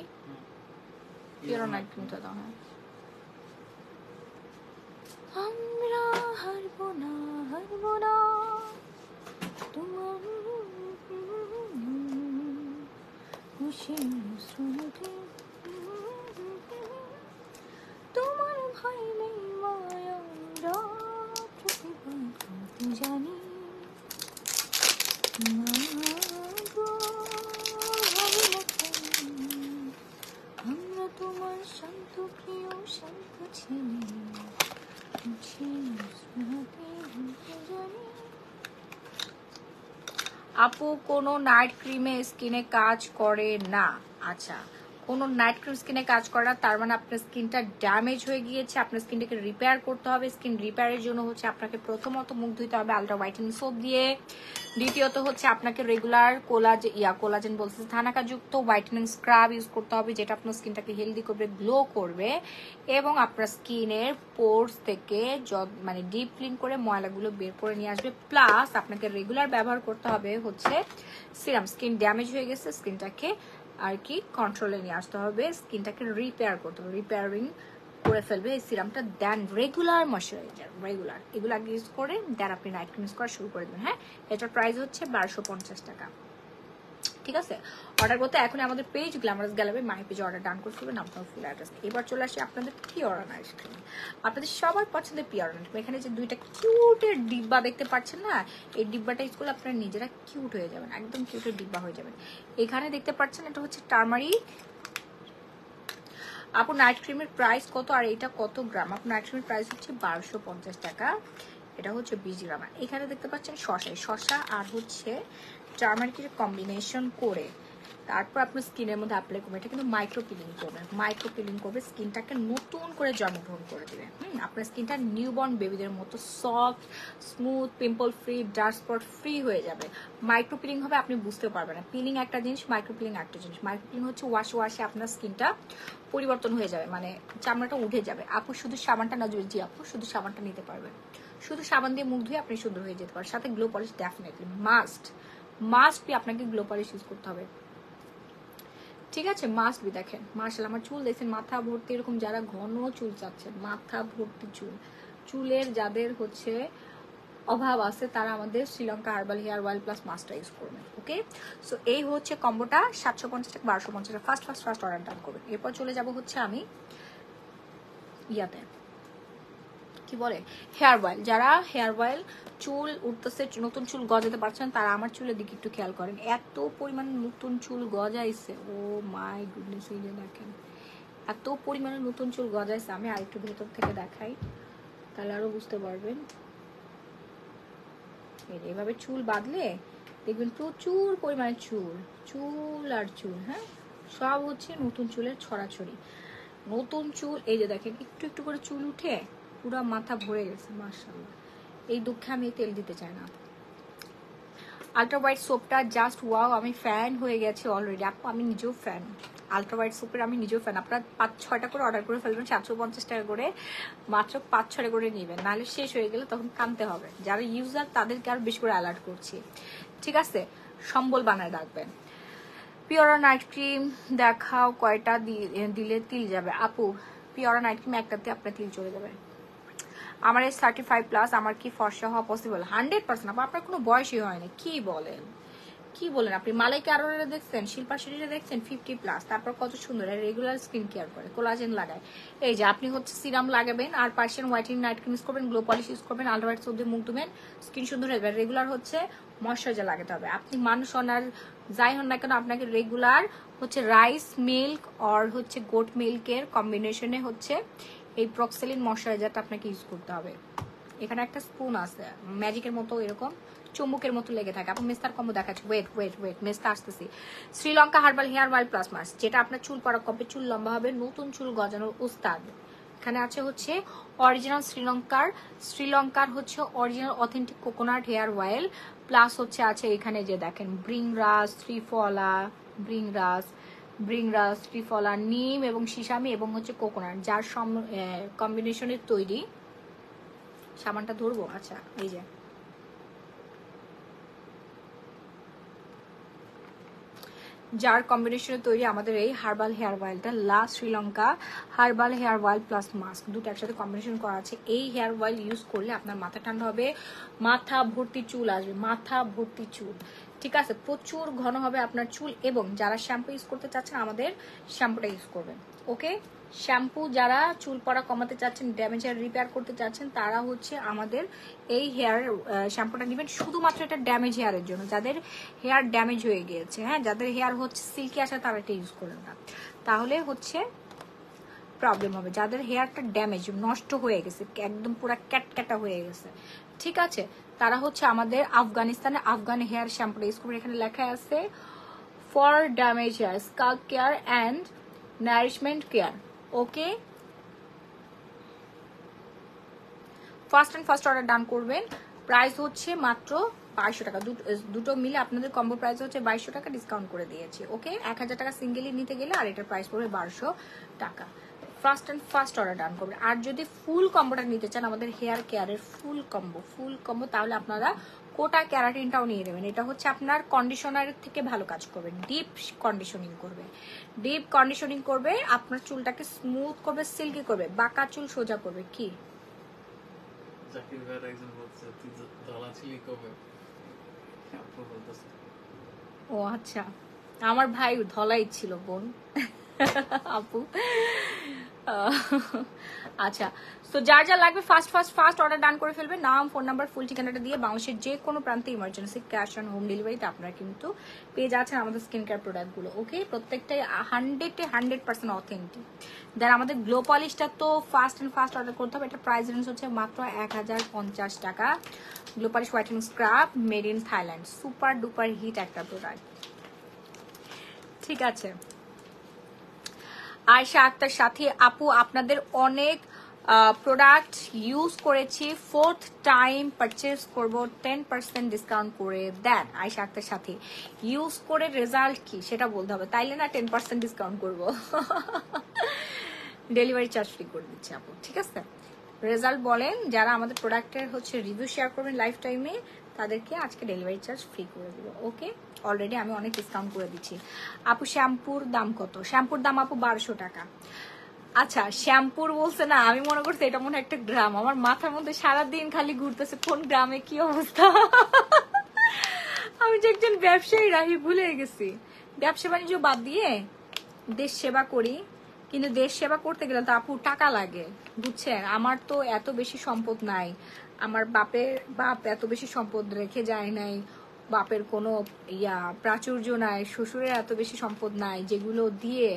পিওরা নাইট ক্রিমটা দাও। হ্যাঁ, আমরা হারবো না তোমার তোমার ভয় নেই মায়া প্রতিবাদ জানি আমরা তোমার শান্ত প্রিয় শান্ত ছেলে আপু কোনো নাইট ক্রিমে স্কিনে কাজ করে না? আচ্ছা, কোনো নাইট ক্রিম স্কিনে কাজ করে না, তার মানে আপনার স্কিনটা ড্যামেজ হয়ে গিয়েছে, আপনার স্কিনটাকে রিপেয়ার করতে হবে। স্কিন রিপেয়ারের জন্য হচ্ছে আপনাকে প্রথমত মুখ ধুইতে হবে আলট্রা হোয়াইটেনিং সোপ দিয়ে। দ্বিতীয়ত হচ্ছে আপনাকে রেগুলার কোলাজেন বলছে থানাকাযুক্ত হোয়াইটেনিং স্ক্রাব ইউজ করতে হবে, যেটা আপনার স্কিনটাকে হেলদি করবে, গ্লো করবে এবং আপনার স্কিনের পোর্স থেকে মানে ডিপ ক্লিন করে ময়লাগুলো বের করে নিয়ে আসবে। প্লাস আপনাকে রেগুলার ব্যবহার করতে হবে হচ্ছে সিরাম। স্কিন ড্যামেজ হয়ে গেছে, স্কিনটাকে আর কি কন্ট্রোলে নিয়ে আসতে হবে, স্কিনটাকে রিপেয়ার করতে হবে, রিপেয়ারিং করে ফেলবে এই সিরামটা। দেন রেগুলার ময়শ্চারাইজার, রেগুলার এগুলো আগে ইউজ করে দেন আপনি নাইট ক্রিম ইউজ করা শুরু করে দেবেন। হ্যাঁ, এটার প্রাইস হচ্ছে 1250 টাকা। ঠিক আছে, অর্ডার করতে এখন আমাদের পেজ গ্ল্যামারাস গ্যালারি মাই পেজে অর্ডার ডান করে ফেলবেন, আপনার ফুল অ্যাড্রেস। এবার চলে আসি আপনাদের পিওরান আইসক্রিম, আপনাদের সবার পছন্দের পিওরান আইসক্রিম। এখানে যে দুইটা কিউটের ডিব্বা দেখতে পাচ্ছেন না, এই ডিব্বাটা ইউজ করলে আপনারা নিজেরা কিউট হয়ে যাবেন, একদম কিউটের ডিব্বা হয়ে যাবেন। এখানে দেখতে পাচ্ছেন এটা হচ্ছে টারমারিক। আপু নাইট ক্রিমের প্রাইস কত আর এটা কত গ্রাম? আপনার নাইট ক্রিমের প্রাইস হচ্ছে 1250 টাকা, এটা হচ্ছে 20 গ্রাম। এখানে দেখতে পাচ্ছেন শসা আর হচ্ছে টারমারিকের কম্বিনেশন করে তারপর আপনার স্কিনের মধ্যে অ্যাপ্লাই করবে। এটা কিন্তু মাইক্রো পিলিং করবে, স্কিনটাকে নতুন করে জন্মগ্রহণ করে দেবে। আপনার স্কিনটা নিউবর্ন বেবিদের মতো soft, smooth, pimple free, dark spot free হয়ে যাবে। মাইক্রো পিলিং হবে, আপনি বুঝতে পারবেন না। পিলিং একটা জিনিস, মাইক্রো পিলিং একটা জিনিস। মাইক্রো পিলিং হচ্ছে ওয়াশে আপনার স্কিনটা পরিবর্তন হয়ে যাবে, মানে চামড়াটা উঠে যাবে। আপু শুধু সাবানটা না, জি আপু শুধু সাবানটা নিতে পারবেন, শুধু সাবান দিয়ে মুখ ধুয়ে আপনি সুন্দর হয়ে যেতে পারেন। সাথে glow polish definitely must be, আপনাকে গ্লো পলিশ ইউজ করতে হবে। ঠিক আছে, মাস্ট বি। দেখেন মার্শাল্লাহ আমার চুল দেখছেন মাথা ভর্তি, এরকম যারা ঘন চুল চাচ্ছেন, মাথা ভর্তি চুলের যাদের হচ্ছে অভাব আছে, তারা আমাদের Sri Lanka herbal hair oil plus মাস্কটা ইউজ করবেন। ওকে, সো এই হচ্ছে কম্বোটা 750 টাকা 1250 টাকা। ফার্স্ট অর্ডার ডান করবেন। এরপর চলে যাব হচ্ছে আমি ইয়াতে কি বলে হেয়ার অয়েল। যারা হেয়ার অয়েল চুল উঠতেছে, নতুন চুল গজাতে পারছেন, তারা আমার চুলের দিকে একটু খেয়াল করেন। এত পরিমাণে নতুন চুল গজাইছে, ও মাই গুডনেস, এই যে দেখেন এত পরিমাণে নতুন চুল গজাইছে। আমি আরেকটু ভেতর থেকে দেখাই, তাহলে আরো বুঝতে পারবেন। এভাবে চুল বাঁধলে দেখবেন প্রচুর পরিমাণে চুল আর চুল। হ্যাঁ, সব হচ্ছে নতুন চুলের ছড়াছড়ি। নতুন চুল এই যে দেখেন একটু একটু করে চুল উঠে পুরো মাথা ভরে গেছে, মাশাআল্লাহ। এই দুঃখে আমি তেল দিতে চাই না। আলট্রা হোয়াইট সোপটা জাস্ট ওয়াও, আমি ফ্যান হয়ে গেছি অলরেডি। আপু আমি নিজেও ফ্যান আলট্রা হোয়াইট সোপের, আমি নিজেও ফ্যান। আপনারা 5-6টা করে অর্ডার করে ফেলবেন, 750 টাকা করে, মাত্র 5-6টা করে নেবেন, নাহলে শেষ হয়ে গেলে তখন কানতে হবে। যারা ইউজার তাদেরকে আর বেশি করে অ্যালার্ট করছি। ঠিক আছে, সম্বল বানায় রাখবেন। পিওরা নাইট ক্রিম দেখাও, কয়টা দিলে তিল যাবে? আপু পিওরা নাইট ক্রিম একটাতে আপনার তিল চলে যাবে। আমার এই 35+, আমার কি ফর্সা হওয়া পসিবল? 100%। আপনার কোনো বয়সই হয়নি, কি বলেন আপনি? মালাইকা আরোরা দেখছেন, শিল্পা শেঠিটা দেখছেন 50+, তারপর কত সুন্দর রেগুলার স্কিন কেয়ার করে, কোলাজেন লাগায়। এই যে আপনি হচ্ছে সিরাম লাগাবেন আর Persian whitening night cream use করবেন, গ্লো পলিশ ইউজ করবেন, আলট্রা হোয়াইট সোপ দিয়ে মুখ ধুবেন, স্কিন সুন্দর হয়ে যাবে। রেগুলার হচ্ছে ময়শ্চারাইজার লাগাতে হবে। আপনি মানুষ হন আর যাই হন না কেন, আপনাকে রেগুলার হচ্ছে রাইস মিল্ক আর হচ্ছে গোট মিল্কের কম্বিনেশনে হচ্ছে এই প্রক্সেলিন ময়শ্চারাইজারটা আপনাকে ইউজ করতে হবে। এখানে একটা স্পুন আছে ম্যাজিকের মতো, এরকম চুম্বকের মতো লেগে থাকে। আপনি মেস্তার কম্বো দেখাচ্ছি, ওয়েট মেস্তা আসতেছি। Sri Lanka herbal hair oil plus mask, যেটা আপনার চুল পড়া কমবে, চুল লম্বা হবে, নতুন চুল গজানোর উস্তাদ। এখানে আছে হচ্ছে অরিজিনাল শ্রীলঙ্কার হচ্ছে original authentic coconut hair oil, plus হচ্ছে আছে এখানে যে দেখেন ব্রিংরাস, ত্রিফলা, নিম এবং সিসামি এবং হচ্ছে কোকোনাট, যার কম্বিনেশনের তৈরি। সাবানটা ধরবো, আচ্ছা এই যে যার কম্বিনেশনে তৈরি আমাদের এই হার্বাল হেয়ার অয়েলটা, Sri Lanka herbal hair oil plus mask, দুটো একসাথে কম্বিনেশন করা আছে। এই হেয়ার অয়েল ইউজ করলে আপনার মাথা ঠান্ডা হবে, মাথা ভর্তি চুল আসবে, ঠিক আছে, প্রচুর ঘন হবে আপনার চুল। এবং যারা শ্যাম্পু ইউজ করতে চাচ্ছেন আমাদের শ্যাম্পুটা ইউজ করবেন। ওকে, শ্যাম্পু যারা চুল পড়া কমাতে চাচ্ছেন, ড্যামেজ হেয়ার রিপেয়ার করতে চাচ্ছেন, তারা হচ্ছে আমাদের এই হেয়ার শ্যাম্পুটা নেবেন শুধুমাত্র এটা ড্যামেজ হেয়ারের জন্য, যাদের হেয়ার ড্যামেজ হয়ে গিয়েছে, হ্যাঁ, যাদের হেয়ার হচ্ছে সিল্কি আসে তারা এটা ইউজ করেন না, তাহলে হচ্ছে প্রবলেম হবে। যাদের হেয়ারটা ড্যামেজ, নষ্ট হয়ে গেছে, একদম পুরো ক্যাটক্যাটা হয়ে গেছে, ঠিক আছে, তারা হচ্ছে আমাদের আফগান হেয়ার শ্যাম্পুটা ইউজ করবেন। এখানে লেখা আছে for damage hair, scalp care and nourishment care. Okay, first order done করবেন। প্রাইস হচ্ছে মাত্র 2200 টাকা, দুটো মিলে আপনাদের কম্বো প্রাইস হচ্ছে 2200 টাকা, ডিসকাউন্ট করে দিয়েছি। ওকে, 1000 টাকা সিঙ্গেলি নিতে গেলে আর এটার প্রাইস পড়বে 1200 টাকা। ফার্স্ট অর্ডার ডান করবেন। আর যদি ফুল কম্বোটা নিতে চান, আমাদের হেয়ার কেয়ারের ফুল কম্বো, তাহলে আপনারা কোটা ক্যারাটিনটাও নিয়ে নেবেন। এটা হচ্ছে আপনার কন্ডিশনারের থেকে ভালো কাজ করবে, ডিপ কন্ডিশনিং করবে, আপনার চুলটাকে স্মুথ করবে, সিল্কি করবে, বাঁকা চুল সোজা করবে। কি জাকির ভাইয়ের একজন বলছে তুই ধলা ছিলি কবে, আপু বলতেছে। ও আচ্ছা, আমার ভাই ধলাই ছিল বোন আপু। আচ্ছা, তো যার যা লাগবে ফার্স্ট অর্ডার ডান করে ফেলবে। নাম, ফোন নাম্বার, ফুল ঠিকানাটা দিয়ে বাংলাদেশের যে কোনো প্রান্তে ইমার্জেন্সি ক্যাশ অন হোম ডেলিভারিতে আপনারা কিন্তু পেয়ে যাচ্ছেন আমাদের স্কিন কেয়ার প্রোডাক্টগুলো। ওকে, প্রত্যেকটাই 100% অথেন্টিক। দেন আমাদের গ্লো পলিশটা তো ফার্স্ট অর্ডার করতে হবে। এটা প্রাইস রেঞ্জ হচ্ছে মাত্র 1050 টাকা। Glow polish whitening scrub, made in Thailand, super duper hit একটা প্রোডাক্ট, ঠিক আছে। আয়েশা আক্তার সাথী আপু, আপনাদের অনেক প্রোডাক্ট ইউজ করেছি, 4th টাইম পারচেজ করব, 10% ডিসকাউন্ট করে দেন। আয়েশা আক্তার সাথী, ইউজ করে রেজাল্ট কি সেটা বলতে হবে, তাইলে না 10% ডিসকাউন্ট করব। ডেলিভারি চার্জ ফ্রি করে দিচ্ছি আপু, ঠিক আছে। রেজাল্ট বলেন, যারা আমাদের প্রোডাক্টের হচ্ছে রিভিউ শেয়ার করবেন লাইফ টাইমে, তাদেরকে আজকে ডেলিভারি চার্জ ফ্রি করে দিব। ওকে, অলরেডি আমি অনেক ডিসকাউন্ট করে দিচ্ছি। আপু শ্যাম্পুর দাম কত? শ্যাম্পুর দাম আপু 1200 টাকা। আচ্ছা, শ্যাম্পুর বলছে না, আমি মনে করছি এটা মনে একটা গ্রাম। আমার মাথার মধ্যে সারাদিন খালি ঘুরতেছে কোন গ্রামে কি অবস্থা। আমি যে একজন ব্যবসায়ী রাহি ভুলে গেছি। ব্যবসা বাণিজ্য বাদ দিয়ে দেশ সেবা করি, কিন্তু দেশ সেবা করতে গেলে তো আপু টাকা লাগে, বুঝছেন। আমার তো এত বেশি সম্পদ নাই, আমার বাপ এত বেশি সম্পদ রেখে যায় নাই, বাপের কোনো প্রাচুর্য নাই, শ্বশুরের এত বেশি সম্পদ নাই যেগুলো দিয়ে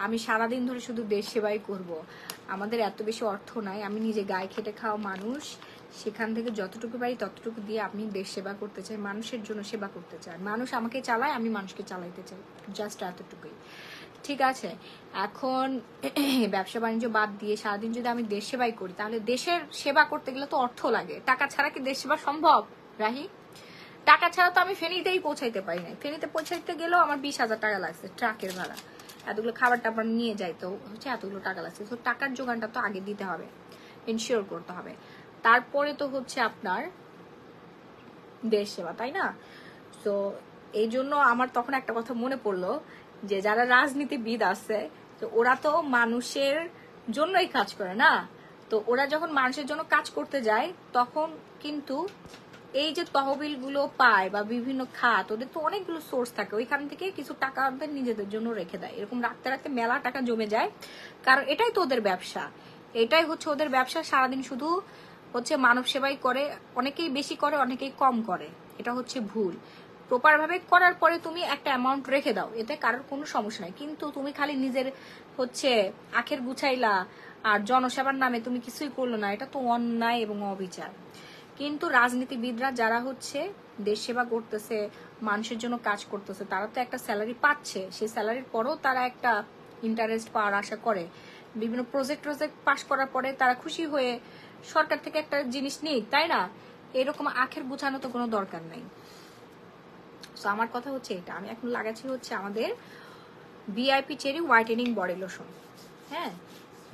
আমি সারাদিন ধরে শুধু দেশ সেবাই করব। আমাদের এত বেশি অর্থ নাই, আমি নিজে গায়ে খেটে খাওয়া মানুষ, সেখান থেকে যতটুকু পারি ততটুকু দিয়ে আপনি দেশ সেবা করতে চাই, মানুষের জন্য সেবা করতে চাই। মানুষ আমাকে চালায়, আমি মানুষকে চালাইতে চাই, জাস্ট এতটুকুই, ঠিক আছে। এখন ব্যবসা বাণিজ্য বাদ দিয়ে সারাদিন যদি আমি দেশ সেবাই করি, তাহলে দেশের সেবা করতে গেলে তো অর্থ লাগে। টাকা ছাড়া কি দেশ সেবা সম্ভব রাহি? টাকা ছাড়া তো আমি ফেনীতেই পৌঁছাইতে পারি না। ফেনীতে পৌঁছাইতে গেলেও আমার 20,000 টাকা লাগছে ট্রাকের ভাড়া, এতগুলো খাবার টাবার নিয়ে যাই তো হচ্ছে এতগুলো টাকা লাগছে। তো টাকার যোগানটা তো আগে দিতে হবে, ইনশিওর করতে হবে, তারপরে তো হচ্ছে আপনার দেশ সেবা, তাই না? তো এই জন্য আমার তখন একটা কথা মনে পড়লো, যে যারা রাজনীতিবিদ আছে, তো ওরা তো মানুষের জন্যই কাজ করে না। তো ওরা যখন মানুষের জন্য কাজ করতে যায়, তখন কিন্তু এই যে তহবিল গুলো পায় বা বিভিন্ন খাত, ওদের তো অনেকগুলো সোর্স থাকে, ওইখান থেকে কিছু টাকা ওদের নিজেদের জন্য রেখে দেয়। এরকম রাখতে রাখতে মেলা টাকা জমে যায়, কারণ এটাই তো ওদের ব্যবসা, এটাই হচ্ছে ওদের ব্যবসা। সারাদিন শুধু হচ্ছে মানব সেবাই করে, অনেকেই বেশি করে অনেকেই কম করে, এটা হচ্ছে ভুল। প্রপার ভাবে করার পরে তুমি একটা অ্যামাউন্ট রেখে দাও, এতে কারোর কোনো সমস্যা নাই। কিন্তু তুমি খালি নিজের হচ্ছে আখের গুছাইলা আর জনসেবার নামে তুমি কিছুই করলো না, এটা তো অন্যায় এবং অবিচার। কিন্তু রাজনীতিবিদরা যারা হচ্ছে দেশ সেবা করতেছে, মানুষের জন্য কাজ করতেছে, তারা তো একটা স্যালারি পাচ্ছে, সেই স্যালারির পরেও তারা একটা ইন্টারেস্ট পাওয়ার আশা করে। বিভিন্ন প্রজেক্ট পাস করার পরে তারা খুশি হয়ে সরকার থেকে একটা জিনিস নেই, তাই না? এরকম আখের গুছানো তো কোনো দরকার নাই। তো আমার কথা হচ্ছে এটা, আমি এখন লাগাচ্ছি হচ্ছে আমাদের VIP cherry whitening body lotion. হ্যাঁ,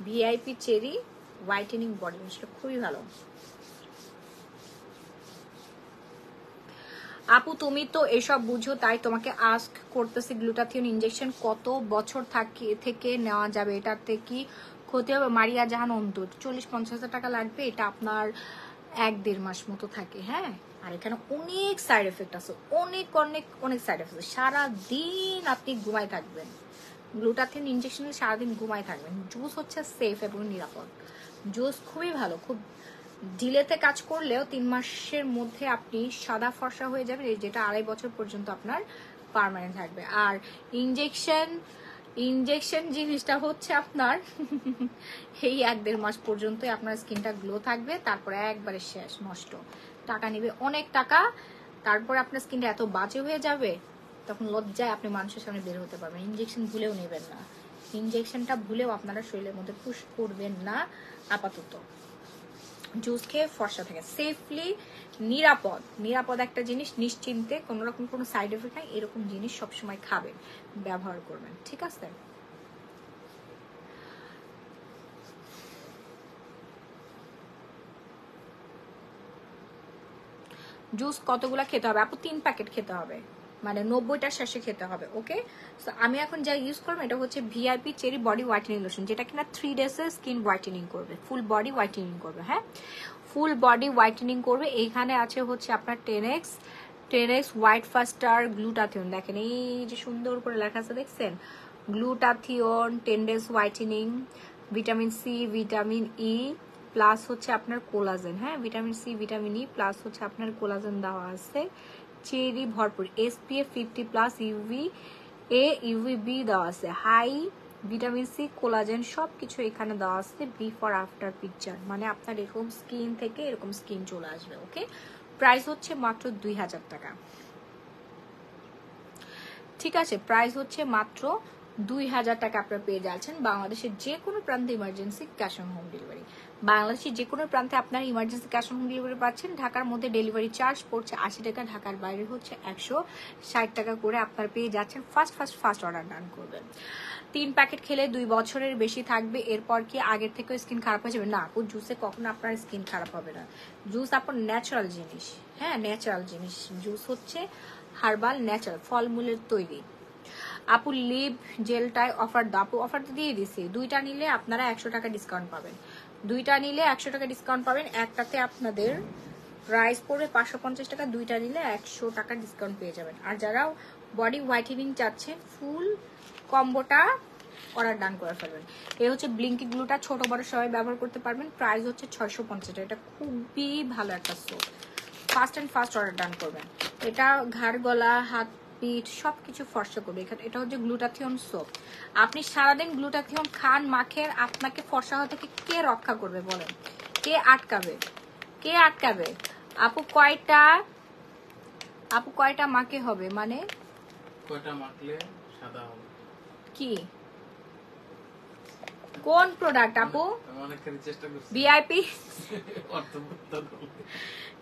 VIP cherry whitening body lotion খুবই ভালো। আপু তুমি তো এসব বুঝো, তাই তোমাকে আস্ক করতেছি, গ্লুটাথিয়ন ইনজেকশন কত বছর থেকে নেওয়া যাবে? এটাতে কি ক্ষতি হবে? মারিয়া জাহান অন্তর 40-50 টাকা লাগবে, এটা আপনার 1-1.5 মাস মতো থাকে। হ্যাঁ, আর এখানে অনেক সাইড এফেক্ট আছে, অনেক অনেক অনেক সাইড এফেক্ট আছে। সারাদিন আপনি ঘুমায় থাকবেন, গ্লুটাথিয়ন ইনজেকশনে সারাদিন ঘুমায় থাকবেন। জুস হচ্ছে সেফ এবং নিরাপদ, জুস খুবই ভালো। খুব ডিলেতে কাজ করলেও 3 মাসের মধ্যে আপনি সাদা ফর্সা হয়ে যাবে, যেটা 2.5 বছর পর্যন্ত আপনার পার্মানেন্ট থাকবে। আর ইনজেকশন জিনিসটা হচ্ছে আপনার এই 1-1.5 মাস পর্যন্ত আপনার স্কিনটা গ্লো থাকবে, তারপরে একবারে শেষ, নষ্ট। টাকা নিবে অনেক টাকা, তারপরে আপনার স্কিনটা এত বাজে হয়ে যাবে, তখন লজ্জায় আপনি মানুষের সামনে বের হতে পারবেন। ইনজেকশন ভুলেও নেবেন না, ইনজেকশনটা ভুলেও আপনারা শরীরের মধ্যে পুশ করবেন না আপাতত। জুস খেয়ে ফর্সা থাকে, সেফলি, নিরাপদ একটা জিনিস, নিশ্চিন্তে, কোনো রকম কোনো সাইড এফেক্ট নাই, এরকম জিনিস সবসময় খাবেন, ব্যবহার করবেন, ঠিক আছে? জুস কতগুলা খেতে হবে আপু? 3 প্যাকেট খেতে হবে, মানে 90টা শেষে খেতে হবে। ওকে, সো আমি এখন যা ইউজ করবো এটা হচ্ছে VIP cherry body whitening lotion, যেটা কিনা 3 ডেজে স্কিন হোয়াইটেনিং করবে, ফুল বডি হোয়াইটেনিং করবে। হ্যাঁ, ফুল বডি হোয়াইটেনিং করবে। এইখানে আছে হচ্ছে আপনার 10x হোয়াইট ফাস্টার গ্লুটাথিয়ন, দেখেন এই যে সুন্দর করে লেখা আছে, দেখছেন? Glutathione 10 days whitening, vitamin C, vitamin E, plus হচ্ছে আপনার কোলাজেন। হ্যাঁ, vitamin C, vitamin E, plus হচ্ছে আপনার কোলাজেন দেওয়া আছে। চেরি ভরপুর, SPF 50+ UVB দেওয়া আছে, হাই ভিটামিন সি, কোলাজেন সবকিছু এখানে দেওয়া আছে। বিফোর আফটার পিকচার, মানে আপনার এরকম স্কিন থেকে এরকম স্কিন চলে আসবে। ওকে, প্রাইস হচ্ছে মাত্র 2000 টাকা। ঠিক আছে, প্রাইস হচ্ছে মাত্র 2000 টাকা। আপনারা পেয়ে যাচ্ছেন বাংলাদেশের যে কোনো প্রান্তে emergency cash on home delivery. বাংলাদেশের যে কোনো প্রান্তে আপনার emergency cash on home delivery পাচ্ছেন। ঢাকার মধ্যে ডেলিভারি চার্জ পড়ছে 80 টাকা, ঢাকার বাইরে হচ্ছে 160 টাকা করে আপনারা পেয়ে যাচ্ছেন। ফার্স্ট অর্ডার ডান করবেন। 3 প্যাকেট খেলে 2 বছরের বেশি থাকবে। এরপর কি আগের থেকেও স্কিন খারাপ হয়ে যাবে? না আপু, জুসে কখনো আপনার স্কিন খারাপ হবে না। জুস আপনার ন্যাচারাল জিনিস। হ্যাঁ, ন্যাচারাল জিনিস। জুস হচ্ছে হার্বাল ন্যাচারাল ফলমূলের তৈরি। আপু লিপ জেলটায় অফার দাও? আপু অফার তো দিয়ে দিছি, 2টা নিলে আপনারা 100 টাকা ডিসকাউন্ট পাবেন। 2টা নিলে 100 টাকা ডিসকাউন্ট পাবেন। একটাতে আপনাদের প্রাইস পড়বে 550 টাকা, 2টা নিলে 100 টাকা ডিসকাউন্ট পেয়ে যাবেন। আর যারা বডি হোয়াইটেনিং চাচ্ছেন, ফুল কম্বোটা অর্ডার ডান করে ফেলবেন। এ হচ্ছে ব্লিঙ্কি গ্লুটা, ছোট বড় সবাই ব্যবহার করতে পারবেন। প্রাইস হচ্ছে 650 টাকা। এটা খুবই ভালো একটা সোপ, ফাস্ট অর্ডার ডান করবেন। এটা ঘাড়, গলা, হাত, পিঠ সবকিছু ফর্সা করবে। এটা হচ্ছে গ্লুটাথিয়ন সোপ। আপনি সারাদিন গ্লুটাথিয়ন খান, মাখেন, আপনাকে ফর্সা হওয়া থেকে কে রক্ষা করবে বলেন? কে আটকাবে? আপু কয়টা মাকে হবে? মানে কয়টা মাখলে সাদা হবে? কি কোন প্রোডাক্ট আপু? অনেকখানি চেষ্টা করছি।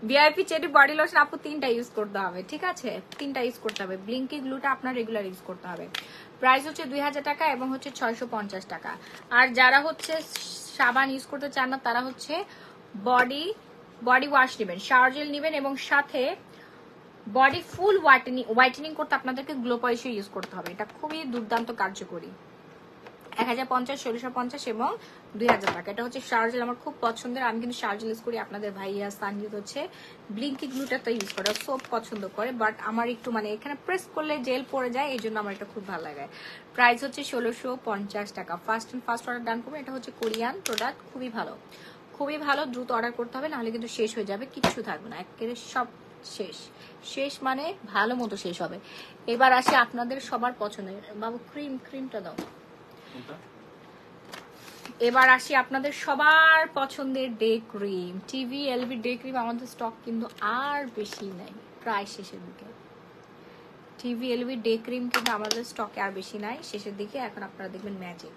ভিআইপি চেরি বডি লোশন আপু 3টা ইউজ করতে হবে, ঠিক আছে? 3টা ইউজ করতে হবে। ব্লিঙ্কি গ্লুটা আপনার রেগুলার ইউজ করতে হবে। প্রাইস হচ্ছে 2000 টাকা এবং হচ্ছে 650 টাকা। আর যারা হচ্ছে সাবান ইউজ করতে চান না, তারা হচ্ছে বডি ওয়াশ নেবেন, শাওয়ার জেল নেবেন, এবং সাথে বডি ফুল হোয়াইটেনিং করতে আপনাদেরকে গ্লো পলিশও ইউজ করতে হবে। এটা খুবই দুর্দান্ত কার্যকরী। 1050, 1650 এবং 2000 টাকা। এটা হচ্ছে শাওয়ার জেল, আমার খুব পছন্দের। আমি কিন্তু শাওয়ার জেল ইউজ করি। আপনাদের ভাইয়া সানজিদ হচ্ছে ব্লিঙ্কি গ্লুটাটা ইউজ করে, সোপ পছন্দ করে, বাট আমার একটু মানে এখানে প্রেস করলে জেল পড়ে যায়, এই জন্য আমার এটা খুব ভালো লাগে। প্রাইস হচ্ছে 1650 টাকা। ফার্স্ট অর্ডার ডান করবে। এটা হচ্ছে কোরিয়ান প্রোডাক্ট, খুবই ভালো। দ্রুত অর্ডার করতে হবে, নাহলে কিন্তু শেষ হয়ে যাবে, কিচ্ছু থাকবে না, একেবারে সব শেষ মানে ভালো মতো শেষ হবে। এবার আসে আপনাদের সবার পছন্দের, বাবু ক্রিমটা দাও। এবার আসি আপনাদের সবার পছন্দের day cream. TV LV day cream আমাদের স্টক কিন্তু আর বেশি নাই, প্রায় শেষের দিকে। টিভি এলভি ডে ক্রিম কিন্তু আমাদের স্টকে আর বেশি নাই, শেষের দিকে। এখন আপনারা দেখবেন ম্যাজিক।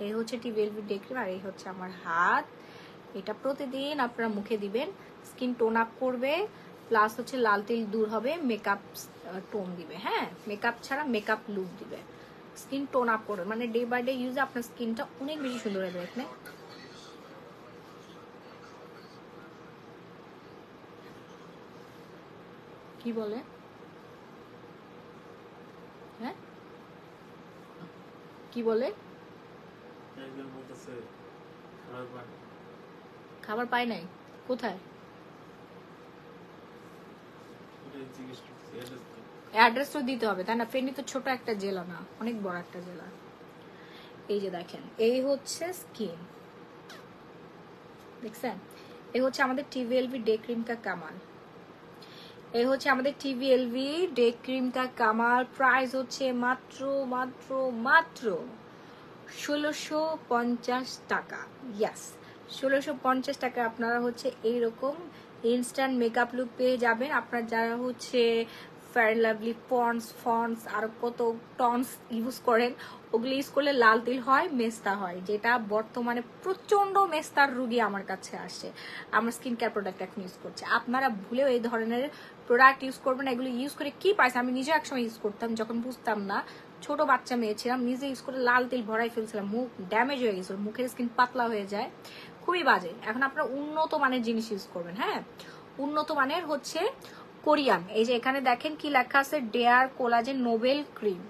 এই হচ্ছে টিভি এলভি ডে ক্রিম, আর এই হচ্ছে আমার হাত। এটা প্রতিদিন আপনারা মুখে দিবেন, স্কিন টোন আপ করবে, প্লাস হচ্ছে লাল তেল দূর হবে, মেকআপ টোন দিবে। হ্যাঁ, মেকআপ ছাড়া মেকআপ লুক দিবে, স্কিন টোন আপ করবে, মানে ডে বাই ডে ইউজে আপনার স্কিনটা অনেক বেশি সুন্দর হয়ে যাবে। কি বলে? হ্যাঁ, কি বলে? খাবার পায় নাই? কোথায়? অ্যাড্রেস তো দিতে হবে, তাই না? ফেনী তো ছোট একটা জেলা না, অনেক বড় একটা জেলা। এই যে দেখেন, এই হচ্ছে স্কিন, দেখছেন? এই হচ্ছে আমাদের টিভিএলভি ডে ক্রিম কা কামাল। এই হচ্ছে আমাদের টিভিএলভি ডে ক্রিম কা কামাল। প্রাইস হচ্ছে মাত্র মাত্র মাত্র 1650 টাকা। ইয়াস, 1650 টাকা আপনারা হচ্ছে এইরকম ইনস্ট্যান্ট মেকআপ লুক পেয়ে যাবেন। আপনার যারা হচ্ছে ফেয়ার লাভলি ফন্ডস আর কত টনস ইউজ করেন, ওগুলো ইউজ করলে লাল তিল হয়, মেস্তা হয়, যেটা বর্তমানে প্রচন্ড মেস্তার রুগী আমার কাছে আসে। আমার স্কিন কেয়ার প্রোডাক্ট এখন ইউজ করছে। আপনারা ভুলেও এই ধরনের প্রোডাক্ট ইউজ করবেন না। এগুলো ইউজ করে কি পাইছে, আমি নিজে একসময় ইউজ করতাম, যখন বুঝতাম না, ছোট বাচ্চা মেয়ে ছিলাম, নিজে ইউজ করে লাল তেল ভরাই ফেলছিলাম, মুখ ড্যামেজ হয়ে গেছিল, মুখের স্কিন পাতলা হয়ে যায়, খুবই বাজে। এখন আপনারা উন্নত মানের জিনিস ইউজ করবেন। হ্যাঁ, উন্নত মানের হচ্ছে কোরিয়ান। এই যে এখানে দেখেন কি লেখা আছে, ডেয়ার কোলাজেন নোবেল ক্রিম।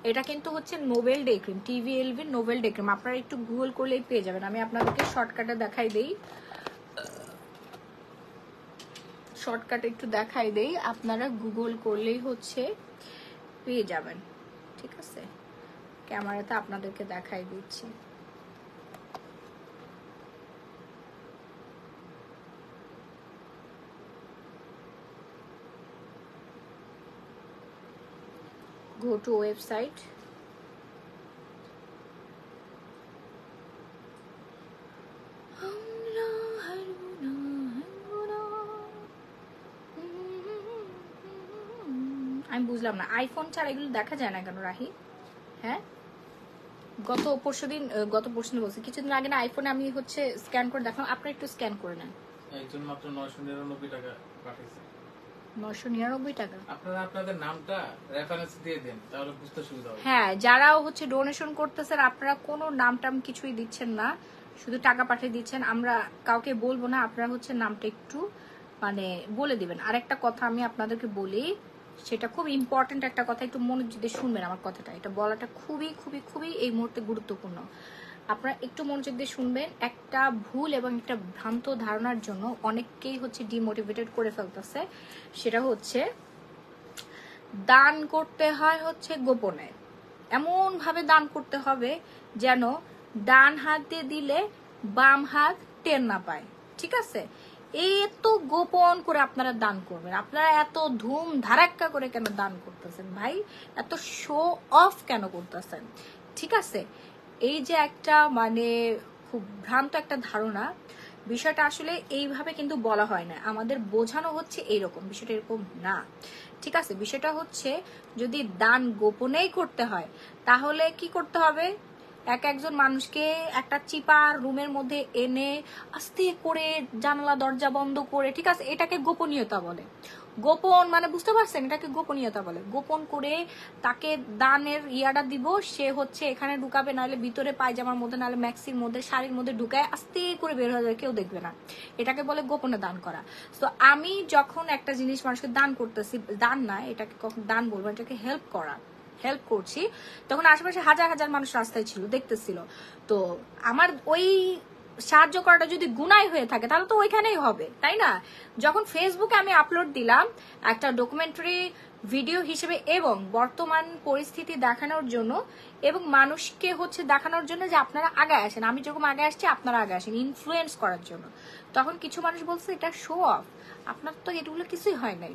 এটা কিন্তু হচ্ছে নোবেল ডে ক্রিম, টিভিএলভি নোবেল ডে ক্রিম। আপনারা একটু গুগল করলেই পেয়ে যাবেন। আমি আপনাদেরকে শর্টকাটে দেখাই দেই, শর্টকাটে একটু দেখাই দেই, আপনারা গুগল করলেই হচ্ছে পেয়ে যাবেন। ঠিক আছে, ক্যামেরাতে আপনাদেরকে দেখাই দিচ্ছি। Go to website. আমি বুঝলাম না, আইফোন ছাড়া এগুলো দেখা যায় না কেন রাহি? হ্যাঁ, গত পরশুদিন বলছি, কিছুদিন আগে না আইফোনে আমি হচ্ছে স্ক্যান করে দেখলাম। আপনারা একটু স্ক্যান করে নেন। একজন মাত্র 999 টাকা পাঠিয়েছে। 999 টাকা। আপনারা আপনাদের নামটা রেফারেন্স দিয়ে দেন, তাহলে বুঝতে সুবিধা হবে। হ্যাঁ, যারাও হচ্ছে ডোনেশন করতেছেন, আপনারা কোনো নাম টাম কিছুই দিচ্ছেন না, শুধু টাকা পাঠিয়ে দিচ্ছেন। আমরা কাউকে বলবো না, আপনারা হচ্ছে নামটা একটু মানে বলে দিবেন। আরেকটা কথা আমি আপনাদেরকে বলি, সেটা খুব ইম্পর্টেন্ট একটা কথা, একটু মনোযোগ দিয়ে শুনবেন আমার কথাটা। এটা বলাটা খুবই খুবই খুবই এই মুহূর্তে গুরুত্বপূর্ণ। আপনারা একটু মনোযোগ দিয়ে শুনবেন। একটা ভুল এবং একটা ভ্রান্ত ধারণার জন্য অনেককেই হচ্ছে ডিমোটিভেটেড করে ফেলতেছে। সেটা হচ্ছে দান করতে হয় হচ্ছে গোপনে, এমন ভাবে দান করতে হবে যেন ডান হাত দিয়ে দিলে বাম হাত টের না পায়। ঠিক আছে, এত গোপন করে আপনারা দান করবেন। আপনারা এত ধুম ধারাক্কা করে কেন দান করতেছেন ভাই? এত শো অফ কেন করতেছেন? ঠিক আছে, এই যে একটা মানে খুব ভ্রান্ত একটা ধারণা, বিষয়টা আসলে এইভাবে কিন্তু বলা হয় না, আমাদের বোঝানো হচ্ছে এইরকম, বিষয়টা এরকম না। ঠিক আছে, বিষয়টা হচ্ছে যদি দান গোপনেই করতে হয়, তাহলে কি করতে হবে? একজন মানুষকে একটা চিপা রুমের মধ্যে এনে আস্তে করে জানালা দরজা বন্ধ করে, ঠিক আছে, এটাকে গোপনীয়তা বলে। গোপন মানে বুঝতে পারছেন, এটাকে গোপনীয়তা বলে। গোপন করে তাকে দানের ইয়াটা দিব, সে হচ্ছে এখানে ঢুকাবে, নাহলে ভিতরে পায়জামার মধ্যে, নাহলে ম্যাক্সির মধ্যে, শাড়ির মধ্যে ঢুকায় আস্তে করে বের হয়ে যাবে, কেউ দেখবে না। এটাকে বলে গোপনে দান করা। তো আমি যখন একটা জিনিস মানুষকে দান করতেছি, দান না, এটাকে কখন দান বলবো, এটাকে হেল্প করছি, তখন আশেপাশে হাজার হাজার মানুষ রাস্তায় ছিল, দেখতেছিল। তো আমার ওই সাহায্য করাটা যদি গুনাই হয়ে থাকে তাহলে তো ওইখানেই হবে, তাই না? যখন ফেসবুকে আমি আপলোড দিলাম একটা ডকুমেন্টারি ভিডিও হিসেবে এবং বর্তমান পরিস্থিতি দেখানোর জন্য এবং মানুষকে হচ্ছে দেখানোর জন্য যে আপনারা আগে আসেন, আমি যেরকম আগে আসছি আপনারা আগে আসেন, ইনফ্লুয়েন্স করার জন্য, তখন কিছু মানুষ বলছে এটা শো অফ। আপনার তো এগুলো কিছুই হয় নাই,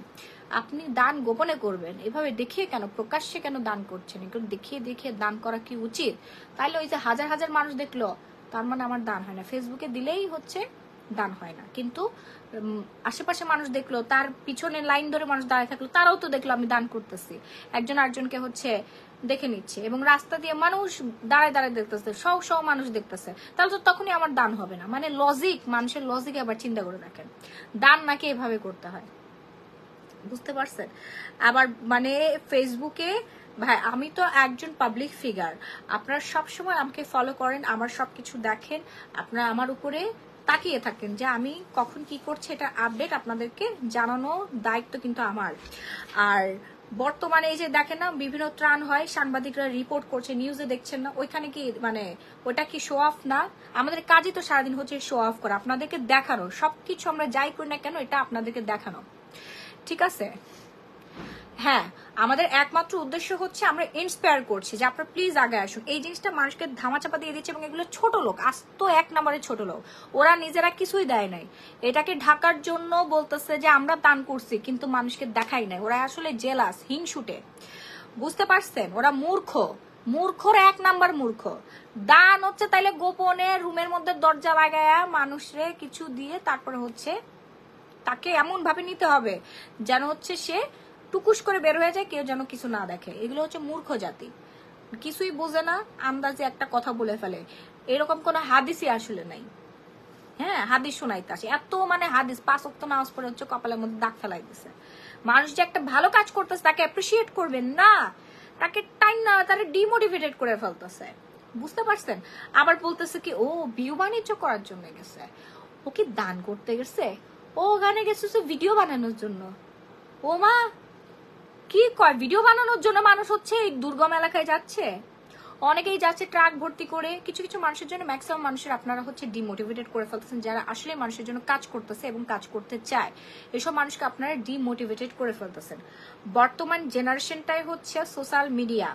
আপনি দান গোপনে করবেন, এভাবে দেখিয়ে কেন, প্রকাশ্যে কেন দান করছেন? এগুলো দেখিয়ে দেখিয়ে দান করা কি উচিত? তাইলে ওই যে হাজার হাজার মানুষ দেখলো তার মানে আমার দান হয় না, ফেসবুকে দিলেই হচ্ছে দান হয় না, কিন্তু আশেপাশে মানুষ দেখলো, তার পিছনে লাইন ধরে মানুষ দাঁড়িয়ে থাকলো, তারাও তো দেখলো আমি দান করতেছি, একজন আরেকজনকে হচ্ছে দেখে নিচ্ছে, এবং রাস্তা দিয়ে মানুষ দাঁড়ায় দাঁড়ায় দেখতেছে, সব মানুষ দেখতেছে, তাহলে তো তখনই আমার দান হবে না। মানে লজিক, মানুষের লজিক আবার চিন্তা করে দেখেন, দান নাকি এভাবে করতে হয়, বুঝতে পারছেন? আবার মানে ফেসবুকে ভাই আমি তো একজন পাবলিক ফিগার, আপনারা সবসময় আমাকে ফলো করেন, আমার সবকিছু দেখেন, আপনারা আমার উপরে তাকিয়ে থাকেন যে আমি কখন কি করছি, এটা আপডেট আপনাদেরকে জানানো দায়িত্ব কিন্তু আমার। আর বর্তমানে এই যে দেখেন না বিভিন্ন ত্রাণ হয়, সাংবাদিকরা রিপোর্ট করছে, নিউজে দেখছেন না, ওইখানে কি মানে ওটা কি শো অফ না? আমাদের কাজই তো সারাদিন হচ্ছে শো অফ করা, আপনাদেরকে দেখানো, সবকিছু আমরা যাই করি না কেন এটা আপনাদেরকে দেখানো, ঠিক আছে? হ্যাঁ, আমাদের একমাত্র উদ্দেশ্য হচ্ছে আমরা ইন্সপায়ার করছি যে আপনারা প্লিজ আগে আসুন। এই জিনিসটা মানুষকে ধামাচাপা দিয়ে দিচ্ছে, এবং এগুলো ছোট লোক, আস্ত 1 নম্বরে ছোট লোক, ওরা নিজেরা কিছুই দেয় নাই, এটাকে ঢাকার জন্য বলতেছে যে আমরা দান করছি, কিন্তু মানুষকে দেখাই নাই। ওরা আসলে জেলাস, হিংসুটে, বুঝতে পারছেন? ওরা মূর্খ, মূর্খর 1 নাম্বার মূর্খ। দান হচ্ছে তাইলে গোপনে রুমের মধ্যে দরজা লাগায়া মানুষরে কিছু দিয়ে তারপরে হচ্ছে তাকে এমন ভাবে নিতে হবে যেন হচ্ছে সে টুকুস করে বের হয়ে যায়, কেউ যেন কিছু না দেখে। এগুলো হচ্ছে মূর্খ জাতি, কিছুই বোঝে না, আন্দাজে একটা কথা বলে ফেলে। এরকম কোন হাদিসই আসলে নাই। হ্যাঁ, হাদিস শোনাইতে আসে এত, মানে হাদিস 5 ওয়াক্ত নামাজ পড়ে হচ্ছে কপালের মধ্যে দাগ ফেলাই দিছে। মানুষ যে একটা ভালো কাজ করতেছে তাকে অ্যাপ্রিসিয়েট করবেন না, তাকে টাইম না, তারা ডিমোটিভেটেড করে ফেলতেছে, বুঝতে পারছেন? আবার বলতেছে কি ও ভিউ বাণিজ্য করার জন্য গেছে, ও কি দান করতে গেছে, ও ওখানে গেছে ভিডিও বানানোর জন্য। ও মা, কি কয় ভিডিও বানানোর জন্য মানুষ হচ্ছে এই দুর্গম এলাকায় যাচ্ছে? অনেকেই যাচ্ছে ট্রাক ভর্তি করে। কিছু কিছু মানুষের জন্য, ম্যাক্সিমাম মানুষের আপনারা হচ্ছে ডিমোটিভেটেড করে ফেলতেছেন, যারা আসলে মানুষের জন্য কাজ করতেছে এবং কাজ করতে চায়, এসব মানুষকে আপনারা ডিমোটিভেটেড করে ফেলতেছেন। বর্তমান জেনারেশনটাই হচ্ছে সোশ্যাল মিডিয়া,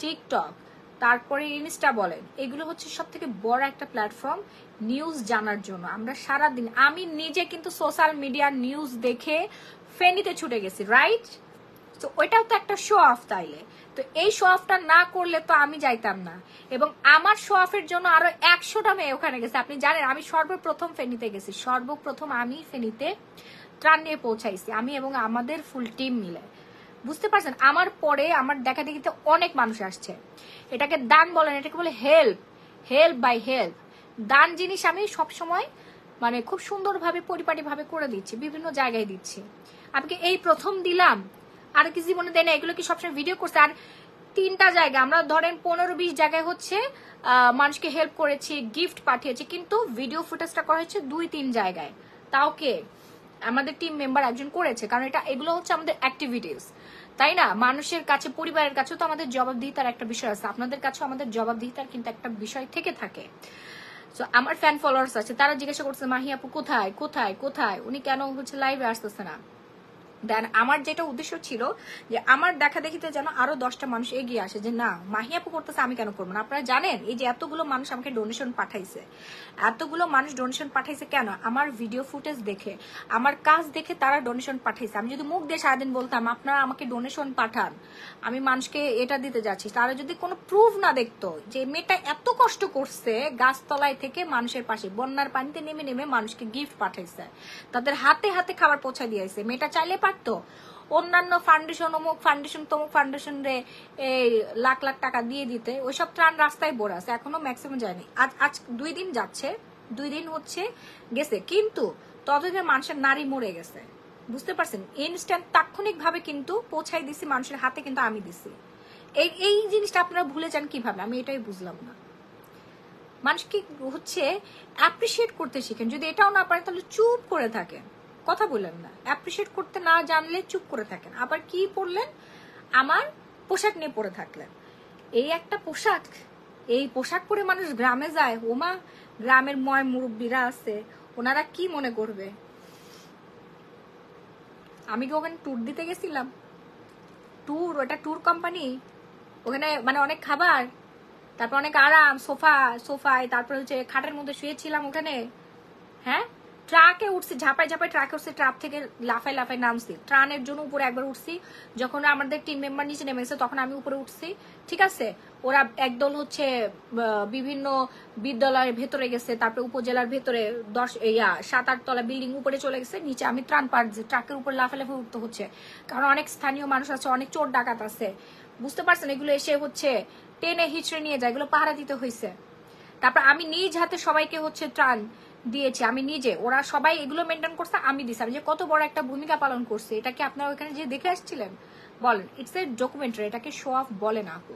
টিকটক, তারপরে ইনস্টা বলেন, এগুলো হচ্ছে সব থেকে বড় একটা প্ল্যাটফর্ম নিউজ জানার জন্য। আমরা সারাদিন, আমি নিজে কিন্তু সোশ্যাল মিডিয়ার নিউজ দেখে ফেনীতে ছুটে গেছি, রাইট? তো ওইটাও তো একটা শো অফ। তাইলে তো এই শো অফটা না করলে তো আমি যাইতাম না, এবং আমার শো অফের জন্য আরো 100টা মেয়ে ওখানে গেছে। আপনি জানেন আমি সর্বপ্রথম ফেনীতে গেছি, সর্বপ্রথম আমি ফেনীতে ত্রাণ নিয়ে পৌঁছাইছি, আমি এবং আমাদের ফুল টিম মিলে, বুঝতে পারছেন? আমার পরে আমার দেখা দেখিতে অনেক মানুষ আসছে। এটাকে দান বলেন, এটাকে বলে হেল্প, হেল্প বাই হেল্প। দান জিনিস আমি সবসময় মানে খুব সুন্দরভাবে পরিপাটিভাবে করে দিচ্ছি, বিভিন্ন জায়গায় দিচ্ছি। আমাকে এই প্রথম দিলাম, আর কি জীবনে দেয় না, এগুলো কি সবসময় ভিডিও করছে? আর 3টা জায়গা, আমরা ধরেন 15-20 জায়গায় হচ্ছে মানুষকে হেল্প করেছি, গিফট পাঠিয়েছি, কিন্তু ভিডিও ফুটেজটা করা হচ্ছে 2-3 জায়গায়। তাও কে? আমাদের টিম মেম্বার একজন করেছে, কারণ এগুলো হচ্ছে আমাদের অ্যাক্টিভিটিস, তাই না? মানুষের কাছে, পরিবারের কাছেও তো আমাদের জবাবদিহিতার একটা বিষয় আছে, আপনাদের কাছেও আমাদের জবাবদিহিতার কিন্তু একটা বিষয় থেকে থাকে। তো আমার ফ্যান ফলোয়ার্স আছে, তারা জিজ্ঞাসা করছে মাহি আপু কোথায় কোথায় কোথায়, উনি কেন হচ্ছে লাইভে আসতেছে না। দেন আমার যেটা উদ্দেশ্য ছিল যে আমার দেখা দেখিতে যেন আরো 10টা মানুষ এগিয়ে আসে, যে না মাহি আপু করতেছে, আমি কেন করবো না। আপনারা জানেন এই যে এতগুলো মানুষ আমাকে ডোনেশন পাঠাইছে, এতগুলো মানুষ ডোনেশন পাঠাইছে কেন? আমার ভিডিও ফুটেজ দেখে, আমার কাজ দেখে তারা ডোনেশন পাঠাইছে। আমি যদি মুখ দিয়ে সারাদিন বলতাম আপনারা আমাকে ডোনেশন পাঠান, আমি মানুষকে এটা দিতে যাচ্ছি, তারা যদি কোনো প্রুফ না দেখতো যে মেয়েটা এত কষ্ট করছে গাছতলায় থেকে মানুষের পাশে, বন্যার পানিতে নেমে নেমে মানুষকে গিফট পাঠাইছে, তাদের হাতে হাতে খাবার পৌঁছা দিয়েছে, মেয়েটা চাইলে পারতো অন্যান্য ফাউন্ডেশন, অমুক ফাউন্ডেশন, তমুক ফাউন্ডেশন রে এই লাখ লাখ টাকা দিয়ে দিতে, ওইসব ত্রাণ রাস্তায় বড় আছে, এখনো ম্যাক্সিমাম যায়নি। আজ 2 দিন যাচ্ছে, 2 দিন হচ্ছে গেছে, কিন্তু ততদিনে মানুষের নারী মরে গেছে, বুঝতে পারছেন? ইনস্ট্যান্ট তাৎক্ষণিক ভাবে কিন্তু পৌঁছাই দিছি মানুষের হাতে, কিন্তু আমি দিছি। এই জিনিসটা আপনারা ভুলে যান কিভাবে, আমি এটাই বুঝলাম না। মানুষকে হচ্ছে অ্যাপ্রিসিয়েট করতে শিখেন, যদি এটাও না পারেন তাহলে চুপ করে থাকেন, কথা বললেন না। অ্যাপ্রিসিয়েট করতে না জানলে চুপ করে থাকেন। আবার কি পড়লেন? আমার পোশাক নিয়ে পড়ে থাকলেন। এই একটা পোশাক, এই পোশাক পরে মানুষ গ্রামে যায়, ওমা গ্রামের ময় মুরব্বীরা আছে, ওনারা কি মনে করবে? আমি কি ওখানে ট্যুর দিতে গেছিলাম? ট্যুর, ওটা ট্যুর কোম্পানি, ওখানে মানে অনেক খাবার, তারপর অনেক আরাম, সোফায়, তারপর হচ্ছে খাটের মধ্যে শুয়েছিলাম ওখানে। হ্যাঁ, ট্রাকে উঠছি, ঝাপাই ট্রাকে উঠছি, ট্রাক থেকে লাফাই নামছি, ট্রানের জন্য উপরে একবার উঠছি, যখন আমাদের টিম মেম্বার নিচে নেমেছে তখন আমি উপরে উঠছি। ঠিক আছে, ওরা একদল হচ্ছে বিভিন্ন বিদ্যালয়ের ভেতরে গেছে, তারপরে উপজেলার ভেতরে 7-8 তলা বিল্ডিং উপরে চলে গেছে, নিচে আমি ত্রাণ পাচ্ছি, ট্রাকের উপর লাফালাফি উঠতে হচ্ছে, কারণ অনেক স্থানীয় মানুষ আছে, অনেক চোর ডাকাত আছে, বুঝতে পারছেন? এগুলো এসে হচ্ছে টেনে হিচড়ে নিয়ে যায়, এগুলো পাহারা দিতে হয়েছে। তারপর আমি নিজ হাতে সবাইকে হচ্ছে ত্রাণ দিয়েছি, আমি নিজে, ওরা সবাই এগুলো মেনটেন করছে, আমি দিছি। আমি যে কত বড় একটা ভূমিকা পালন করছে, এটা কি আপনারা ওখানে যে দেখে আসছিলেন? বলেন, ইটস এ ডকুমেন্টারি, এটাকে শো অফ বলে না আপু।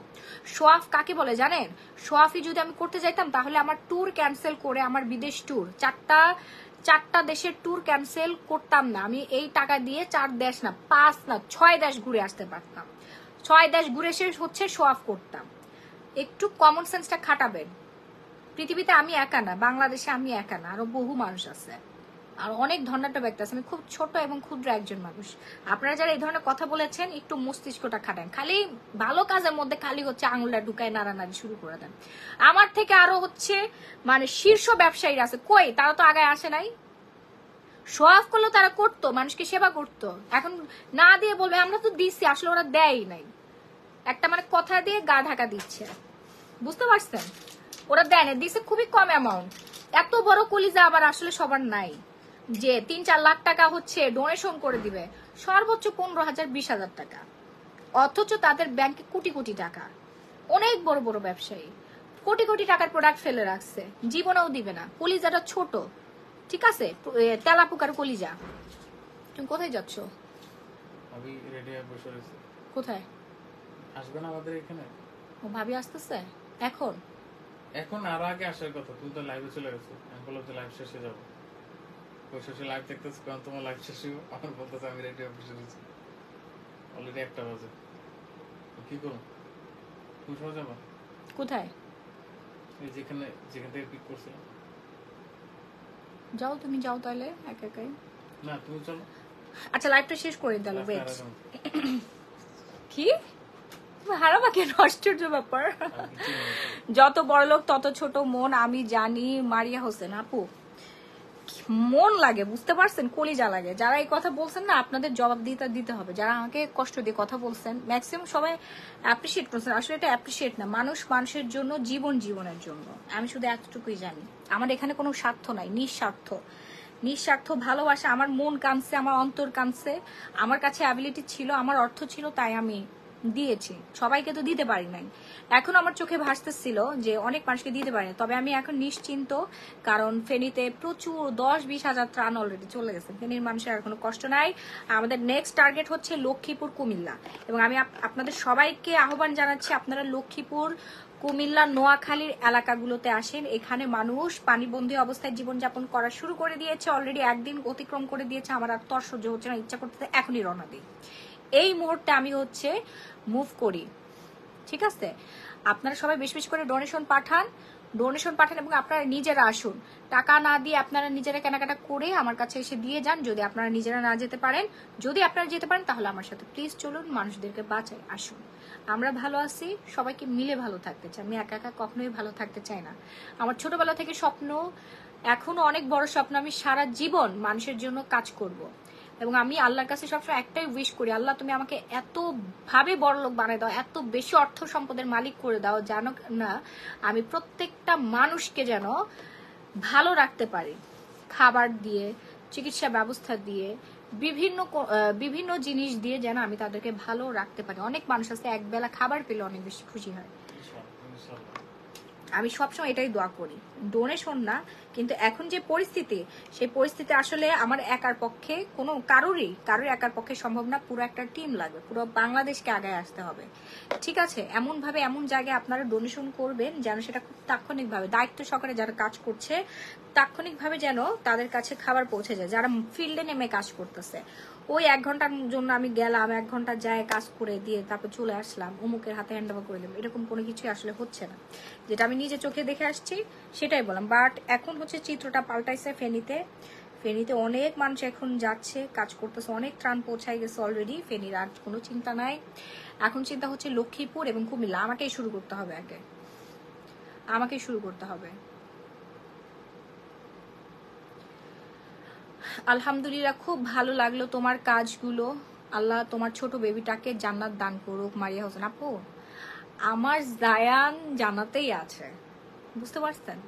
শো অফ কাকে বলে জানেন? শো অফই যদি আমি করতে যাইতাম তাহলে আমার ট্যুর ক্যান্সেল করে, আমার বিদেশ ট্যুর, চারটা দেশের ট্যুর ক্যান্সেল করতাম না। আমি এই টাকা দিয়ে 4 দেশ না, 5 না, 6 দেশ ঘুরে আসতে পারতাম। 6 দেশ ঘুরে এসে হচ্ছে শো অফ করতাম। একটু কমন সেন্সটা খাটাবেন। পৃথিবীতে আমি একা না, বাংলাদেশে আমি একা না, আরো বহু মানুষ আছে, আর অনেক ধন্যাঢ্য ব্যক্তি আছে। আমি খুব ছোট এবং ক্ষুদ্র একজন মানুষ। আপনারা যারা এই ধরনের কথা বলেছেন, একটু মস্তিষ্কটা খাটান। খালি ভালো কাজের মধ্যে খালি হচ্ছে আঙুলটা ঢুকায় নাড়ানাড়ি শুরু করে দেন। আমার থেকে আরো হচ্ছে মানে শীর্ষ ব্যবসায়ীরা আছে, কই তারা তো আগে আসে নাই। শো অফ করলেও তারা করতো, মানুষকে সেবা করতো। এখন না দিয়ে বলবে আমরা তো দিচ্ছি, আসলে ওরা দেয়ই নাই, একটা মানে কথা দিয়ে গা ঢাকা দিচ্ছে, বুঝতে পারছেন? ওরা দেয় না, দিছে খুবই কম অ্যামাউন্ট। এত বড় কলিজা আবার আসলে সবার নাই যে 3-4 লাখ টাকা হচ্ছে ডোনেশন করে দিবে, সর্বোচ্চ 15,000 20,000 টাকা, অথচ তাদের ব্যাংকে কোটি কোটি টাকা। অনেক বড় বড় ব্যবসায়ী কোটি কোটি টাকার প্রোডাক্ট ফেলে রাখছে, জীবনেও দিবে না। কলিজাটা ছোট, ঠিক আছে, তেলাপুকার কলিজা। তুমি কোথায় যাচ্ছ? আমি রেডি হয়ে বসে রয়েছি। কোথায় আসবেন আমাদের এখানে? ও ভাবি আসতেছে এখন? এখন আরো আগে আসার কথা, তুমি তো লাইভে চলে গেছো। আমি বললাম যে লাইভ শেষে যাবো, ওই শেষে লাইভ দেখতেছি, কারণ তোমার লাইভ শেষ হইব, আমার বলতেছে আমি রেডি হয়ে বসে রয়েছি, অলরেডি 1টা বাজে। কি করবো? তুমি সময় যাবো? কোথায় এই যেখান থেকে পিক করছিলাম। যাও, তুমি যাও তাহলে একা একাই। না তুমি চলো। আচ্ছা লাইভটা শেষ করে তাহলে। রাস্তায় ওয়েট, আরাম। কি হারাবা কেন? আশ্চর্য ব্যাপার। আর কিছু নেই। যত বড় লোক তত ছোট মন, আমি জানি। মারিয়া হোসেন আপু, মন লাগে, বুঝতে পারছেন? কলিজা লাগে। যারা এই কথা বলছেন না, আপনাদের জবাব দিতে হবে। যারা আমাকে কষ্ট দিয়ে কথা বলছেন, ম্যাক্সিমাম সবাই অ্যাপ্রিসিয়েট করছেন। আসলে এটা অ্যাপ্রিসিয়েট না, মানুষ মানুষের জন্য, জীবনের জন্য। আমি শুধু এতটুকুই জানি, আমার এখানে কোনো স্বার্থ নাই, নিঃস্বার্থ ভালোবাসা। আমার মন কাঁদছে, আমার অন্তর কাঁদছে, আমার কাছে অ্যাবিলিটি ছিল, আমার অর্থ ছিল, তাই আমি দিয়েছি। সবাইকে তো দিতে পারি নাই। এখন আমার চোখে ভাসতেছিল যে অনেক মানুষকে দিতে পারি, তবে আমি এখন নিশ্চিন্ত, কারণ ফেনীতে প্রচুর 10-20 হাজার ত্রাণ অলরেডি চলে গেছে। ফেনীর মানুষের আর কোনো কষ্ট নাই। আমাদের নেক্সট টার্গেট হচ্ছে লক্ষ্মীপুর, কুমিল্লা, এবং আমি আপনাদের সবাইকে আহ্বান জানাচ্ছি, আপনারা লক্ষ্মীপুর, কুমিল্লা, নোয়াখালীর এলাকাগুলোতে আসেন। এখানে মানুষ পানিবন্দী অবস্থায় জীবনযাপন করা শুরু করে দিয়েছে, অলরেডি একদিন অতিক্রম করে দিয়েছে। আমার আর তর সহ্য হচ্ছে না, ইচ্ছা করতেছে এখনই রওনা দিই। এই মুহূর্তে আমি হচ্ছে মুভ করি, ঠিক আছে? আপনারা সবাই বেশি বেশি করে ডোনেশন পাঠান এবং আপনারা নিজেরা আসুন। টাকা না দিয়ে আপনারা নিজেরা কেনাকাটা করে আমার কাছে এসে দিয়ে যান। যদি আপনারা নিজেরা না যেতে পারেন, যদি আপনারা যেতে পারেন, তাহলে আমার সাথে প্লিজ চলুন, মানুষদেরকে বাঁচাই, আসুন। আমরা ভালো আছি, সবাইকে মিলে ভালো থাকতে চাই। আমি একা একা কখনোই ভালো থাকতে চাই না। আমার ছোটবেলা থেকে স্বপ্ন, এখনো অনেক বড় স্বপ্ন, আমি সারা জীবন মানুষের জন্য কাজ করব। এবং আমি আল্লাহর কাছে সবসময় একটাই উইশ করি, আল্লাহ তুমি আমাকে এত ভাবে বড়লোক বানায় দাও, এত বেশি অর্থ সম্পদের মালিক করে দাও, জানো না আমি প্রত্যেকটা মানুষকে যেন ভালো রাখতে পারি, খাবার দিয়ে, চিকিৎসা ব্যবস্থা দিয়ে, বিভিন্ন জিনিস দিয়ে যেন আমি তাদেরকে ভালো রাখতে পারি। অনেক মানুষ আছে একবেলা খাবার পেলে অনেক বেশি খুশি হয়। আমি সবসময় এটাই দোয়া করি, ডোনেশন না, কিন্তু এখন যে পরিস্থিতি, সেই পরিস্থিতি আসলে আমার একার পক্ষে কারোর একার পক্ষে সম্ভব না। পুরো একটা টিম লাগবে, পুরো বাংলাদেশকে আগায় আসতে হবে। ঠিক আছে, এমন ভাবে এমন জায়গায় আপনারা ডোনেশন করবেন যেন সেটা খুব তাৎক্ষণিকভাবে, দায়িত্ব সহকারে যারা কাজ করছে তাৎক্ষণিকভাবে যেন তাদের কাছে খাবার পৌঁছে যায়। যারা ফিল্ডে নেমে কাজ করতেছে, ওই 1 ঘন্টার জন্য আমি গেলাম, 1 ঘন্টা যায় কাজ করে দিয়ে তারপর চলে আসলাম, অমুকের হাতে হ্যান্ড ওভার করে দিলাম, এরকম কোনো কিছুই আসলে হচ্ছে না। যেটা আমি নিজে চোখে দেখে আসছি সেটাই বললাম। বাট এখন হচ্ছে চিত্রটা পাল্টাইছে ফেনীতে অনেক মানুষ এখন যাচ্ছে, কাজ করতেছে, অনেক ত্রাণ পৌঁছাই গেছে অলরেডি। ফেনীর আর কোনো চিন্তা নাই, এখন চিন্তা হচ্ছে লক্ষ্মীপুর এবং কুমিল্লা। আমাকেই শুরু করতে হবে, আমাকেই শুরু করতে হবে। আলহামদুলিল্লাহ, খুব ভালো লাগলো তোমার কাজগুলো। আল্লাহ তোমার ছোট বেবিটাকে জান্নাত দান করুক। মারিয়া হোসেন আপু, আমার জায়ান জান্নাতেই আছে, বুঝতে পারছেন?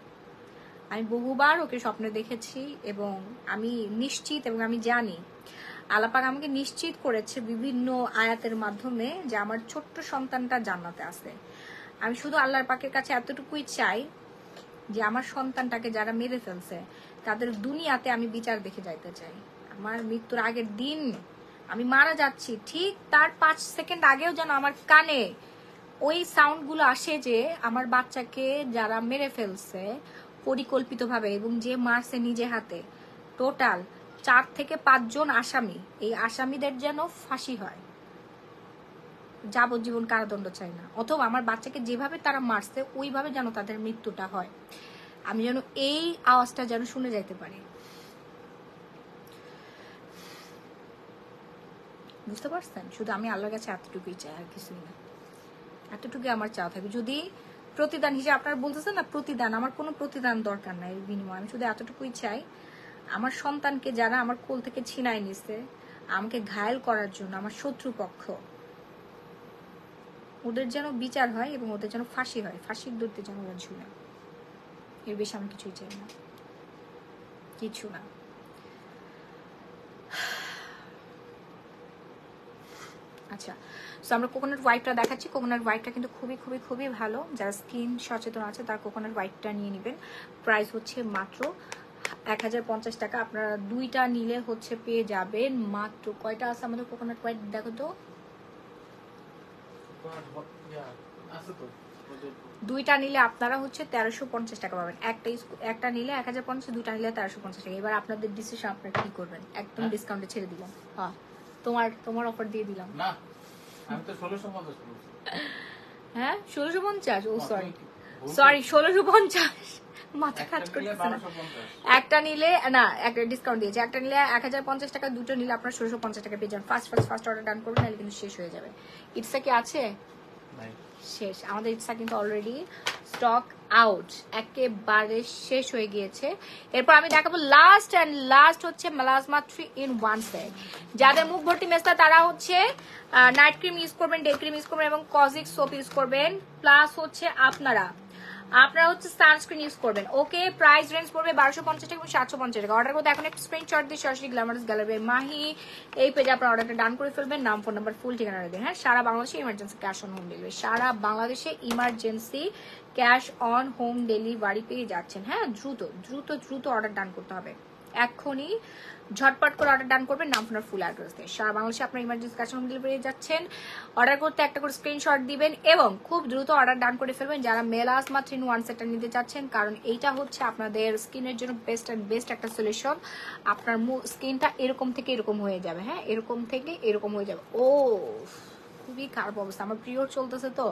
আমি বহুবার ওকে স্বপ্নে দেখেছি এবং আমি নিশ্চিত এবং আমি জানি আল্লাহ পাক আমাকে নিশ্চিত করেছে বিভিন্ন আয়াতের মাধ্যমে যে আমার ছোট্ট সন্তানটা জান্নাতে আছে। আমি শুধু আল্লাহর পাকের কাছে এতটুকুই চাই যে আমার সন্তানটাকে যারা মেরে ফেলছে তাদের দুনিয়াতে আমি বিচার দেখে যাইতে চাই। আমার মৃত্যুর আগের দিন আমি মারা যাচ্ছি, ঠিক তার 5 সেকেন্ড আগেও যেন আমার কানে ওই সাউন্ড গুলো আসে যে আমার বাচ্চাকে যারা মেরে ফেলছে পরিকল্পিতভাবে এবং যে মারছে নিজে হাতে, টোটাল 4 থেকে 5 জন আসামি, এই আসামিদের যেন ফাঁসি হয়, যাবজ্জীবন কারাদণ্ড চাই না। অথবা আমার বাচ্চাকে যেভাবে তারা মারছে ওইভাবে যেন তাদের মৃত্যুটা হয়, আমি যেন এই আওয়াজটা যেন শুনে যাইতে পারি। বুঝতে পারছেন? শুধু আমি আল্লাহর কাছে এতটুকুই চাই, আর কিছুই না। এতটুকু আমার চাওয়া থাকবে। যদি প্রতিদান হিসেবে আপনারা বলতেছেন না প্রতিদান, আমার কোনো প্রতিদান দরকার নাই এর বিনিময়ে। আমি শুধু এতটুকুই চাই, আমার সন্তানকে যারা আমার কোল থেকে ছিনাই নিছে আমাকে ঘায়েল করার জন্য, আমার শত্রুপক্ষ, ওদের যেন বিচার হয় এবং ওদের যেন ফাঁসি হয়, ফাঁসির দড়িতে যেন ওরা ঝুলে। এর বেশি আমি কিছুই চাই না, কিছু না। আচ্ছা, সো আমরা কোকোনাট হোয়াইটটা দেখাচ্ছি। কোকোনাট হোয়াইটটা কিন্তু খুবই খুবই খুবই ভালো। যারা স্কিন সচেতন আছে তারা কোকোনাট হোয়াইটটা নিয়ে নেবেন। প্রাইস হচ্ছে মাত্র 1050 টাকা। আপনারা 2টা নিলে হচ্ছে পেয়ে যাবেন মাত্র, কয়টা আছে আমাদের কোকোনাট হোয়াইট দেখো তো, 2টা নিলে আপনারা হচ্ছে 1350 টাকা পাবেন। একটা নিলে 1050, 2টা নিলে 1350 টাকা। এবার আপনাদের ডিসিশন, আপনারা কি করবেন। একদম ডিসকাউন্টে ছেড়ে দিলাম। হ্যাঁ, তোমার অফার দিয়ে দিলাম। না, আমি তো 1650 বলছি। হ্যাঁ 1650, ও সরি 1650, মাথা কাজ করতেছে না। একটা নিলে না, একটা ডিসকাউন্ট দিয়েছে, একটা নিলে 1050 টাকা, 2টো নিলে আপনার 1650 টাকা পেয়ে যান। ফার্স্ট অর্ডার ডান করবেন, নাহলে কিন্তু শেষ হয়ে যাবে। ইটসা কি আছে? শেষ। আমাদের ইটসা কিন্তু অলরেডি স্টক আউট, একেবারে শেষ হয়ে গিয়েছে। এরপর আমি দেখাবো লাস্ট হচ্ছে মেলাজমা 3-in-1 সেট। যাদের মুখ ভর্তি মেস্তা তারা হচ্ছে নাইট ক্রিম ইউজ করবেন, ডে ক্রিম ইউজ করবেন এবং কজিক সোপ ইউজ করবেন। প্লাস হচ্ছে আপনারা হচ্ছে সানস্ক্রিন ইউজ করবেন। ওকে, প্রাইস রেঞ্জ পড়বে 1250 টাকা এবং 750 টাকা। অর্ডার করতে এখন একটা স্ক্রিনশট দিয়ে সরাসরি গ্ল্যামারাস গ্যালারি মাহি এই পেজে আপনার অর্ডারটা ডান করে ফেলবেন। নাম, ফোন নাম্বার, ফুল ঠিকানা দিন। হ্যাঁ, সারা বাংলাদেশে emergency cash on home delivery, সারা বাংলাদেশে emergency cash on home delivery পেয়ে যাচ্ছেন। হ্যাঁ, দ্রুত অর্ডার ডান করতে হবে। এখনই ঝটপট করে অর্ডার ডান করবেন, নাম, ফোন আর ফুল অ্যাড্রেস দিয়ে। সারা বাংলাদেশে আপনার emergency cash on home delivery পেয়ে যাচ্ছেন। অর্ডার করতে একটা করে স্ক্রিনশট দিবেন এবং খুব দ্রুত অর্ডার ডান করে ফেলবেন যারা মেলাজমা 3-in-1 সেটটা নিতে চাচ্ছেন, কারণ এইটা হচ্ছে আপনাদের স্কিনের জন্য বেস্ট একটা সলিউশন। আপনার স্কিনটা এরকম থেকে এরকম হয়ে যাবে। হ্যাঁ, এরকম থেকে এরকম হয়ে যাবে। ও খুবই খারাপ অবস্থা। আমার পিরিয়ড চলতেছে, তো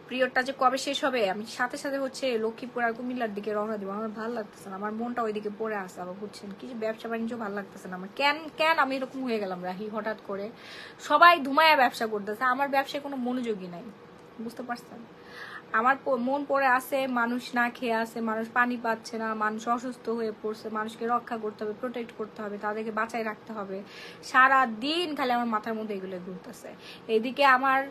পিরিয়ডটা যে কবে শেষ হবে, আমি সাথে সাথে হচ্ছে লক্ষ্মীপুর আর কুমিল্লার দিকে রওনা দিব। আমার ভালো লাগতেছে না, আমার মনটা ওইদিকে পড়ে আসে। আবার বুঝছেন কি, যে ব্যবসা বাণিজ্য ভালো লাগতেছে না আমার। কেন আমি এরকম হয়ে গেলাম রাহি হঠাৎ করে? সবাই ধুমায়া ব্যবসা করতেছে, আমার ব্যবসায় কোনো মনোযোগী নাই। বুঝতে পারছেন? আমার মন পড়ে আছে, মানুষ না খেয়ে আছে, মানুষ পানি পাচ্ছে না, মানুষ অসুস্থ হয়ে পড়ছে, মানুষকে রক্ষা করতে হবে, প্রোটেক্ট করতে হবে, তাদেরকে বাঁচায় রাখতে হবে। সারা দিন খালি আমার মাথার মধ্যে এগুলো ঘুরতেছে। এইদিকে আমার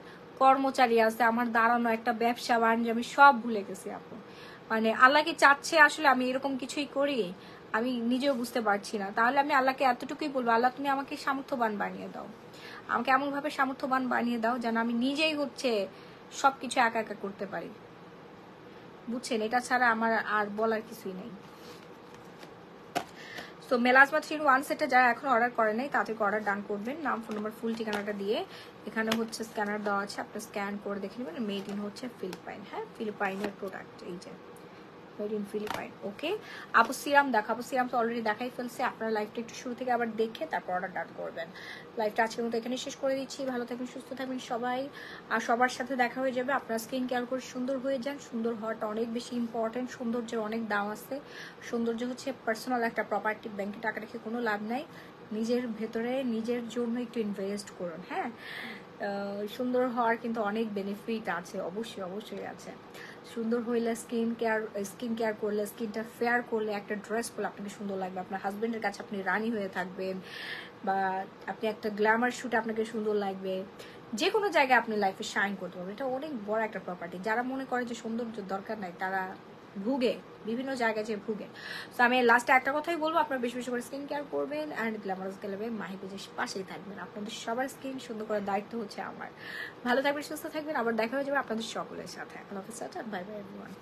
কর্মচারী আছে, আমার দাঁড়ানো একটা ব্যবসা বাণিজ্য, আমি সব ভুলে গেছি আপু। মানে আল্লাহ কি চাচ্ছে আসলে আমি এরকম কিছুই করি? আমি নিজেও বুঝতে পারছি না। তাহলে আমি আল্লাহকে এতটুকুই বলবো, আল্লাহ তুমি আমাকে সামর্থ্যবান বানিয়ে দাও, আমাকে এমন ভাবে সামর্থ্যবান বানিয়ে দাও যেন আমি নিজেই হচ্ছে সবকিছু একা একা করতে পারি। বুঝছেন, এটা ছাড়া আমার আর বলার কিছুই নেই। তো মেলাজমা 3-in-1 সেটটা যারা এখন অর্ডার করে নাই তাদেরকে অর্ডার ডান করবেন, নাম, ফোন নাম্বার, ফুল ঠিকানাটা দিয়ে। এখানে হচ্ছে স্ক্যানার দেওয়া আছে, আপনি স্ক্যান করে দেখে নেবেন। মেড ইন হচ্ছে ফিলিপাইন, হ্যাঁ ফিলিপাইনের প্রোডাক্ট, এই যে মেড ইন ফিলিপাইন। ওকে আপু সিরাম দেখাবো, সিরাম তো অলরেডি দেখাই ফেলছে। আপনারা লাইভটা একটু শুরু থেকে আবার দেখে তারপর অর্ডার ডান করবেন। লাইভটা আজকের মতো এখানে শেষ করে দিচ্ছি। ভালো থাকবেন, সুস্থ থাকবেন সবাই, আর সবার সাথে দেখা হয়ে যাবে। আপনারা স্কিন কেয়ার করে সুন্দর হয়ে যান। সুন্দর হওয়াটা অনেক বেশি ইম্পর্টেন্ট। সৌন্দর্যের অনেক দাম আছে। সৌন্দর্য হচ্ছে পার্সোনাল একটা প্রপার্টি, ব্যাংকে টাকা রেখে কোনো লাভ নাই। নিজের ভেতরে নিজের জন্য একটু ইনভেস্ট করুন, হ্যাঁ। সুন্দর হওয়ার কিন্তু অনেক বেনিফিট আছে, অবশ্যই অবশ্যই আছে। সুন্দর হইলে স্কিন কেয়ার করলে, স্কিনটা ফেয়ার করলে, একটা ড্রেস পরলে আপনাকে সুন্দর লাগবে। আপনার হাজবেন্ডের কাছে আপনি রানী হয়ে থাকবেন, বা আপনি একটা গ্ল্যামার শুটে আপনাকে সুন্দর লাগবে। যে কোনো জায়গায় আপনি লাইফে শাইন করতে পারবেন। এটা অনেক বড় একটা প্রপার্টি। যারা মনে করে যে সৌন্দর্য দরকার নাই তারা ভুগে, বিভিন্ন জায়গায় যে ভুগে। তো আমি লাস্টে একটা কথাই বলবো, আপনারা বেশি বেশি করে স্কিন কেয়ার করবেন অ্যান্ড গ্ল্যামারাস গেলেবে মাহি পেজের পাশেই থাকবেন। আপনাদের সবার স্কিন সুন্দর করার দায়িত্ব হচ্ছে আমার। ভালো থাকবেন, সুস্থ থাকবেন, আবার দেখা হয়ে যাবে আপনাদের সকলের সাথে। আল্লাহ হাফেজ, বাই বাই এভরিওয়ান।